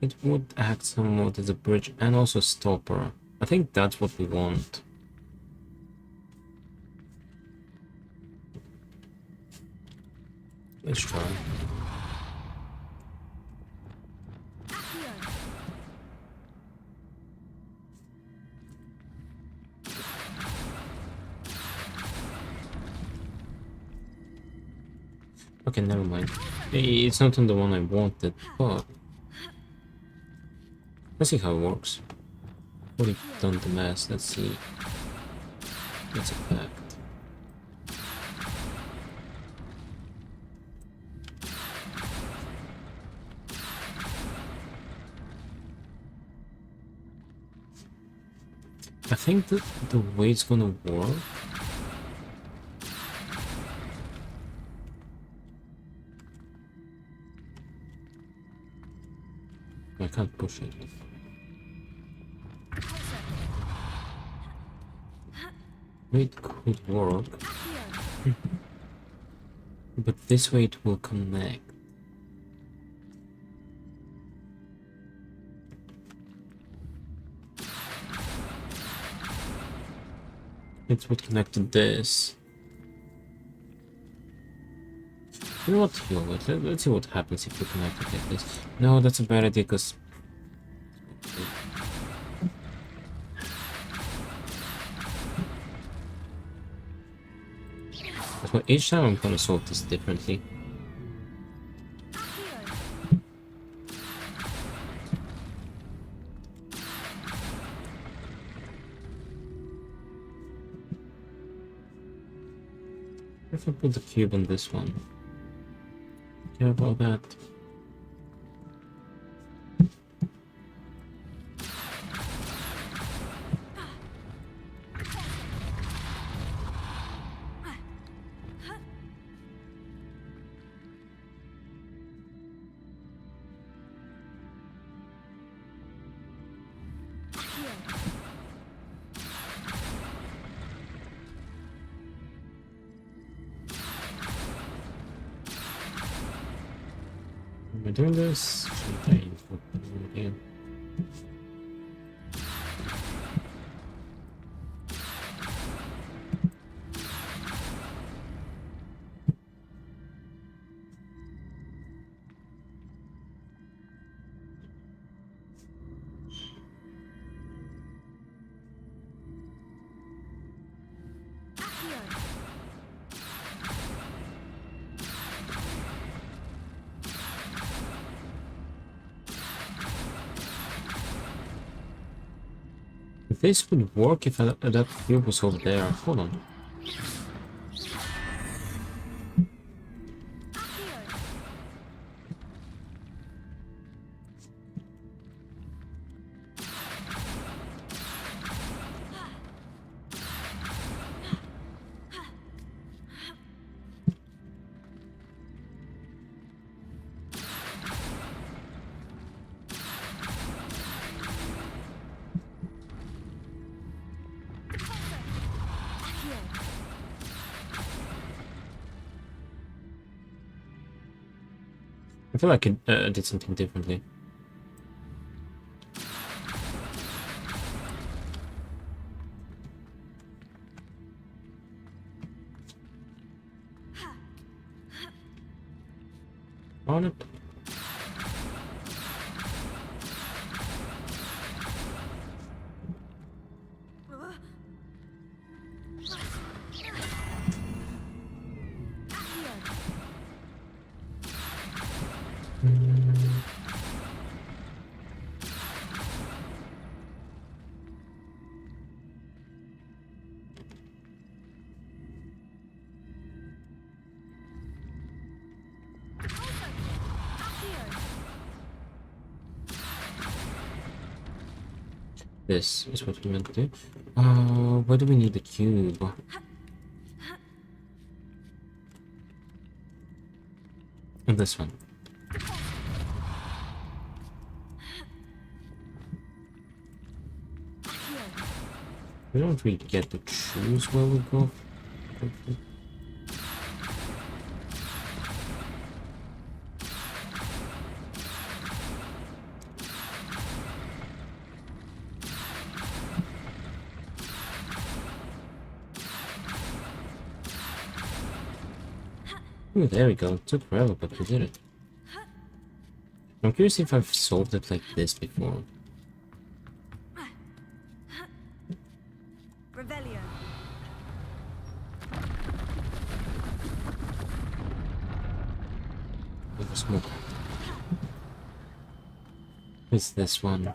it would act somewhat as a bridge and also stopper. I think that's what we want. Let's try. Okay, never mind. It's not on the one I wanted, but let's see how it works. Already done the math. Let's see. That's a fact. I think that the way it's gonna work. I can't push it. It could work. But this way it will connect. It would connect to this. You know what? Let's see what happens if we connect it like this. No, that's a bad idea because. But each time I'm gonna solve this differently. If I put the cube on this one. Care about that. Am I doing this? Again. This would work if that cube was over there. Hold on. I feel like it did something differently. On it. This is what we meant to do. Where do we need the cube? And this one. We don't really get to choose where we go. Ooh, there we go. It took forever, but we did it. I'm curious if I've solved it like this before. Revelio. With the smoke. It's this one.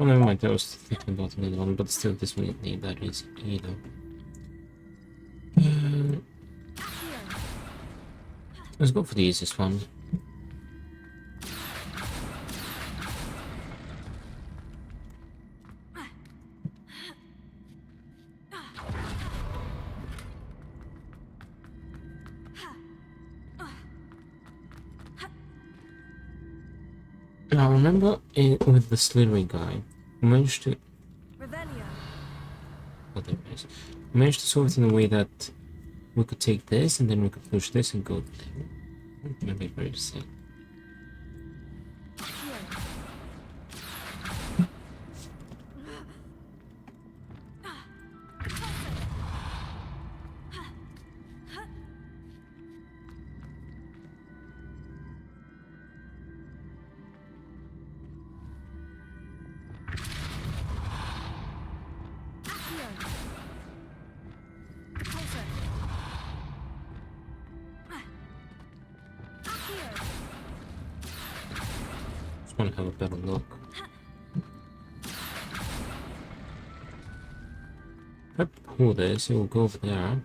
Oh, never mind, I was thinking about another one, but still this one didn't need that easy either. Let's go for the easiest one. Now remember with the slithery guy, we managed to... Oh, there it is. We managed to solve it in a way that we could take this and then we could push this and go there. Maybe very safe. Just want to have a better look. If I pull this, it will go over there.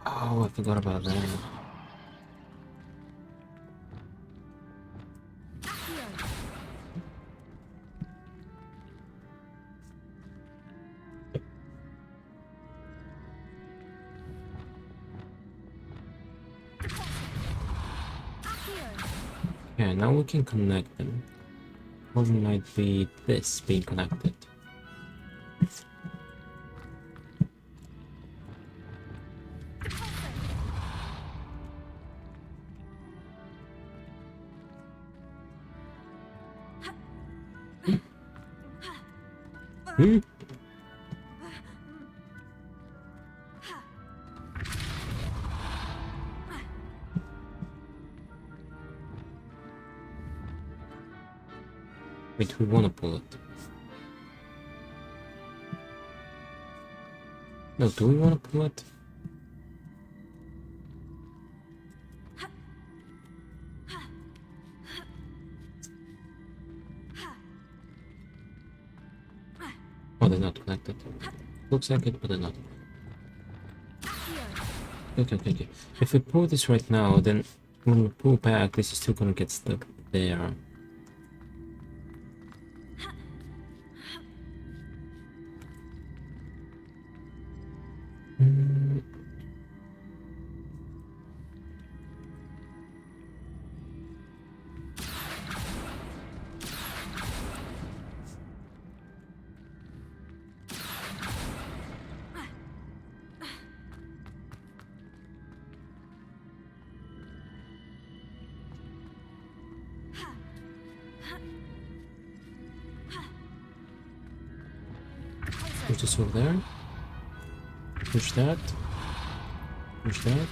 Oh, I forgot about that. Yeah, now we can connect them. Problem might be this being connected. Hmm? Wait, we want to pull it. No, do we want to pull it? Oh, they're not connected. Looks like it, but they're not. Okay. If we pull this right now, then when we pull back, this is still gonna get stuck there. Push this over there. Push that. Push that.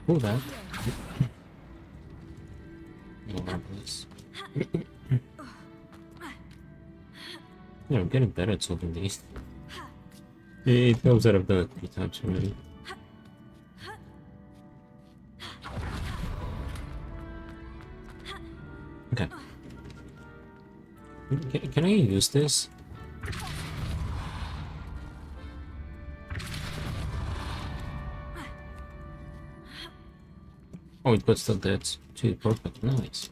Pull that. No marbles. Yeah, I'm getting better at solving these. It helps that I've done it 3 times already. Okay. Can I use this? Oh, it got stuck there too. Perfect. Nice.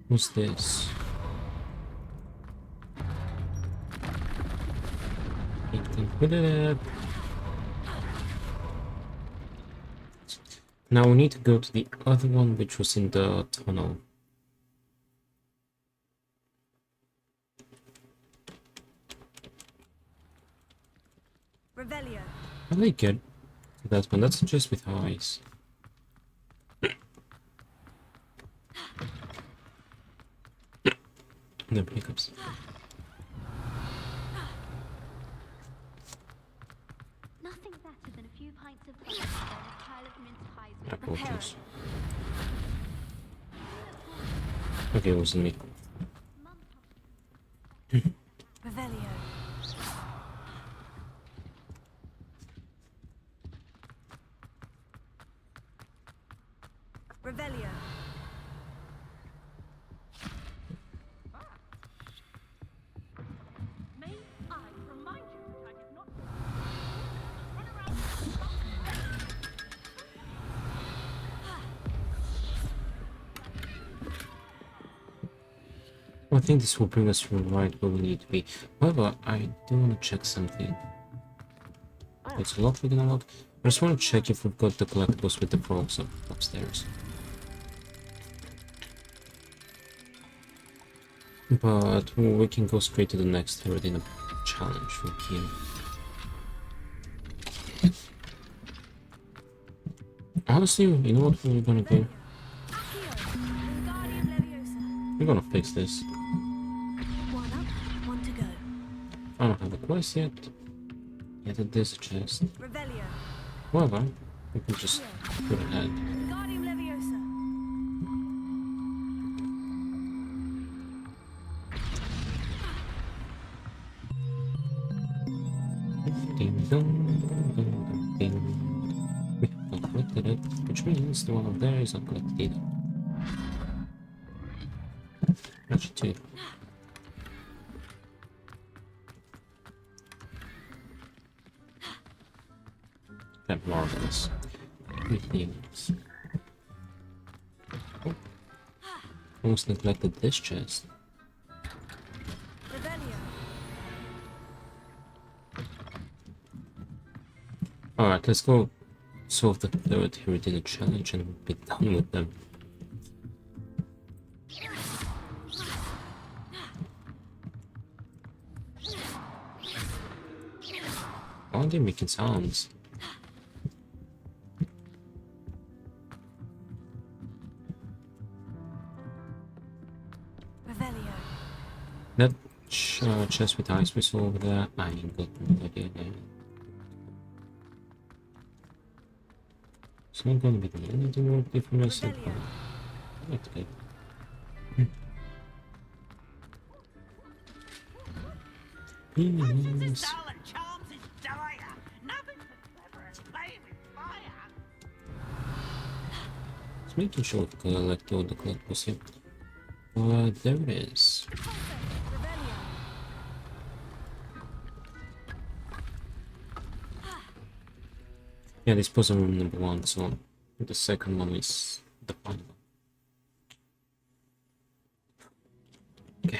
What's this? Put it up. Now we need to go to the other one, which was in the tunnel. Revelio. I like it. That one. That's just with eyes. No hiccups. Nothing better than a few pints of beer and a pile of mince pies with Apple the juice. Okay, it wasn't me. Revelio. Revelio. May I remind you that I did not I think this will bring us right where we need to be. However, I do want to check something. It's a lot we can unlock. I just want to check if we've got the collectibles with the frogs upstairs. But we can go straight to the next Herodina challenge from here. Honestly, you know what we're gonna do? We're gonna fix this. One up, one to go. I don't have a quest yet. Yet it is a chest. Revelio. However, we can just put it ahead. Guardium Leviosa. Ding dong, ding dong, ding. We have not collected it, which means the one over there is not collected either. Actually, two. That marvelous. 3 things. Oh. Almost neglected this chest. Alright, let's go solve the third Herodina challenge and be done with them. Why are they making sounds? Revelio. That chest with ice whistle over there, I ain't got no idea there. It's not gonna be the end of the world if we mess up. Okay. Yes. Just making sure to collect all the collectibles here. There it is. Yeah, this was room number 1, so the second one is the final one. Okay.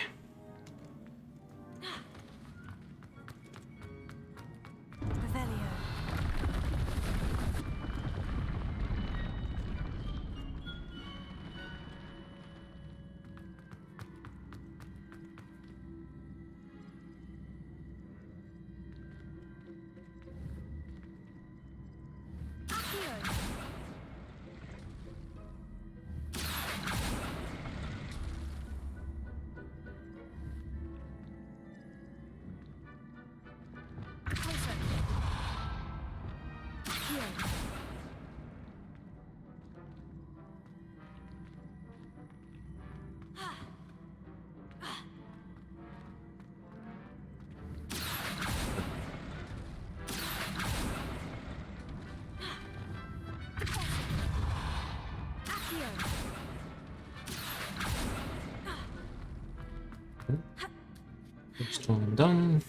First one done.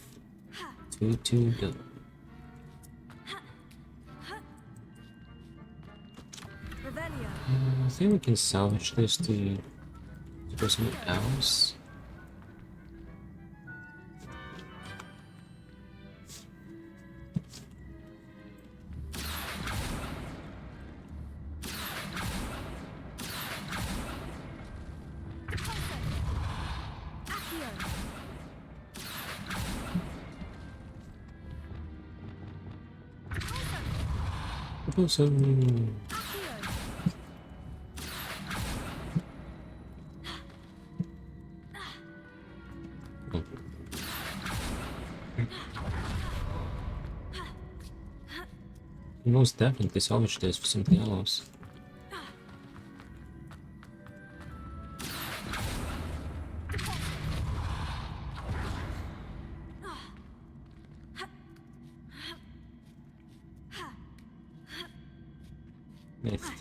2 to go. I think we can salvage this to do something else. Awesome. You most definitely salvage this for something else.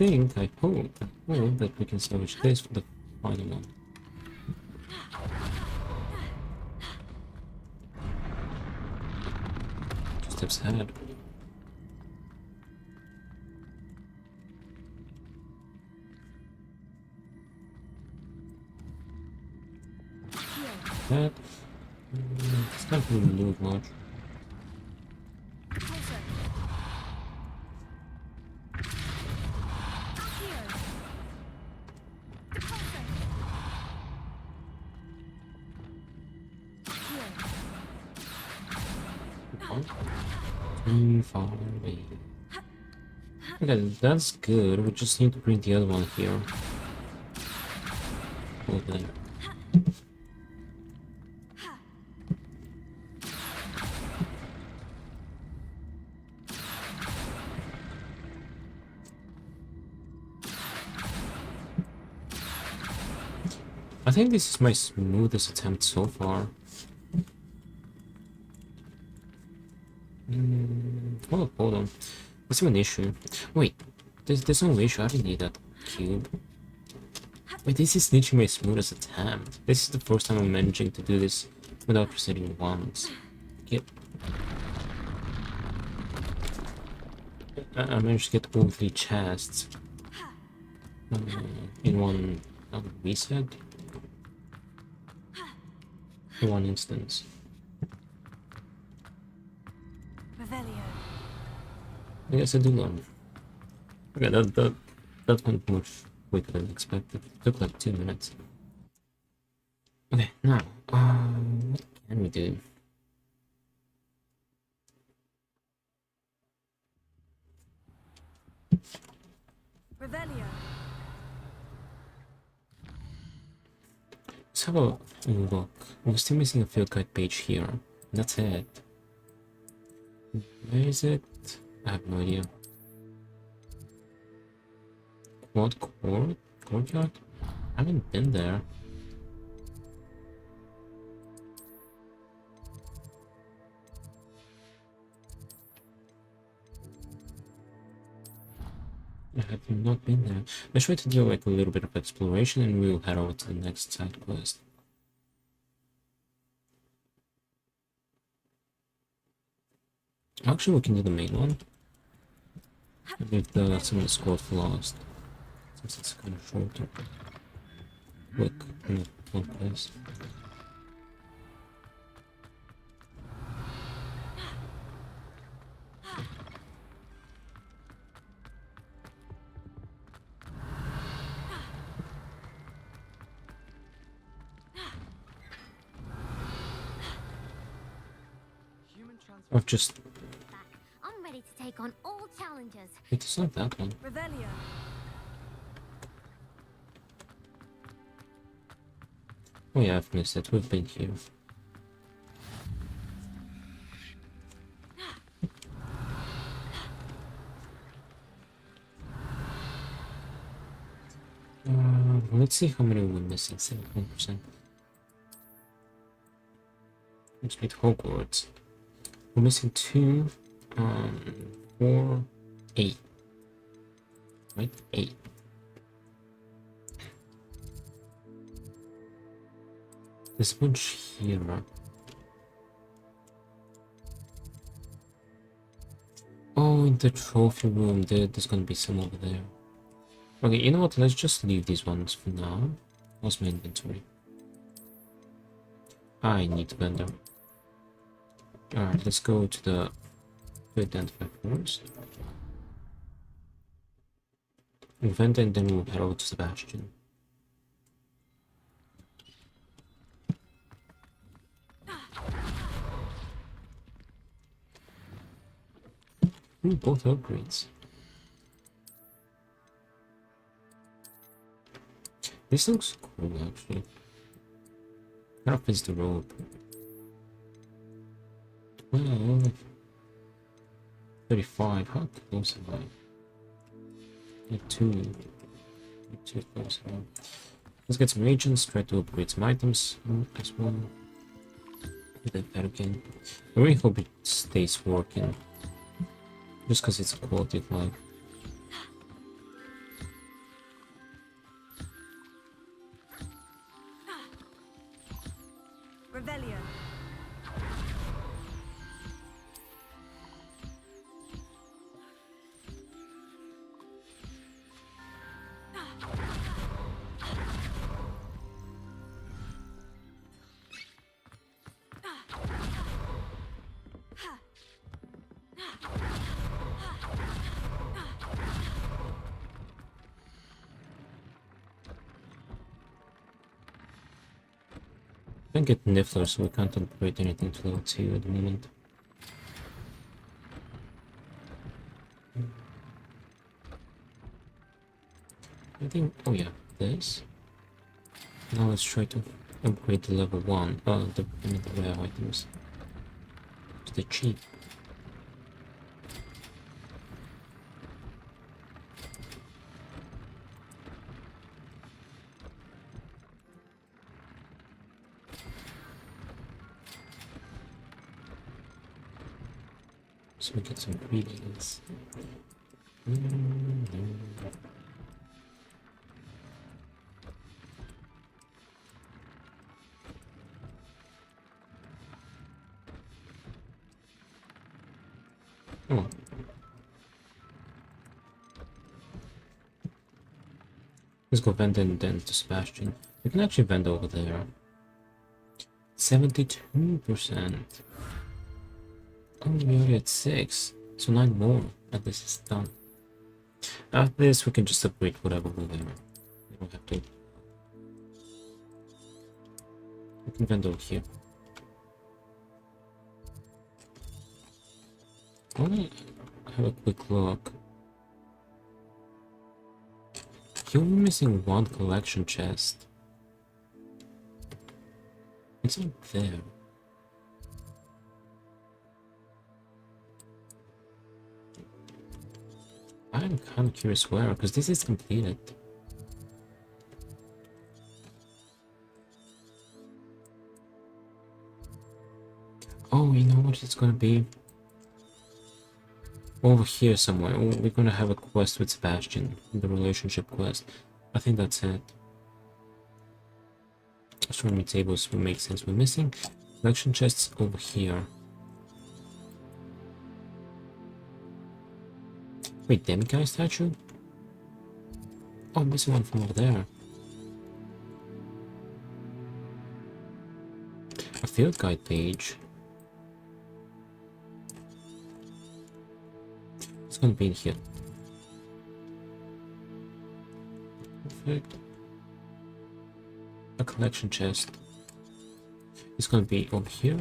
I hope that we can salvage this for the final one. Two steps ahead. That it's not really move much. Too far away. Okay, that's good. We just need to bring the other one here. Okay. I think this is my smoothest attempt so far. Hold on. What's an issue? Wait, there's no issue. I don't need that cube. Wait, this is literally my smoothest attempt. This is the first time I'm managing to do this without proceeding once. Yep. I managed to get all 3 chests in one reset. In one instance. I guess I do learn. Okay, that went much quicker than expected. It took like 2 minutes. Okay, now, what can we do? Revelio. Let's have a look. We're still missing a field guide page here. That's it. Where is it? I have no idea. Courtyard? I haven't been there. I have not been there. Let's try to do like a little bit of exploration and we'll head over to the next side quest. Actually, we can do the main one. Leave some of the squad for last. Since it's kind of shorter. Quick, in one place. I've just... I'm ready to take on all challenges. It's not that one. Revelio. Oh yeah, I've missed it. We've been here. Let's see how many we're missing. 71%. Let's meet Hogwarts. We're missing 2, 4, 8. Right? 8. There's a bunch here. Oh, in the trophy room, there's gonna be some over there. Okay, you know what? Let's just leave these ones for now. What's my inventory? I need to vendor. Alright, let's go to the identify first. We'll vendor and then we'll head over to Sebastian. Ooh, both upgrades. This looks cool, actually. How fits the rope? Well, 35. How close am I? Too close. Let's get some agents. Try to upgrade some items as well. Do that better again. I really hope it stays working. Just because it's a quality of life. Revelio. I can get Niffler, so we can't upgrade anything to level 2 at the moment. I think, oh yeah, this. Now let's try to upgrade the level 1, the rare items. To the cheap. So we get some greetings. Oh. Let's go vent and then to Sebastian. We can actually vent over there. 72%. Oh, we're already at 6. So 9 more. And this is done. After this, we can just upgrade whatever we want. We don't have to. We can vent over here. I wanna have a quick look. You're missing one collection chest. It's not there. I'm kind of curious where, because this is completed. Oh, you know what it's gonna be? Over here somewhere. Oh, we're gonna have a quest with Sebastian. The relationship quest. I think that's it. Astronomy tables will make sense. We're missing collection chests over here. Wait, Demiguy statue? Oh, I'm missing one from over there. A field guide page. It's gonna be in here. Perfect. A collection chest. It's gonna be over here.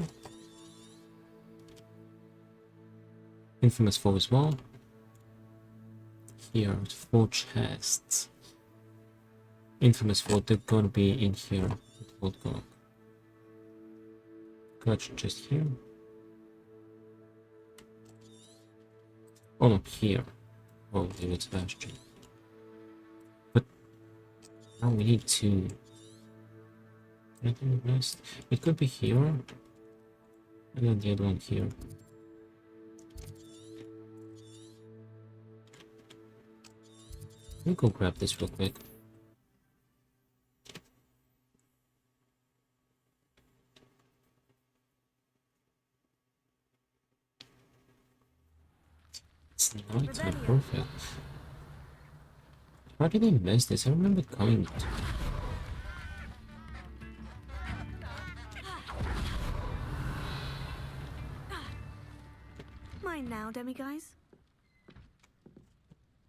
Infamous foe as well. Here, 4 chests. Infamous foe, they're gonna be in here. Collection chest here. Oh no, here. Oh, David Sebastian. But now we need 2. Anything rest? It could be here. And then the other one here. Let me go grab this real quick. It's nighttime, perfect. How did I miss this? I remember coming. Mine now, Demiguys.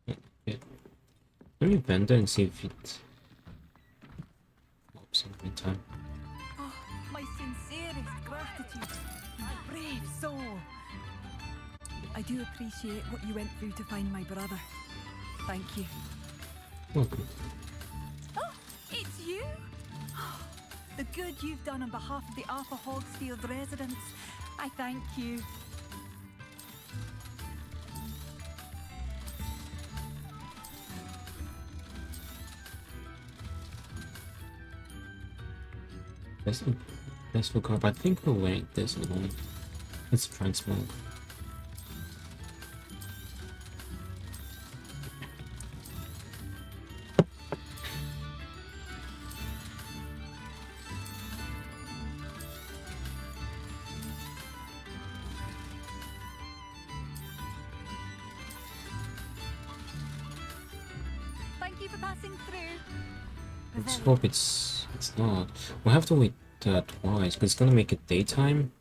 Yeah. Let me vent there and see if it pops in meantime. Oh, my sincerest gratitude, my brave soul. I do appreciate what you went through to find my brother. Thank you. Welcome. Oh, it's you? The good you've done on behalf of the Arthur Hogsfield residents. I thank you. Let's look up. I think we'll wait this one. Let's try and smoke. Thank you for passing through. Let's hope it's not. We'll have to wait twice because it's gonna make it daytime.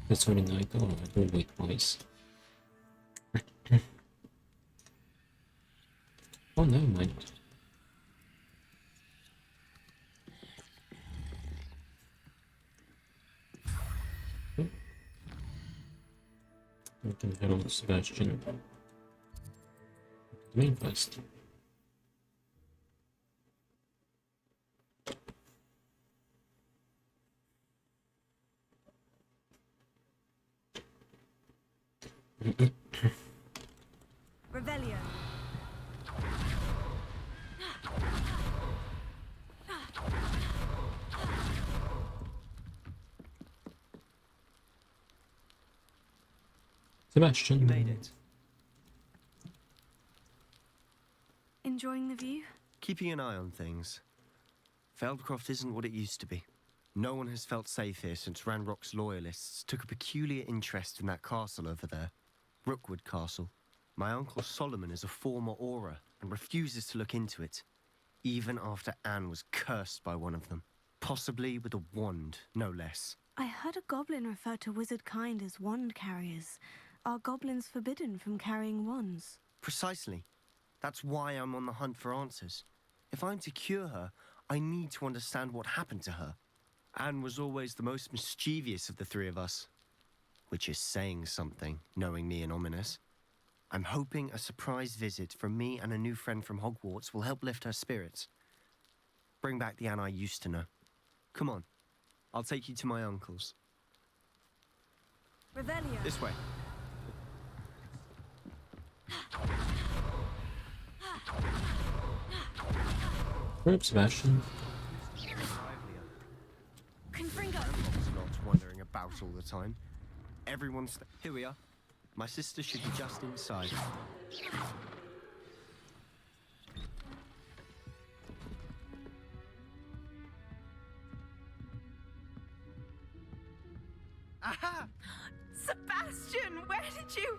It's already night. Oh, I will wait twice. Oh, never mind. We can head over to Sebastian. Main quest. Revelio. Sebastian. You made it. Enjoying the view? Keeping an eye on things. Feldcroft isn't what it used to be. No one has felt safe here since Ranrock's loyalists took a peculiar interest in that castle over there. Rookwood Castle. My uncle Solomon is a former Auror and refuses to look into it, even after Anne was cursed by one of them. Possibly with a wand, no less. I heard a goblin refer to wizard kind as wand carriers. Are goblins forbidden from carrying wands? Precisely. That's why I'm on the hunt for answers. If I'm to cure her, I need to understand what happened to her. Anne was always the most mischievous of the three of us. Which is saying something, knowing me and Ominous. I'm hoping a surprise visit from me and a new friend from Hogwarts will help lift her spirits. Bring back the Anne I used to know. Come on, I'll take you to my uncle's. Revelio. This way. Where Sebastian? Confringo. Everyone's not wandering about all the time. Everyone's... Here we are. My sister should be just inside. Aha! Sebastian, where did you...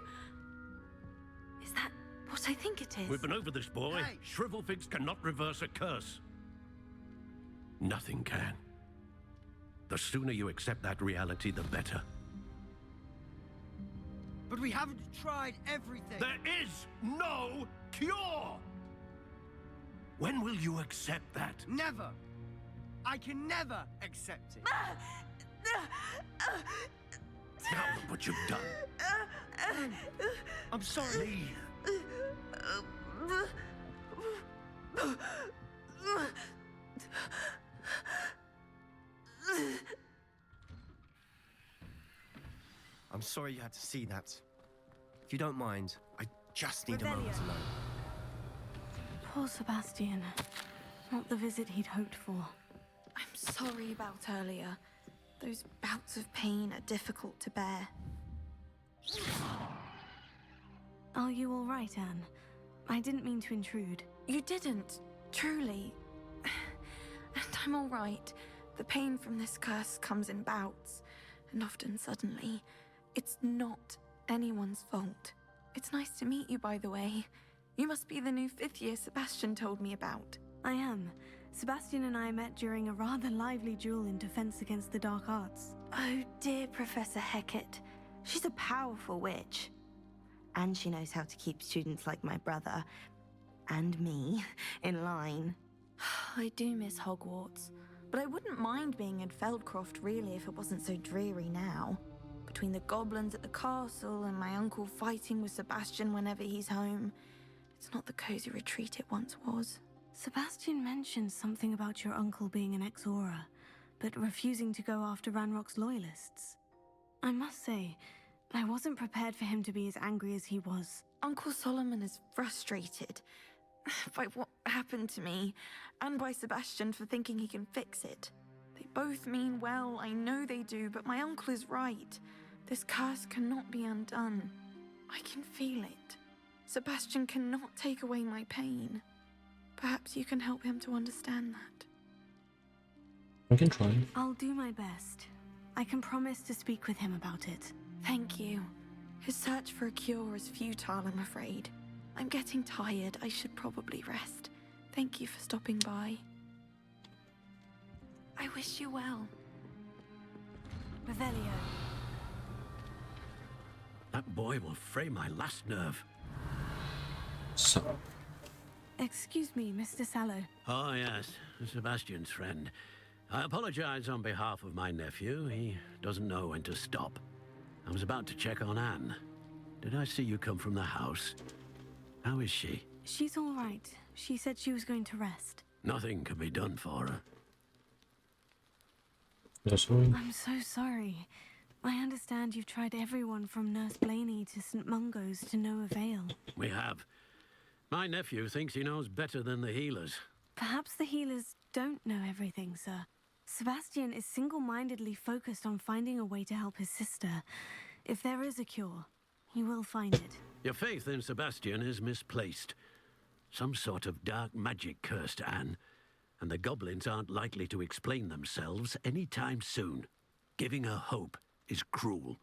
Is that what I think it is? We've been over this, boy. Hey. Shrivelfigs cannot reverse a curse. Nothing can. The sooner you accept that reality, the better. But we haven't tried everything. There is no cure! When will you accept that? Never. I can never accept it. Now look what you've done. I'm sorry. I'm sorry you had to see that. If you don't mind, I just need a moment alone. Poor Sebastian. Not the visit he'd hoped for. I'm sorry about earlier. Those bouts of pain are difficult to bear. Are you all right, Anne? I didn't mean to intrude. You didn't, truly. And I'm all right. The pain from this curse comes in bouts, and often suddenly. It's not anyone's fault. It's nice to meet you, by the way. You must be the new 5th year Sebastian told me about. I am. Sebastian and I met during a rather lively duel in defense against the dark arts. Oh, dear Professor Hecat. She's a powerful witch. And she knows how to keep students like my brother, and me, in line. I do miss Hogwarts, but I wouldn't mind being in Feldcroft, really, if it wasn't so dreary now. Between the goblins at the castle and my uncle fighting with Sebastian whenever he's home, it's not the cozy retreat it once was. Sebastian mentioned something about your uncle being an ex-Auror, but refusing to go after Ranrock's loyalists. I must say, I wasn't prepared for him to be as angry as he was. Uncle Solomon is frustrated by what happened to me, and by Sebastian for thinking he can fix it. They both mean well, I know they do, but my uncle is right. This curse cannot be undone. I can feel it. Sebastian cannot take away my pain. Perhaps you can help him to understand that. I can try. I'll do my best. I can promise to speak with him about it. Thank you. His search for a cure is futile, I'm afraid. I'm getting tired. I should probably rest. Thank you for stopping by. I wish you well. Revelio. That boy will fray my last nerve. So. Excuse me, Mr. Sallow. Oh, yes, Sebastian's friend. I apologize on behalf of my nephew. He doesn't know when to stop. I was about to check on Anne. Did I see you come from the house? How is she? She's all right. She said she was going to rest. Nothing can be done for her. That's right. I'm so sorry. I understand you've tried everyone from Nurse Blaney to St. Mungo's to no avail. We have. My nephew thinks he knows better than the healers. Perhaps the healers don't know everything, sir. Sebastian is single-mindedly focused on finding a way to help his sister. If there is a cure, he will find it. Your faith in Sebastian is misplaced. Some sort of dark magic cursed Anne, and the goblins aren't likely to explain themselves anytime soon. Giving her hope is cruel.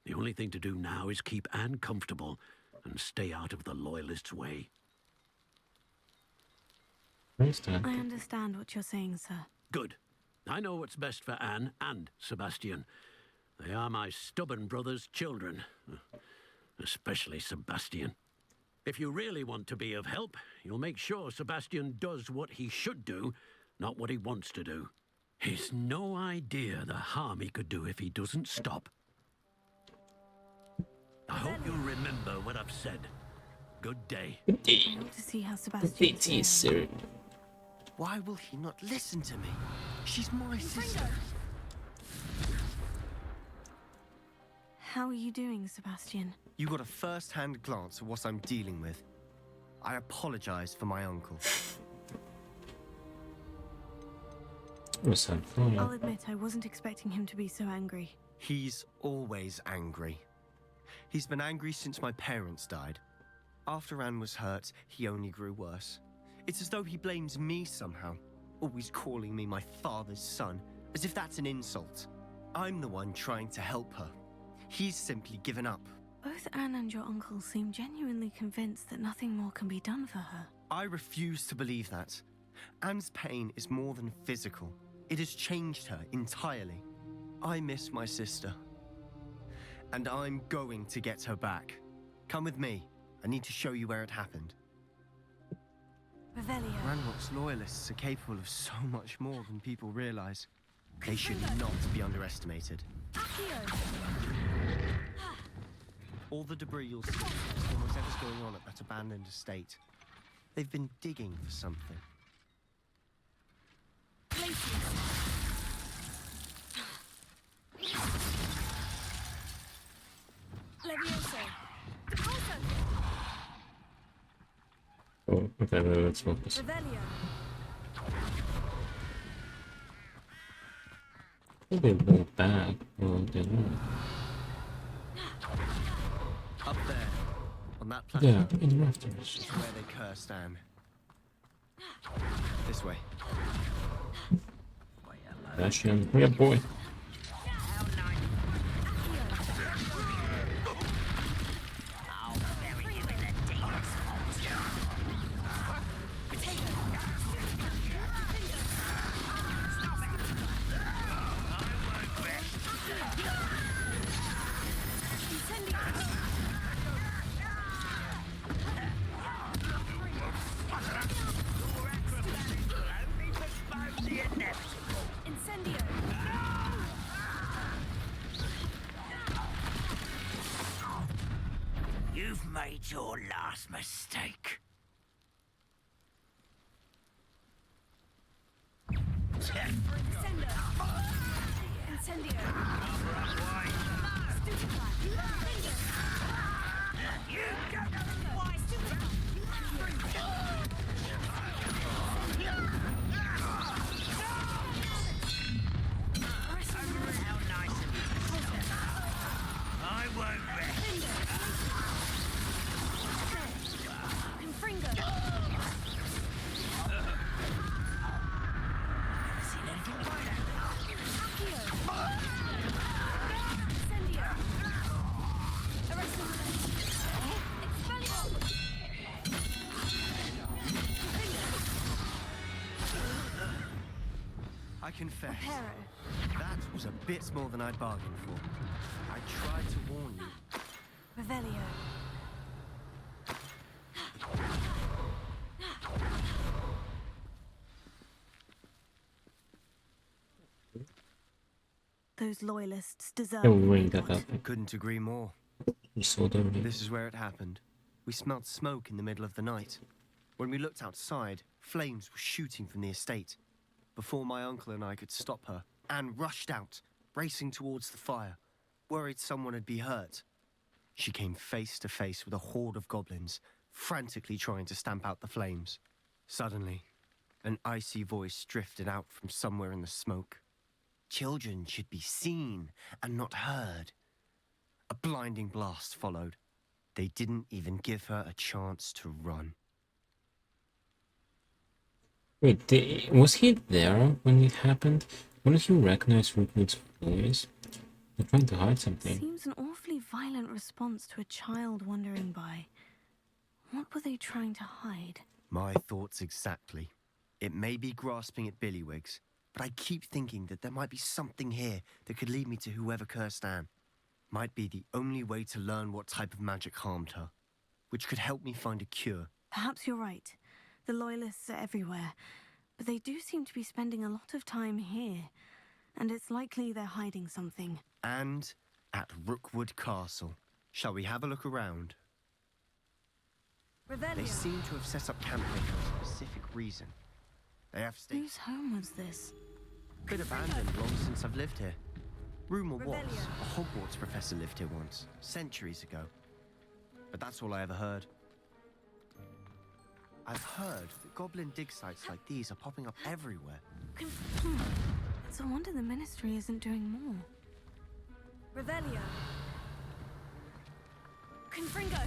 The only thing to do now is keep Anne comfortable and stay out of the Loyalists' way. I understand what you're saying, sir. Good. I know what's best for Anne and Sebastian. They are my stubborn brother's children. Especially Sebastian. If you really want to be of help, you'll make sure Sebastian does what he should do, not what he wants to do. He's no idea the harm he could do if he doesn't stop. I hope you'll remember what I've said. Good day. I want to see how Sebastian is faring. Why will he not listen to me? She's my sister. How are you doing, Sebastian? You got a first-hand glance at what I'm dealing with. I apologize for my uncle. I'll admit I wasn't expecting him to be so angry. He's always angry. He's been angry since my parents died. After Anne was hurt, he only grew worse. It's as though he blames me somehow, always calling me my father's son, as if that's an insult. I'm the one trying to help her. He's simply given up. Both Anne and your uncle seem genuinely convinced that nothing more can be done for her. I refuse to believe that. Anne's pain is more than physical. It has changed her entirely. I miss my sister. And I'm going to get her back. Come with me. I need to show you where it happened. Ranrock's loyalists are capable of so much more than people realize. They should not be underestimated. All the debris you'll see is whatever's going on at that abandoned estate. They've been digging for something. Oh, okay, let's focus. Maybe walk back. Oh, I don't know. Up there, on that platform. Yeah, in the rafters. Is where they cursed Anne. This way. Sebastian, yeah, boy. You've made your last mistake. I won't rest. I confess, that was a bit more than I'd bargained for. I tried to warn you. Revelio. Those loyalists deserve. Don't worry about that. Couldn't agree more. You saw them. This is where it happened. We smelled smoke in the middle of the night. When we looked outside, flames were shooting from the estate. Before my uncle and I could stop her, Anne rushed out, racing towards the fire, worried someone had been hurt. She came face to face with a horde of goblins, frantically trying to stamp out the flames. Suddenly, an icy voice drifted out from somewhere in the smoke. Children should be seen and not heard. A blinding blast followed. They didn't even give her a chance to run. Wait, was he there when it happened? Wouldn't he recognize Rookwood's voice? They're trying to hide something. Seems an awfully violent response to a child wandering by. What were they trying to hide? My thoughts exactly. It may be grasping at Billywigs, but I keep thinking that there might be something here that could lead me to whoever cursed Anne. Might be the only way to learn what type of magic harmed her, which could help me find a cure. Perhaps you're right. The Loyalists are everywhere, but they do seem to be spending a lot of time here, and it's likely they're hiding something. And at Rookwood Castle. Shall we have a look around? Revelio. They seem to have set up camp here for a specific reason. They have stayed. Whose home was this? Been abandoned long since I've lived here. Rumour was Revelio. a Hogwarts professor lived here once, centuries ago. But that's all I ever heard. I've heard that goblin dig sites like these are popping up everywhere. It's a wonder the Ministry isn't doing more. Revelio. Confringo.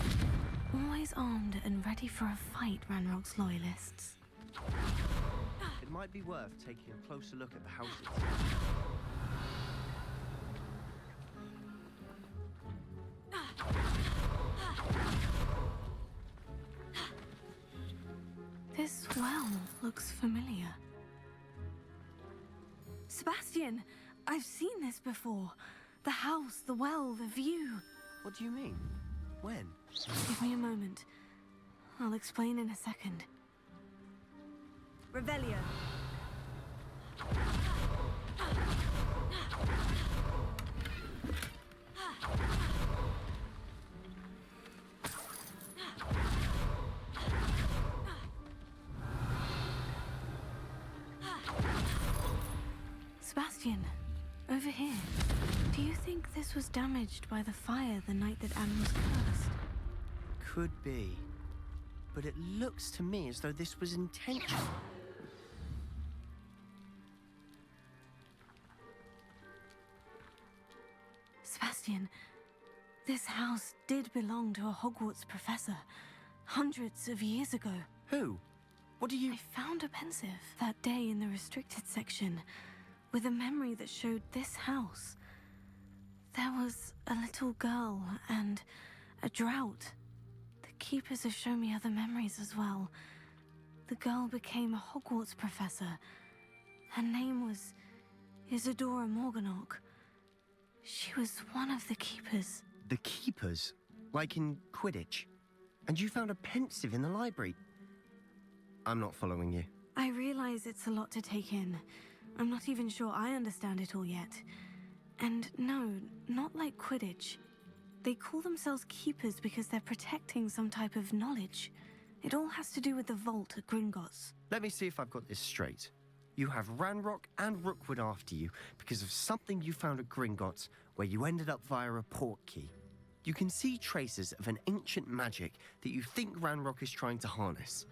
Always armed and ready for a fight, Ranrock's Loyalists. It might be worth taking a closer look at the houses. This well looks familiar. Sebastian, I've seen this before. The house, the well, the view. What do you mean? When? Give me a moment. I'll explain in a second. Revelio. Sebastian, over here. Do you think this was damaged by the fire the night that Anne was cursed? Could be. But it looks to me as though this was intentional. Sebastian, this house did belong to a Hogwarts professor hundreds of years ago. Who? What do you... I found a pensive that day in the restricted section with a memory that showed this house. There was a little girl and a drought. The keepers have shown me other memories as well. The girl became a Hogwarts professor. Her name was Isadora Morganach. She was one of the keepers. The keepers? Like in Quidditch? And you found a pensive in the library? I'm not following you. I realize it's a lot to take in. I'm not even sure I understand it all yet. And no, not like Quidditch. They call themselves keepers because they're protecting some type of knowledge. It all has to do with the vault at Gringotts. Let me see if I've got this straight. You have Ranrock and Rookwood after you because of something you found at Gringotts where you ended up via a port key. You can see traces of an ancient magic that you think Ranrock is trying to harness.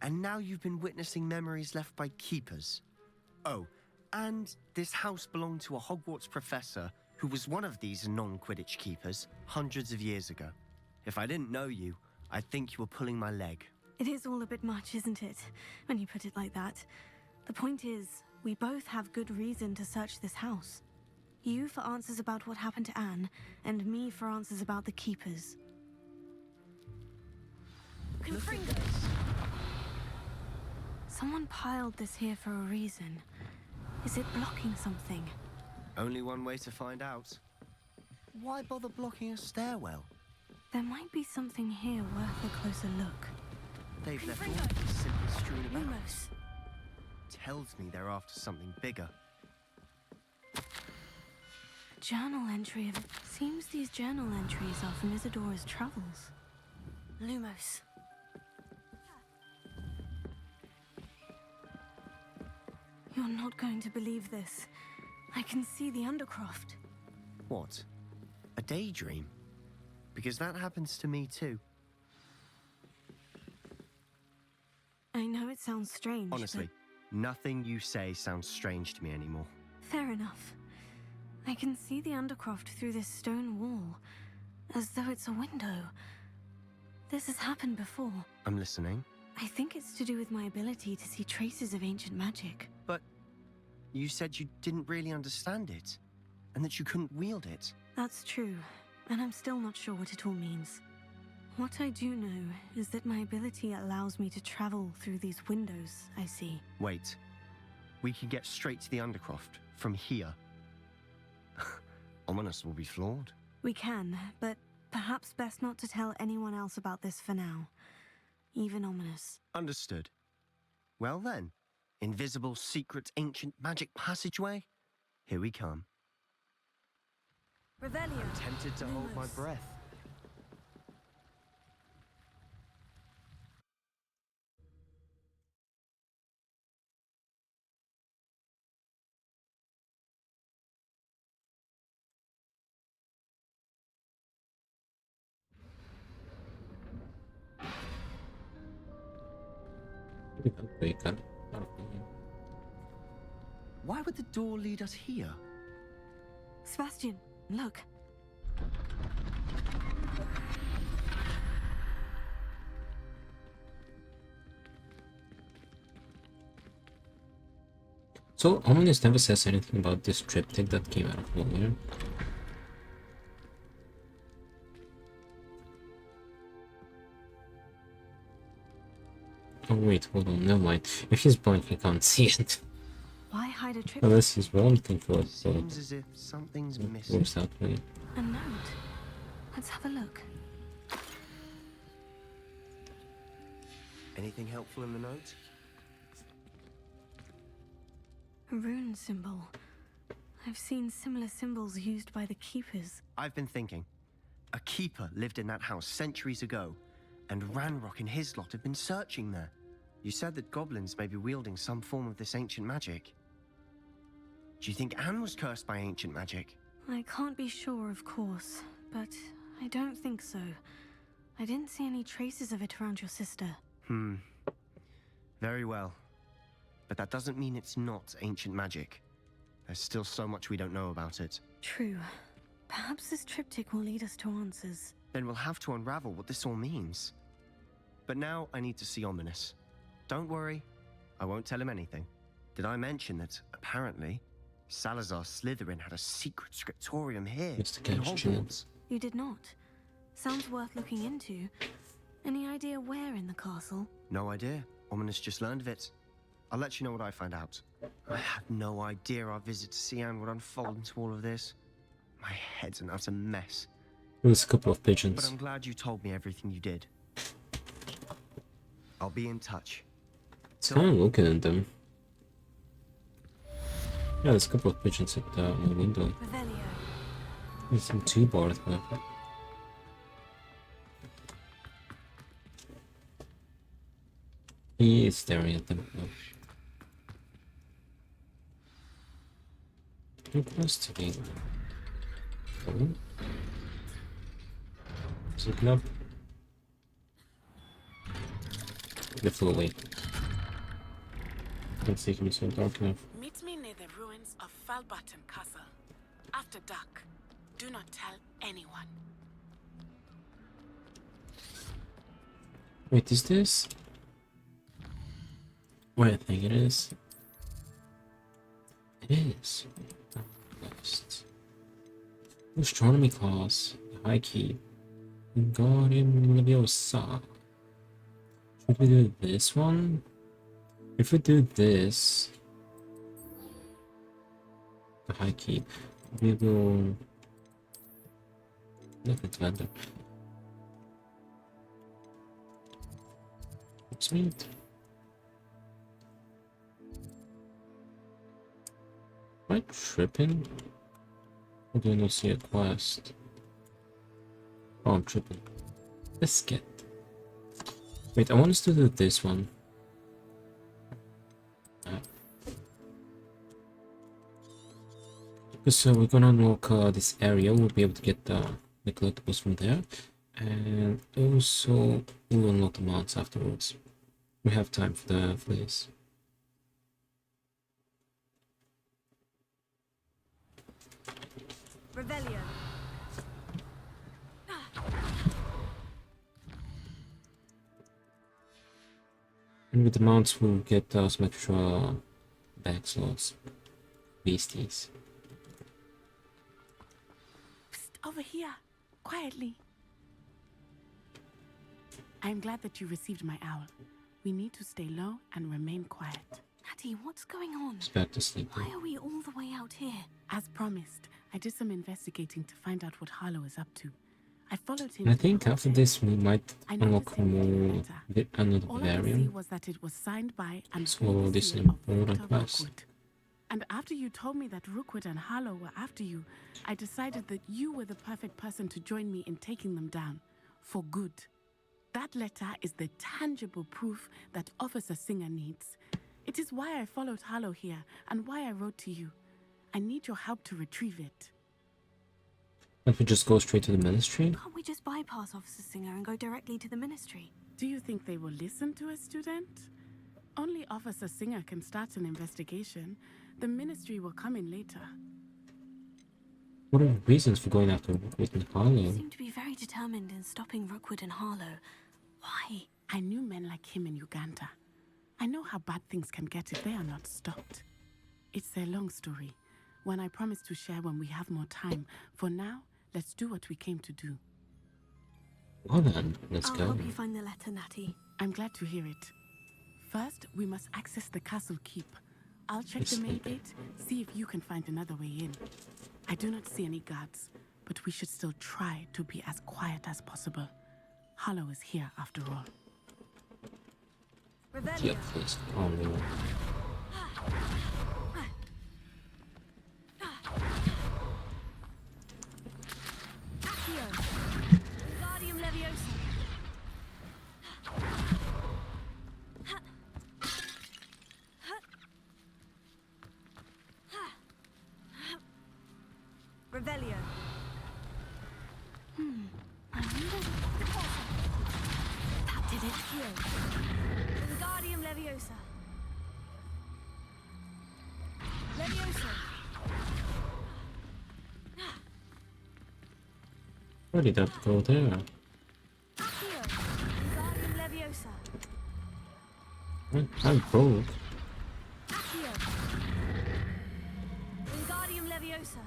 And now you've been witnessing memories left by keepers. Oh, and this house belonged to a Hogwarts professor who was one of these non-Quidditch keepers hundreds of years ago. If I didn't know you, I'd think you were pulling my leg. It is all a bit much, isn't it, when you put it like that? The point is, we both have good reason to search this house. You for answers about what happened to Anne, and me for answers about the keepers. Confringo. Someone piled this here for a reason. Is it blocking something? Only one way to find out. Why bother blocking a stairwell? There might be something here worth a closer look. They've left all of these simply strewn about. Lumos. Tells me they're after something bigger. Journal entry of... Seems these journal entries are from Isadora's travels. Lumos. You're not going to believe this. I can see the Undercroft. What? A daydream? Because that happens to me too. I know it sounds strange. Honestly, nothing you say sounds strange to me anymore. Fair enough. I can see the Undercroft through this stone wall, as though it's a window. This has happened before. I'm listening. I think it's to do with my ability to see traces of ancient magic. But you said you didn't really understand it, and that you couldn't wield it. That's true, and I'm still not sure what it all means. What I do know is that my ability allows me to travel through these windows I see. Wait. We can get straight to the Undercroft from here. Ominous will be floored. We can, but perhaps best not to tell anyone else about this for now. Even Ominous. Understood. Well then, invisible, secret, ancient magic passageway? Here we come. Revelio. I'm tempted to hold my breath. Why would the door lead us here? Sebastian, look. So, Ominous never says anything about this triptych that came out of nowhere. Oh wait, hold on, never mind. If he's blind, he can't see it. Why hide a triptych? Unless he's looking for it, so Seems as if something's missing. moves that way. A note. Let's have a look. Anything helpful in the note? A rune symbol. I've seen similar symbols used by the keepers. I've been thinking. A keeper lived in that house centuries ago, and Ranrock and his lot have been searching there. You said that goblins may be wielding some form of this ancient magic. Do you think Anne was cursed by ancient magic? I can't be sure, of course, but I don't think so. I didn't see any traces of it around your sister. Very well. But that doesn't mean it's not ancient magic. There's still so much we don't know about it. True. Perhaps this triptych will lead us to answers. Then we'll have to unravel what this all means. But now I need to see Ominous. Don't worry, I won't tell him anything. Did I mention that, apparently, Salazar Slytherin had a secret scriptorium here in Hogwarts? You did not. Sounds worth looking into. Any idea where in the castle? No idea. Ominous just learned of it. I'll let you know what I find out. I had no idea our visit to Cian would unfold into all of this. My head's an utter mess. There's a couple of But pigeons. I'm glad you told me everything you did. I'll be in touch. It's kind of looking at them. Yeah, there's a couple of pigeons at the window. There's some 2 bars left. He is staring at them. Too close to me. Oh. Is it up? They flew away. Can't see him so dark enough. Meet me near the ruins of Falbutton Castle. After dark. Do not tell anyone. Wait, is this? Wait, I think it is. It is. Next. Astronomy class. High key. Guardian Leviosa. Should we do this one? If we do this, the high key, we will look at vendor. Sweet. Am I tripping? Or do I not see a quest? Oh, I'm tripping. Biscuit. Wait, I want us to do this one. So we're gonna unlock this area. We'll be able to get the collectibles from there, and also we'll unlock the mods afterwards. We have time for this. Revelio. And with the mounts, we'll get some extra bag slots. Beasties. Psst, over here, quietly. I'm glad that you received my owl. We need to stay low and remain quiet. Natty, what's going on? It's back to sleep. Why are we all the way out here? As promised, I did some investigating to find out what Harlow is up to. I followed him. And I think after this we might unlock more another All I could see variant. was that it was signed by and So this is seal of important Victor quest. Rookwood. And after you told me that Rookwood and Harlow were after you, I decided that you were the perfect person to join me in taking them down. For good. That letter is the tangible proof that Officer Singer needs. It is why I followed Harlow here and why I wrote to you. I need your help to retrieve it. Can't we just go straight to the ministry? Can't we just bypass Officer Singer and go directly to the ministry? Do you think they will listen to a student? Only Officer Singer can start an investigation. The ministry will come in later. What are the reasons for going after Rookwood and Harlow? You seem to be very determined in stopping Rookwood and Harlow. Why? I knew men like him in Uganda. I know how bad things can get if they are not stopped. It's a long story, one I promise to share when we have more time. For now, let's do what we came to do. Well then, let's I'll go. help you find the letter, Natty. I'm glad to hear it. First, we must access the castle keep. I'll check the main gate, see if you can find another way in. I do not see any guards, but we should still try to be as quiet as possible. Harlow is here after all. Yeah, please. Oh no. Wingardium Leviosa. Revelio. I wonder. That did it. Wingardium Leviosa. Leviosa. Where did that go there? Wingardium Leviosa. I'm broke. Wingardium Leviosa.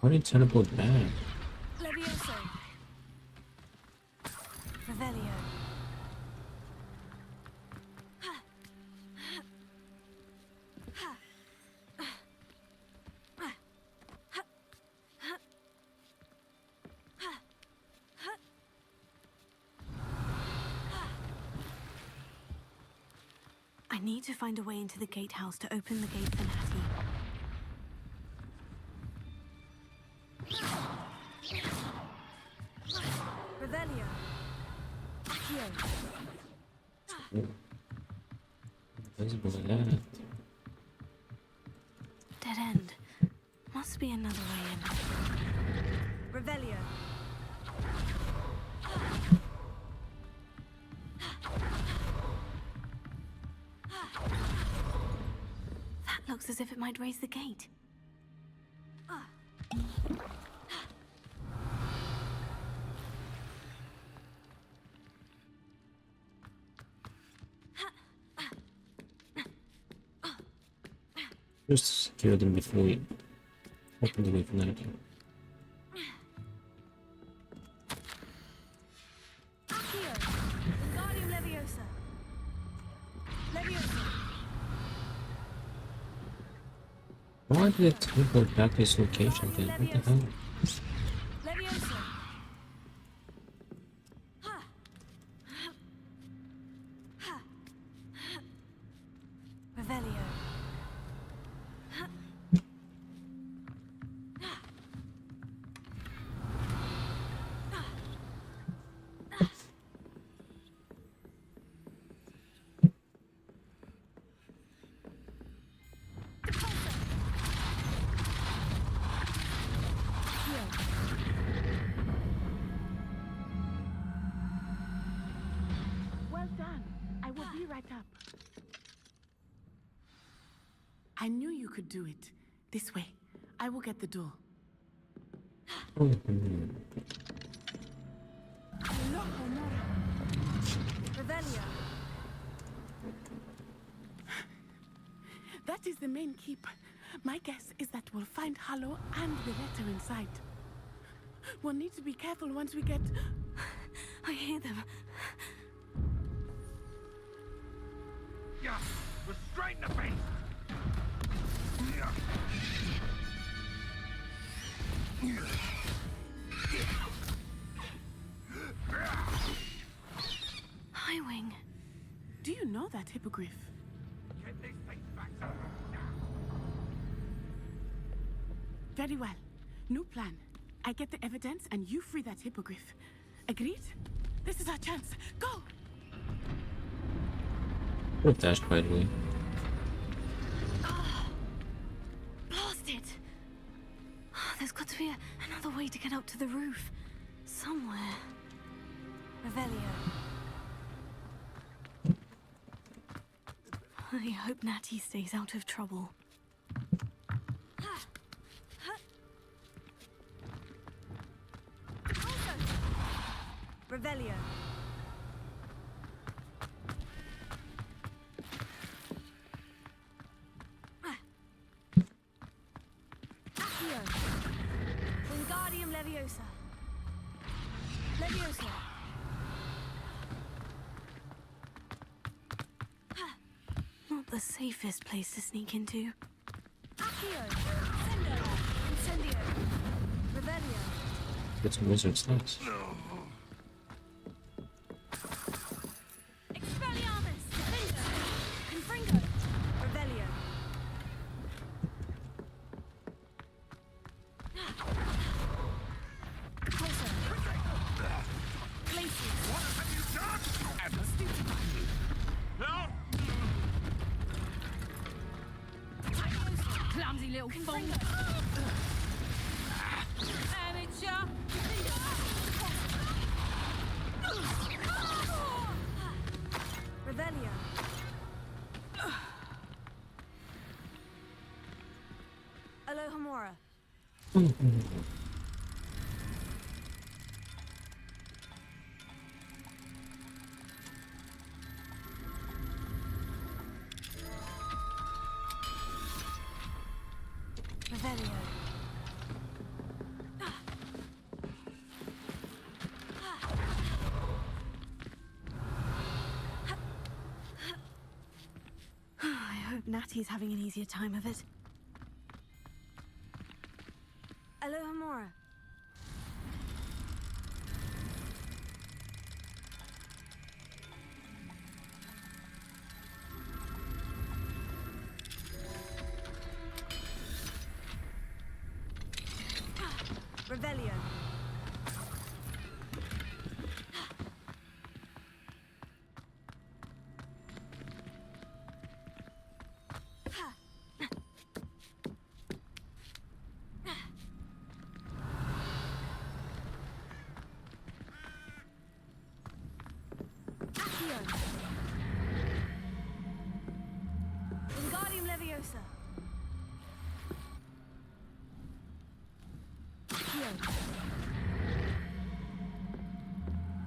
Why did you teleport back? Levioso. Revelio. I need to find a way into the gatehouse to open the gate for Natty. Revelio. Accio. Invisible like that. Dead end. Must be another way in. Revelio. That looks as if it might raise the gate. Just secure them before we open the way for that. Accio. Wingardium Leviosa. Leviosa. Why did it teleport back to this location then? What the hell? Leviosa. Revelio. almost done. I will be right up. I knew you could do it. This way. I will get the door. Revelio. That is the main keep. My guess is that we'll find Hallow and the letter inside. We'll need to be careful once we get... I hear them. Yeah, restrain the beast! Highwing. Do you know that hippogriff? Get these things back to Very well. New plan. I get the evidence and you free that hippogriff. Agreed? This is our chance. Go! What dashed by the way. Blast it! There's got to be another way to get up to the roof. Somewhere. Revelio. I hope Natty stays out of trouble. Revelio. Accio. Wingardium Leviosa. Leviosa. Not the safest place to sneak into. Accio. Sendo. Incendio. Revelio. Get some wizard stats. Expelliarmus. Defendo. Confringo. Revelio. Pulsar. Glacius. What have you done? Clumsy little fool. Amateur. Revelio. Alohomora. Revelio. I hope Natty's having an easier time of it. Alohomora. Revelio. Accio. Wingardium Leviosa. Accio.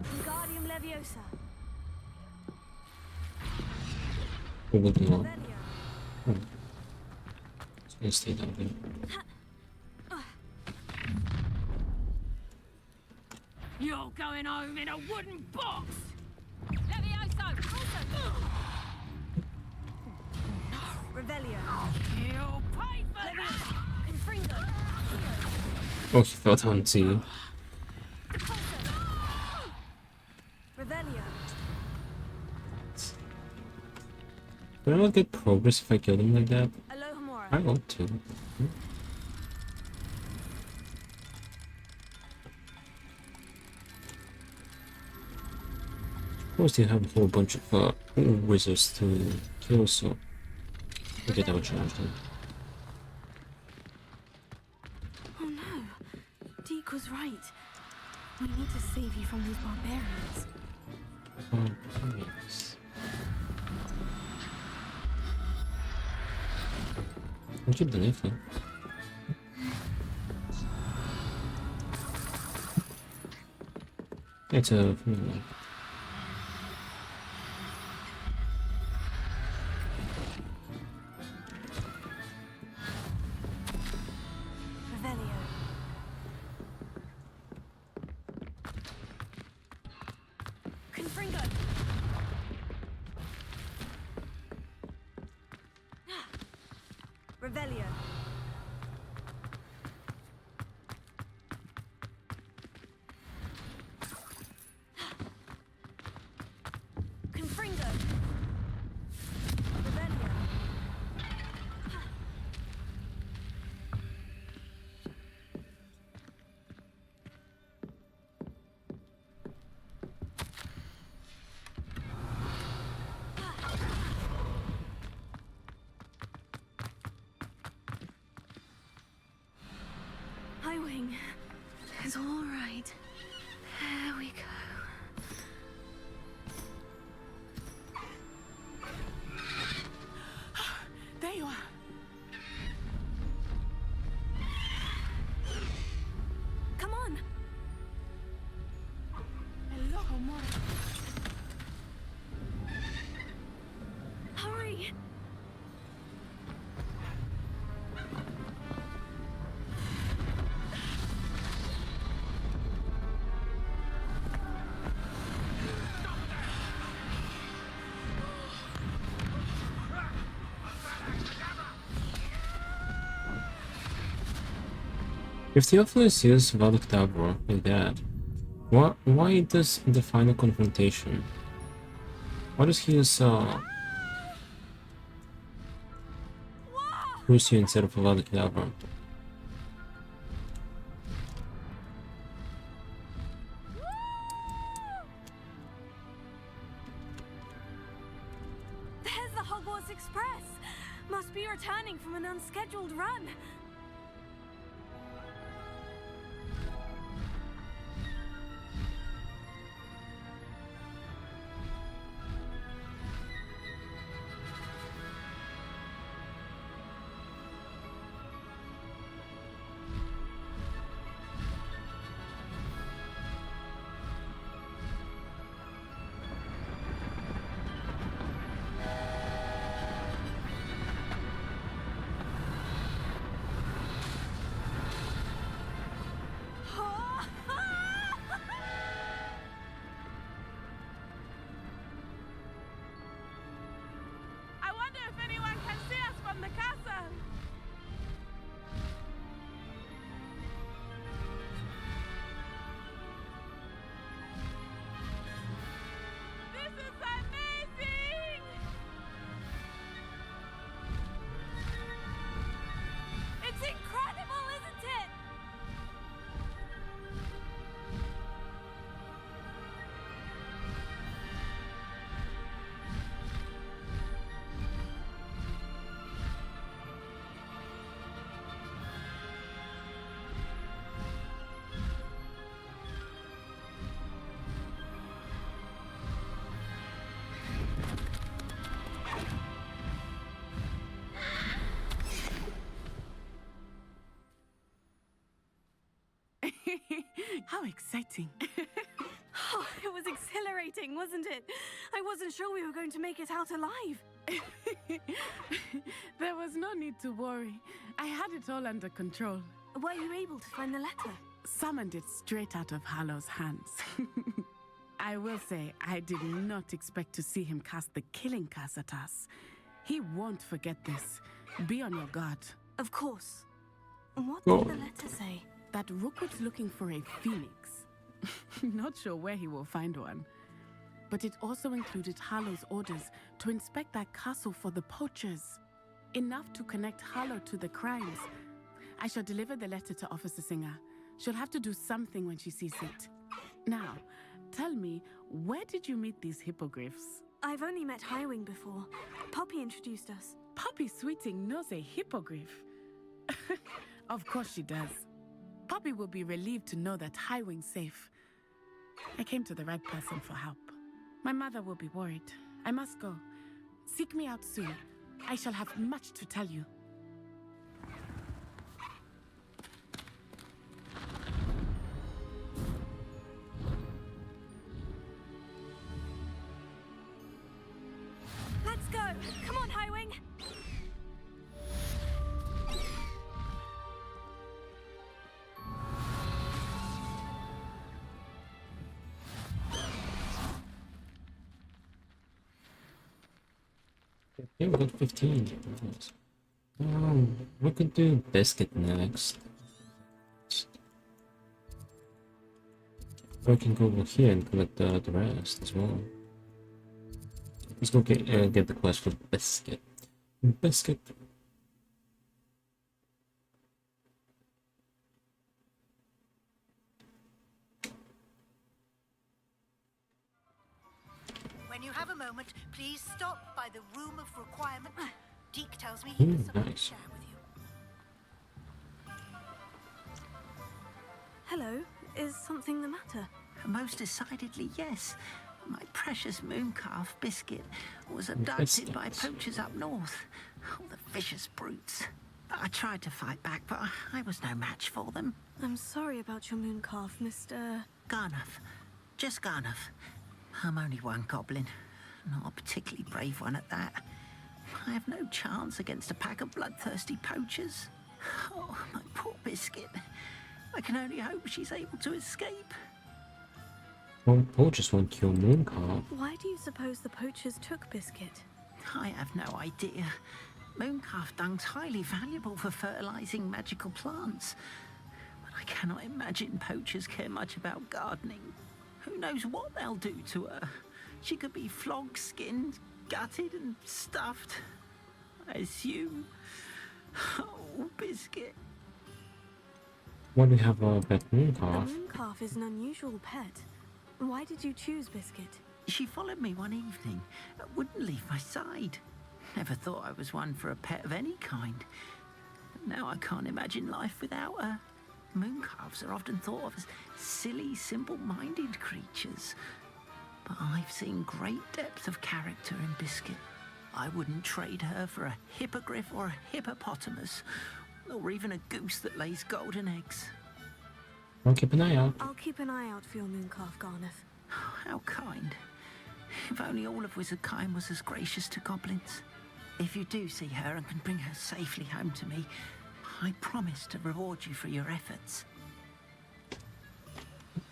Wingardium Leviosa. Probably not. Revelio. It's gonna stay down there. You're going home in a wooden box! Levioso! Revelio. You'll pay for that! Confringo. Oh, he fell down too. Revelio. Would I not get progress if I killed him like that? Alohomora. I want to. Of course, you have a whole bunch of wizards to kill, so I get outcharged then. Oh no. Deke was right. We need to save you from these barbarians. Oh, yes. keep the anything. It's a... Revelio. Confringo. Revelio. Confringo. Revelio. Highwing. It's all right. There we go. There you are. Come on. Hello, Mora. Hurry. If Theophilus uses Valak Tabor like that, why does the final confrontation? Why does he use Crucio instead of Valak Tabor? There's the Hogwarts Express. Must be returning from an unscheduled run. I wonder if anyone can see us from the castle. This is amazing! It's incredible, isn't it? How exciting. Oh, it was exhilarating, wasn't it? I wasn't sure we were going to make it out alive. There was no need to worry. I had it all under control. Were you able to find the letter? Summoned it straight out of Hallow's hands. I will say, I did not expect to see him cast the killing curse at us. He won't forget this. Be on your guard. Of course. What did the letter say? That Rookwood's looking for a phoenix. Not sure where he will find one. But it also included Hallow's orders to inspect that castle for the poachers. Enough to connect Hallow to the crimes. I shall deliver the letter to Officer Singer. She'll have to do something when she sees it. Now, tell me, where did you meet these hippogriffs? I've only met Highwing before. Poppy introduced us. Poppy Sweeting knows a hippogriff. Of course she does. Poppy will be relieved to know that Highwing's safe. I came to the right person for help. My mother will be worried. I must go. Seek me out soon. I shall have much to tell you. go! Come on, Highwing! Okay, we got 15. Nice. We could do Biscuit next. Or we can go over here and collect the rest as well. Let's go get the quest for Biscuit. Biscuit. When you have a moment, please stop by the room of requirement. Deke tells me he has something to Nice. share with you. Hello, is something the matter? Most decidedly, yes. My precious mooncalf Biscuit was abducted by poachers up north. Oh, the vicious brutes. I tried to fight back, but I was no match for them. I'm sorry about your mooncalf, Mr. Garnuff. Just Garnuff. I'm only one goblin. Not a particularly brave one at that. I have no chance against a pack of bloodthirsty poachers. Oh, my poor Biscuit. I can only hope she's able to escape. Well, poachers won't kill Mooncalf. Why do you suppose the poachers took Biscuit? I have no idea. Mooncalf dung's highly valuable for fertilizing magical plants. But I cannot imagine poachers care much about gardening. Who knows what they'll do to her? She could be flogged, skinned, gutted and stuffed. I assume. Oh, Biscuit. Why do you have a pet A Mooncalf? mooncalf is an unusual pet. Why did you choose Biscuit? She followed me one evening, wouldn't leave my side. Never thought I was one for a pet of any kind. But now I can't imagine life without her. Mooncalves are often thought of as silly, simple-minded creatures. But I've seen great depth of character in Biscuit. I wouldn't trade her for a hippogriff or a hippopotamus, or even a goose that lays golden eggs. I'll keep an eye out. I'll keep an eye out for your mooncalf, Garnuff. How kind. If only all of Wizardkind was as gracious to goblins. If you do see her and can bring her safely home to me, I promise to reward you for your efforts.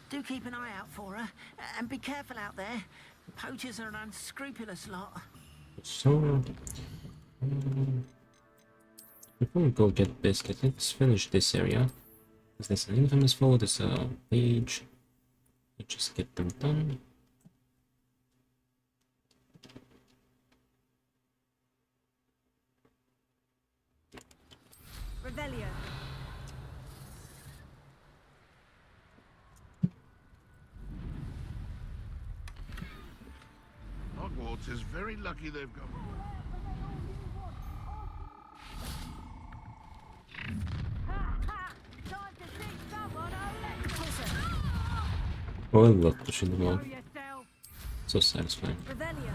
Do keep an eye out for her, and be careful out there. Poachers are an unscrupulous lot. So, before we go get Biscuit, let's finish this area. Is this an infamous foe? There's a page. Let's just get them done. Revelio. Hogwarts is very lucky they've got... Oh, I love pushing them off. So satisfying. Revelio.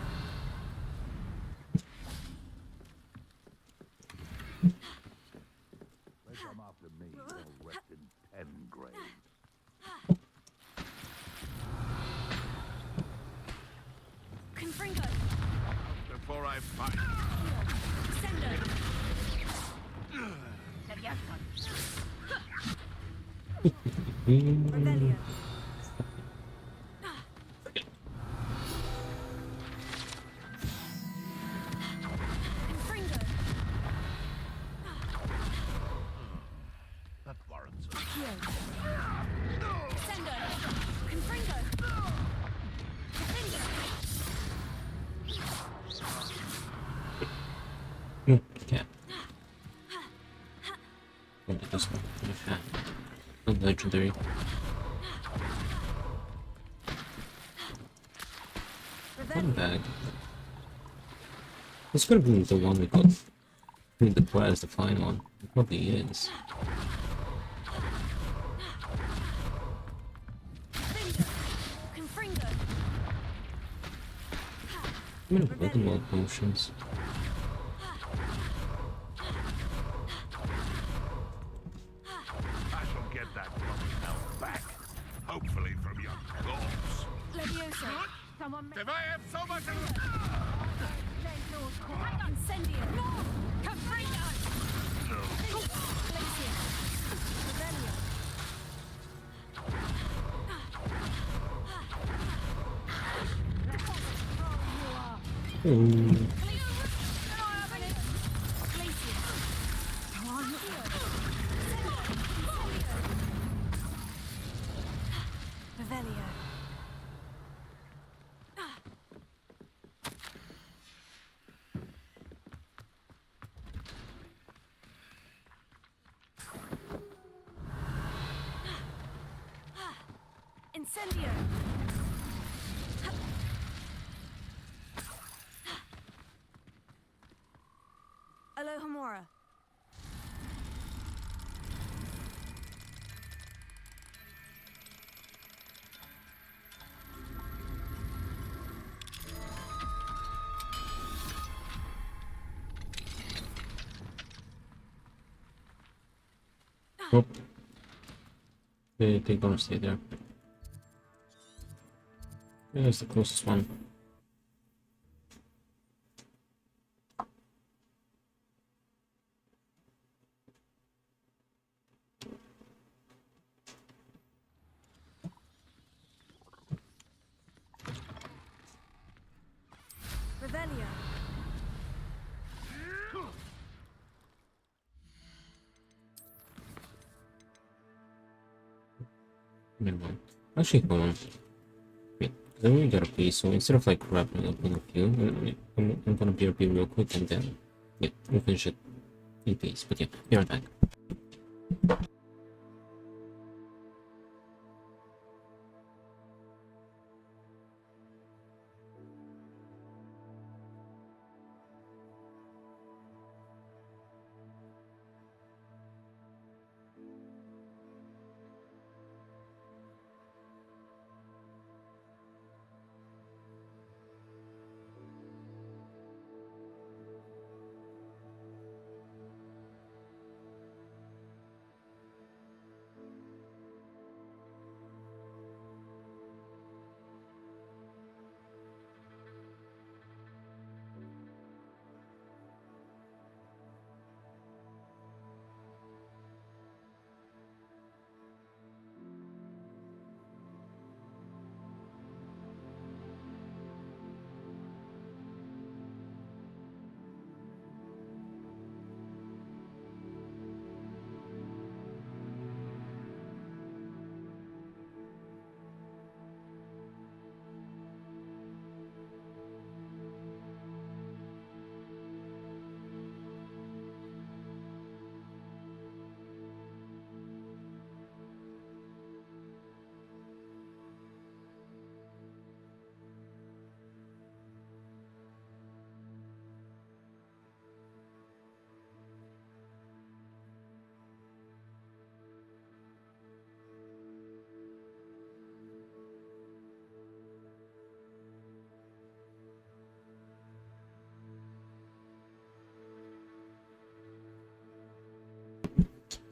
They come after me, all wrapped in pen grave. Confringo. Before I fight. Sendo. Revelio. Confringo. That warrants it. Accio. Sendo. Confringo. Yeah. Oh, this one. Okay. Not legendary. One bag. It's gonna be the one we got. I think the quest, the final one. It probably is. Confringo. I'm gonna put them all potions. I shall get that fucking hell back. Hopefully from your corpse. Leviosa. Someone If I have so much of... Incendio! No! Caprino! Glacier! Rebellion! Revelio. Incendio. Alohomora. Oh. They're gonna stay there. There's the closest one. Revelio. Minimum. Actually, hold on. Wait, then we gotta pee, so instead of like wrapping up in a few, I'm gonna BRB real quick and then, yeah, we'll finish it in peace. But yeah, be right back.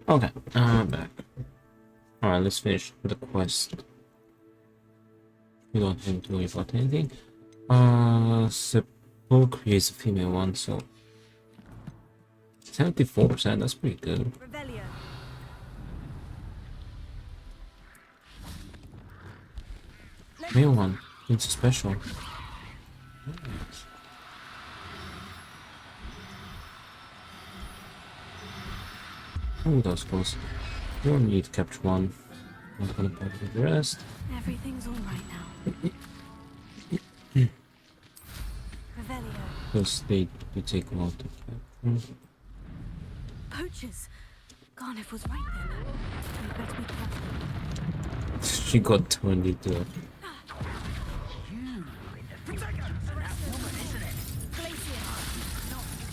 Okay, I'm back. Alright, let's finish the quest. We don't have to worry about anything. Sepulchre is a female one, so 74%, that's pretty good. Revelio. Male one, it's a special. Oh, that was close. We only need to capture one. I'm not gonna bother with the rest. Everything's all right now. Revelio. Because they do take a while to capture. Poachers. Garniff was right then. We better be careful. She got turned into a...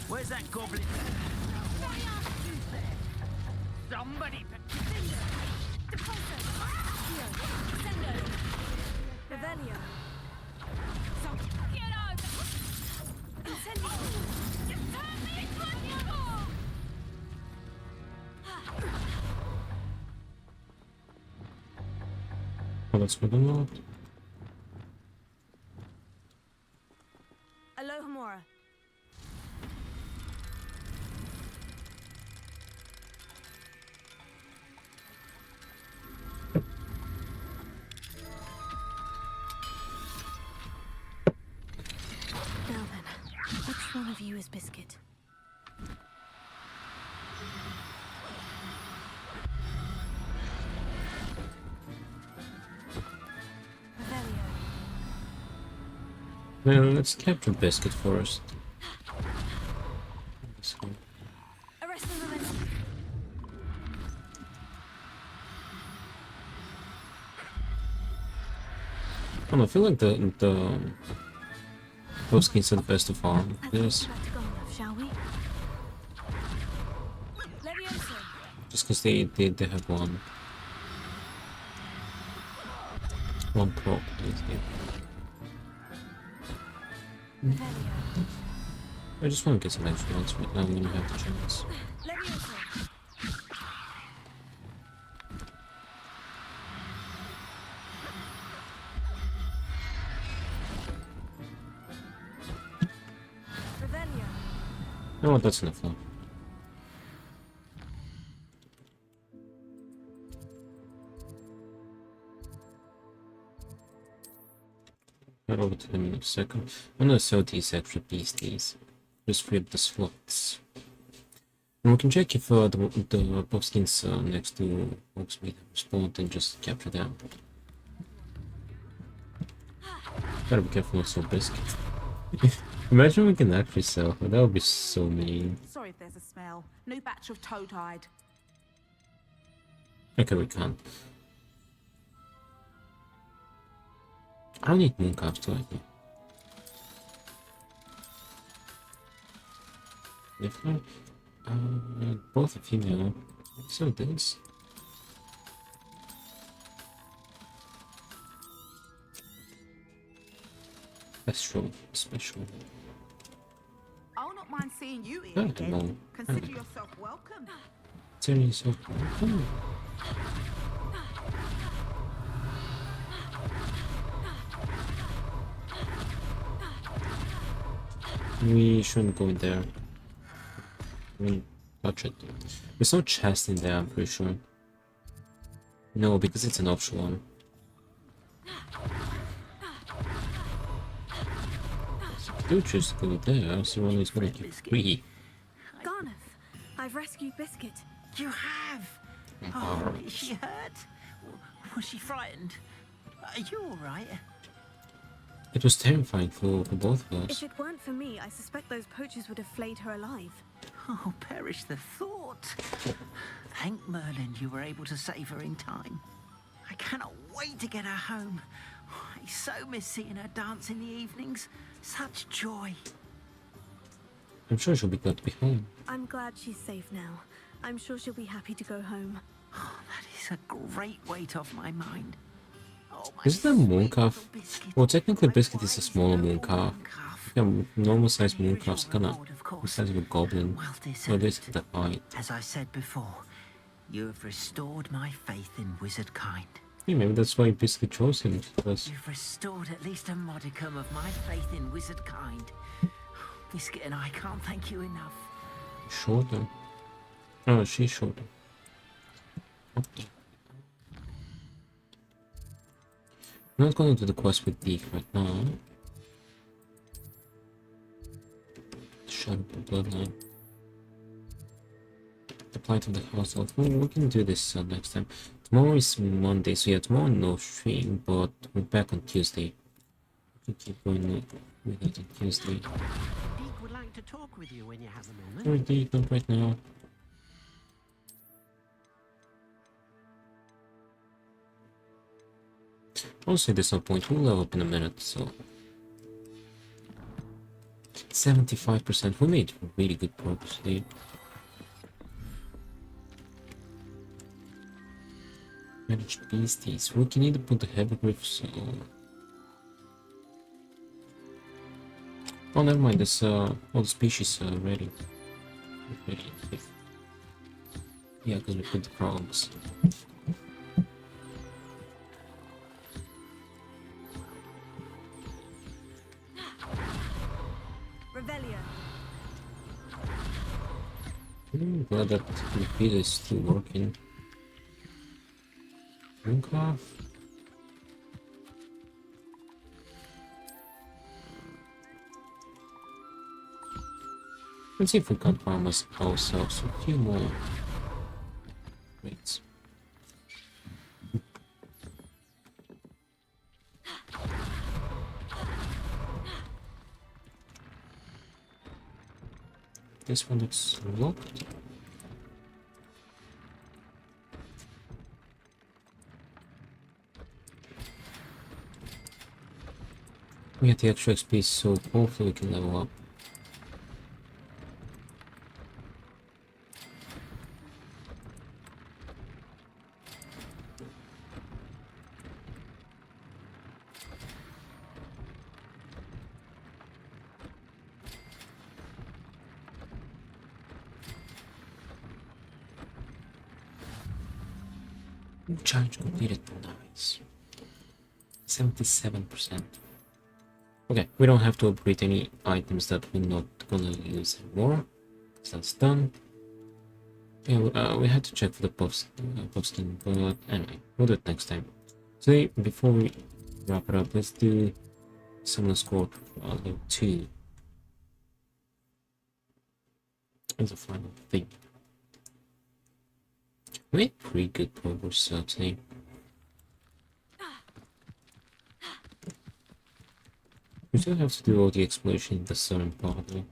Where's that goblin? Somebody. Revelio. Oh, that's good enough. Alohomora. one of you is Biscuit? Well, let's capture Biscuit first. I don't know, I feel like the those skins are the best of all. Yes. Shall we? Just because they have one prop. I just want to get some extra ones right now when you have the chance. Oh, that's enough now. Get over to him in a second. I'm gonna sell these extra beasties. Just free up the slots. And we can check if the buff skins next to Hogsmeade spawned and just capture them. Gotta be careful not so Biscuit. Imagine we can actually sell her, that would be so mean. Sorry if there's a smell. New batch of toad-hide. Okay, we can't. I don't need mooncalves too, I think. If not, both are female. So this. Special. I'll not mind seeing you here I again. don't know. Consider yourself welcome. Consider yourself welcome. We shouldn't go in there. I mean, touch it. There's no chest in there, I'm pretty sure. No, because it's an optional one. Do choose to go there, so one is gonna get free. Garneth, I've rescued Biscuit. You have? Oh, is she hurt? Was she frightened? Are you alright? It was terrifying for both of us. If it weren't for me, I suspect those poachers would have flayed her alive. Oh, perish the thought. Thank Merlin you were able to save her in time. I cannot wait to get her home. I so miss seeing her dance in the evenings. Such joy. I'm sure she'll be glad to be home. I'm glad she's safe now. I'm sure she'll be happy to go home. Oh, that is a great weight off my mind. Oh, Isn't that a mooncalf? Well, technically Biscuit is a smaller mooncalf. Normal sized mooncalfs are kinda the size of a goblin. Well Or at least the height. As I said before, you have restored my faith in wizard kind. Yeah, maybe that's why Biscuit chose him. Because You've restored at least a modicum of my faith in wizard kind. Biscuit and I can't thank you enough. shorter. Oh, she's shorter. Okay. I'm not going to do the quest with Deke right now. Shut up the bloodline. The plight of the household. We can do this next time. Tomorrow is Monday, so yeah, tomorrow no stream, but we're back on Tuesday. We can keep going with it on Tuesday. Deke would like to talk with you when you have a moment. Sorry, Deke, not right now. Honestly, there's no point. We'll level up in a minute, so 75%. We made really good progress today. Manage beasties. We can either put the heavy griffs or... Oh, never mind. There's all the species ready. Yeah, because we put the frogs. Glad that the repeater is still working. Mooncalf. Let's see if we can farm ourselves a few more rates. This one looks locked. We have the extra XP, so hopefully we can level up. Challenge completed. Nice. 77%. Okay, we don't have to upgrade any items that we're not gonna use anymore. So that's done. Yeah, we had to check for the posting, but anyway, we'll do it next time. Today, before we wrap it up, let's do Summoner's Court level 2 as a final thing. We made pretty good progress today. We still have to do all the exploration in the southern part though.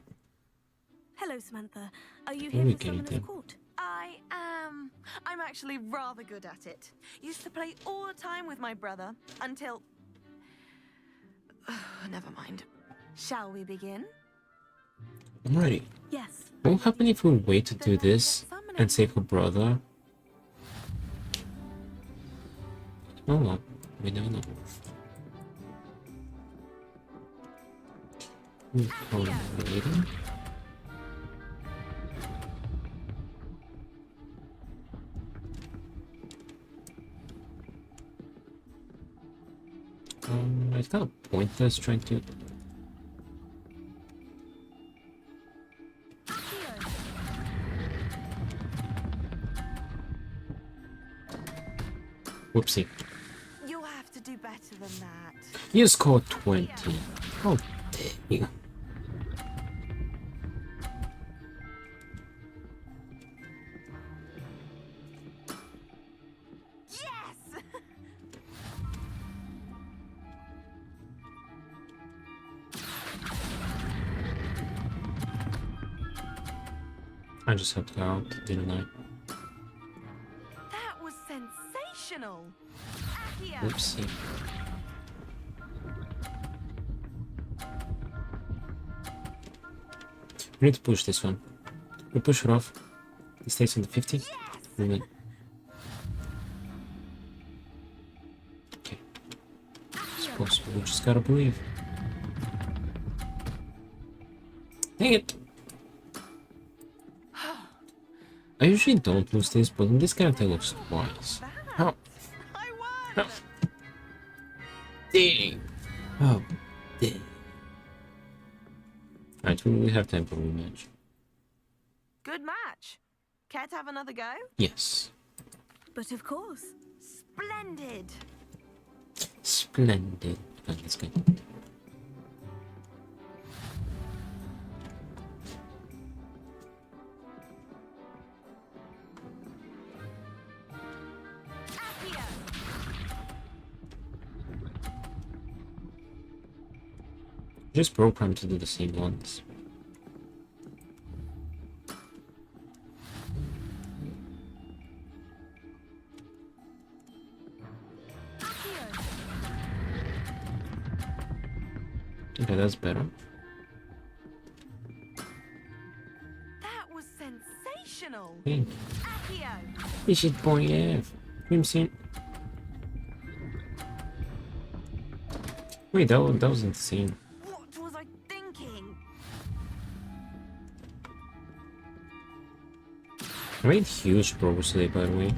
Hello, Samantha. Are you Where here we for getting Summoner's there? Court? I am. I'm actually rather good at it. Used to play all the time with my brother until... Never mind. Shall we begin? I'm ready. Yes. What will happen if we wait to do this and save her brother? Oh no, we don't know. Waiting. It's kind of pointless trying to. Whoopsie. You'll have to do better than that. You scored 20. How dare you? Yes! I just had to go out, didn't I? That was sensational. Accio. Whoopsie. We need to push this one. We push it off. It stays on the 50. Yes! We win. Okay. It's possible. We just gotta believe. Dang it! I usually don't lose this, but in this character looks twice. How? How? Dang! Oh, dang. Alright, we have time for a rematch. Good match. Care to have another go? Yes. But of course. Splendid. Splendid. Oh, that's good. Just programmed to do the same ones. Okay, that's better. That was sensational. Hey. Accio. You should point F. Crimson. Wait, that was insane. What was I thinking? I made huge progress today, by the way.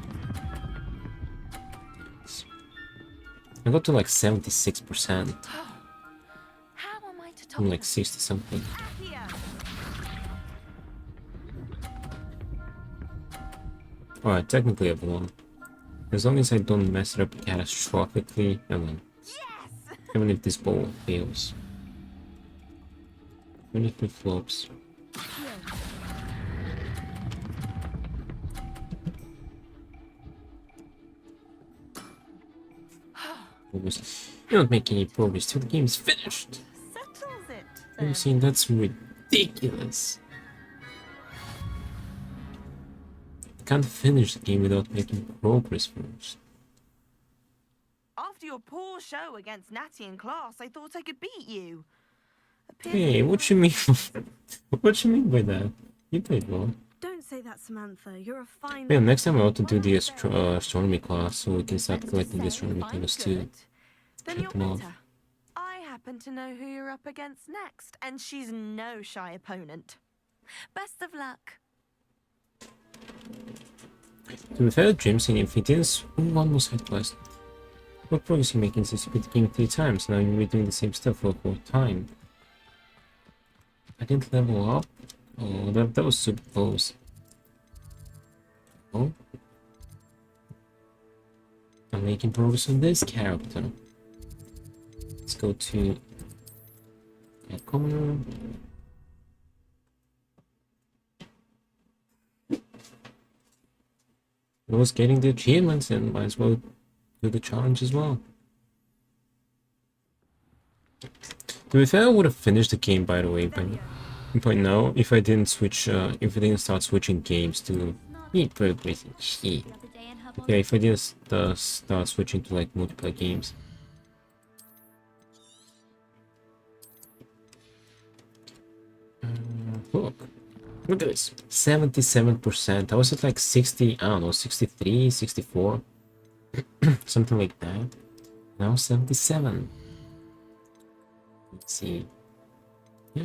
I got to like 76%. How am I to top I'm like 60 something. Alright, technically I've won. As long as I don't mess it up catastrophically, I win. Even if this ball fails. Even if it flops. You don't make any progress till the game is finished. Settles it. I'm saying that's ridiculous. You can't finish the game without making progress first. After your poor show against Natty in class, I thought I could beat you. Hey, what you mean? What you mean by that? You played well. Don't say that, Samantha. You're a fine. Yeah, next time I ought to do the astronomy class so we can start collecting the astronomy tables too. Then you're better. I happen to know who you're up against next, and she's no shy opponent. Best of luck. To be fair, James, if he didn't one more side quest, what progress you making since you beat the game 3 times? Now you're doing the same stuff for a 4th time. I didn't level up. Oh, that was super close. Oh, I'm making progress on this character. Let's go to common. I was getting the achievements and might as well do the challenge as well. To be fair, I would have finished the game by the way, but now if I didn't switch, if I didn't start switching games to progress and shit. Okay, if I didn't start switching to like multiplayer games. Look at this, 77%. I was at like 60, I don't know, 63, 64, something like that. Now 77. Let's see. Yeah.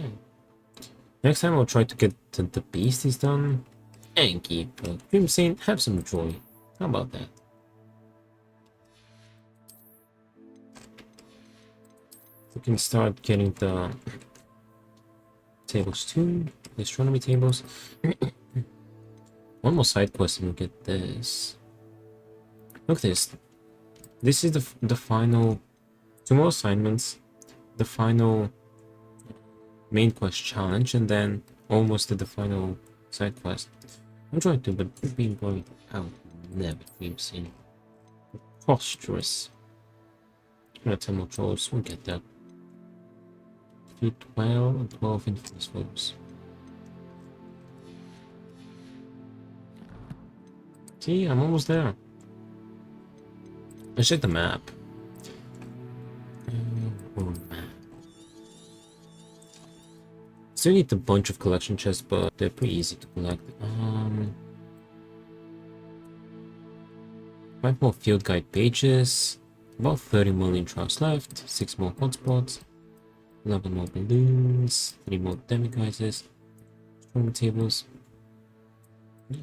Next time I'll try to get the beasties done and keep Dream Saint, have some joy. How about that? We can start getting the tables too, the astronomy tables. One more side quest and we'll get this. Look at this. This is the final 2 more assignments, the final main quest challenge, and then almost at the final side quest. I'm trying to, but it's been going out. Never Dream Saint. Preposterous. Temple trolls, we'll get that. 12 and 12 infamous foes. See, I'm almost there. Let's check the map. Still need a bunch of collection chests, but they're pretty easy to collect. 5 more field guide pages, about 30 million trials left, 6 more hotspots, 11 more balloons, 3 more demiguises, 4 more tables. Yeah.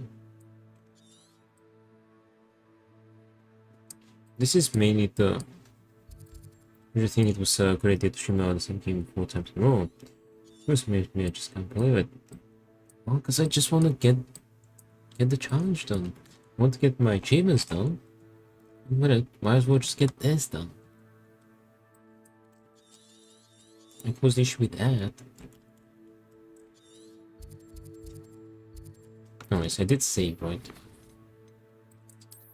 This is mainly the... I think it was a good idea to stream out the same game 4 times in a row. First made me, I just can't believe it. Well, because I just want to get the challenge done. I want to get my achievements done. Might as well just get this done. Like, what's the issue with that? Anyways, I did save, right?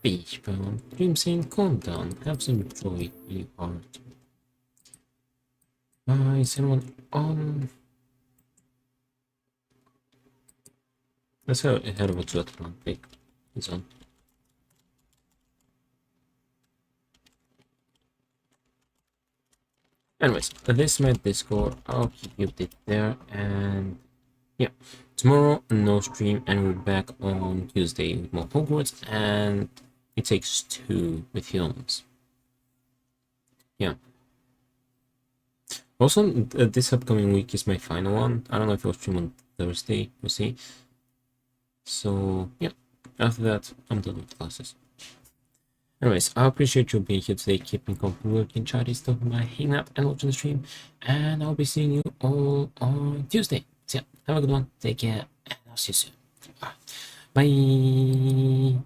Beach bound. Dream Saint, calm down. Have some joy in your heart. Is anyone on? Let's go ahead over to that one. Wait, he's on. Anyways, this is my Discord. I'll keep you updated there, and yeah, tomorrow no stream, and we're back on Tuesday with more Hogwarts, and It Takes Two with films. Yeah. Also, this upcoming week is my final one. I don't know if I'll stream on Thursday. We'll see. So yeah, after that, I'm done with classes. Anyways, I appreciate you being here today, keeping company, working, chatting stuff, by hanging out and watching the stream. And I'll be seeing you all on Tuesday. So yeah, have a good one. Take care, and I'll see you soon. Bye.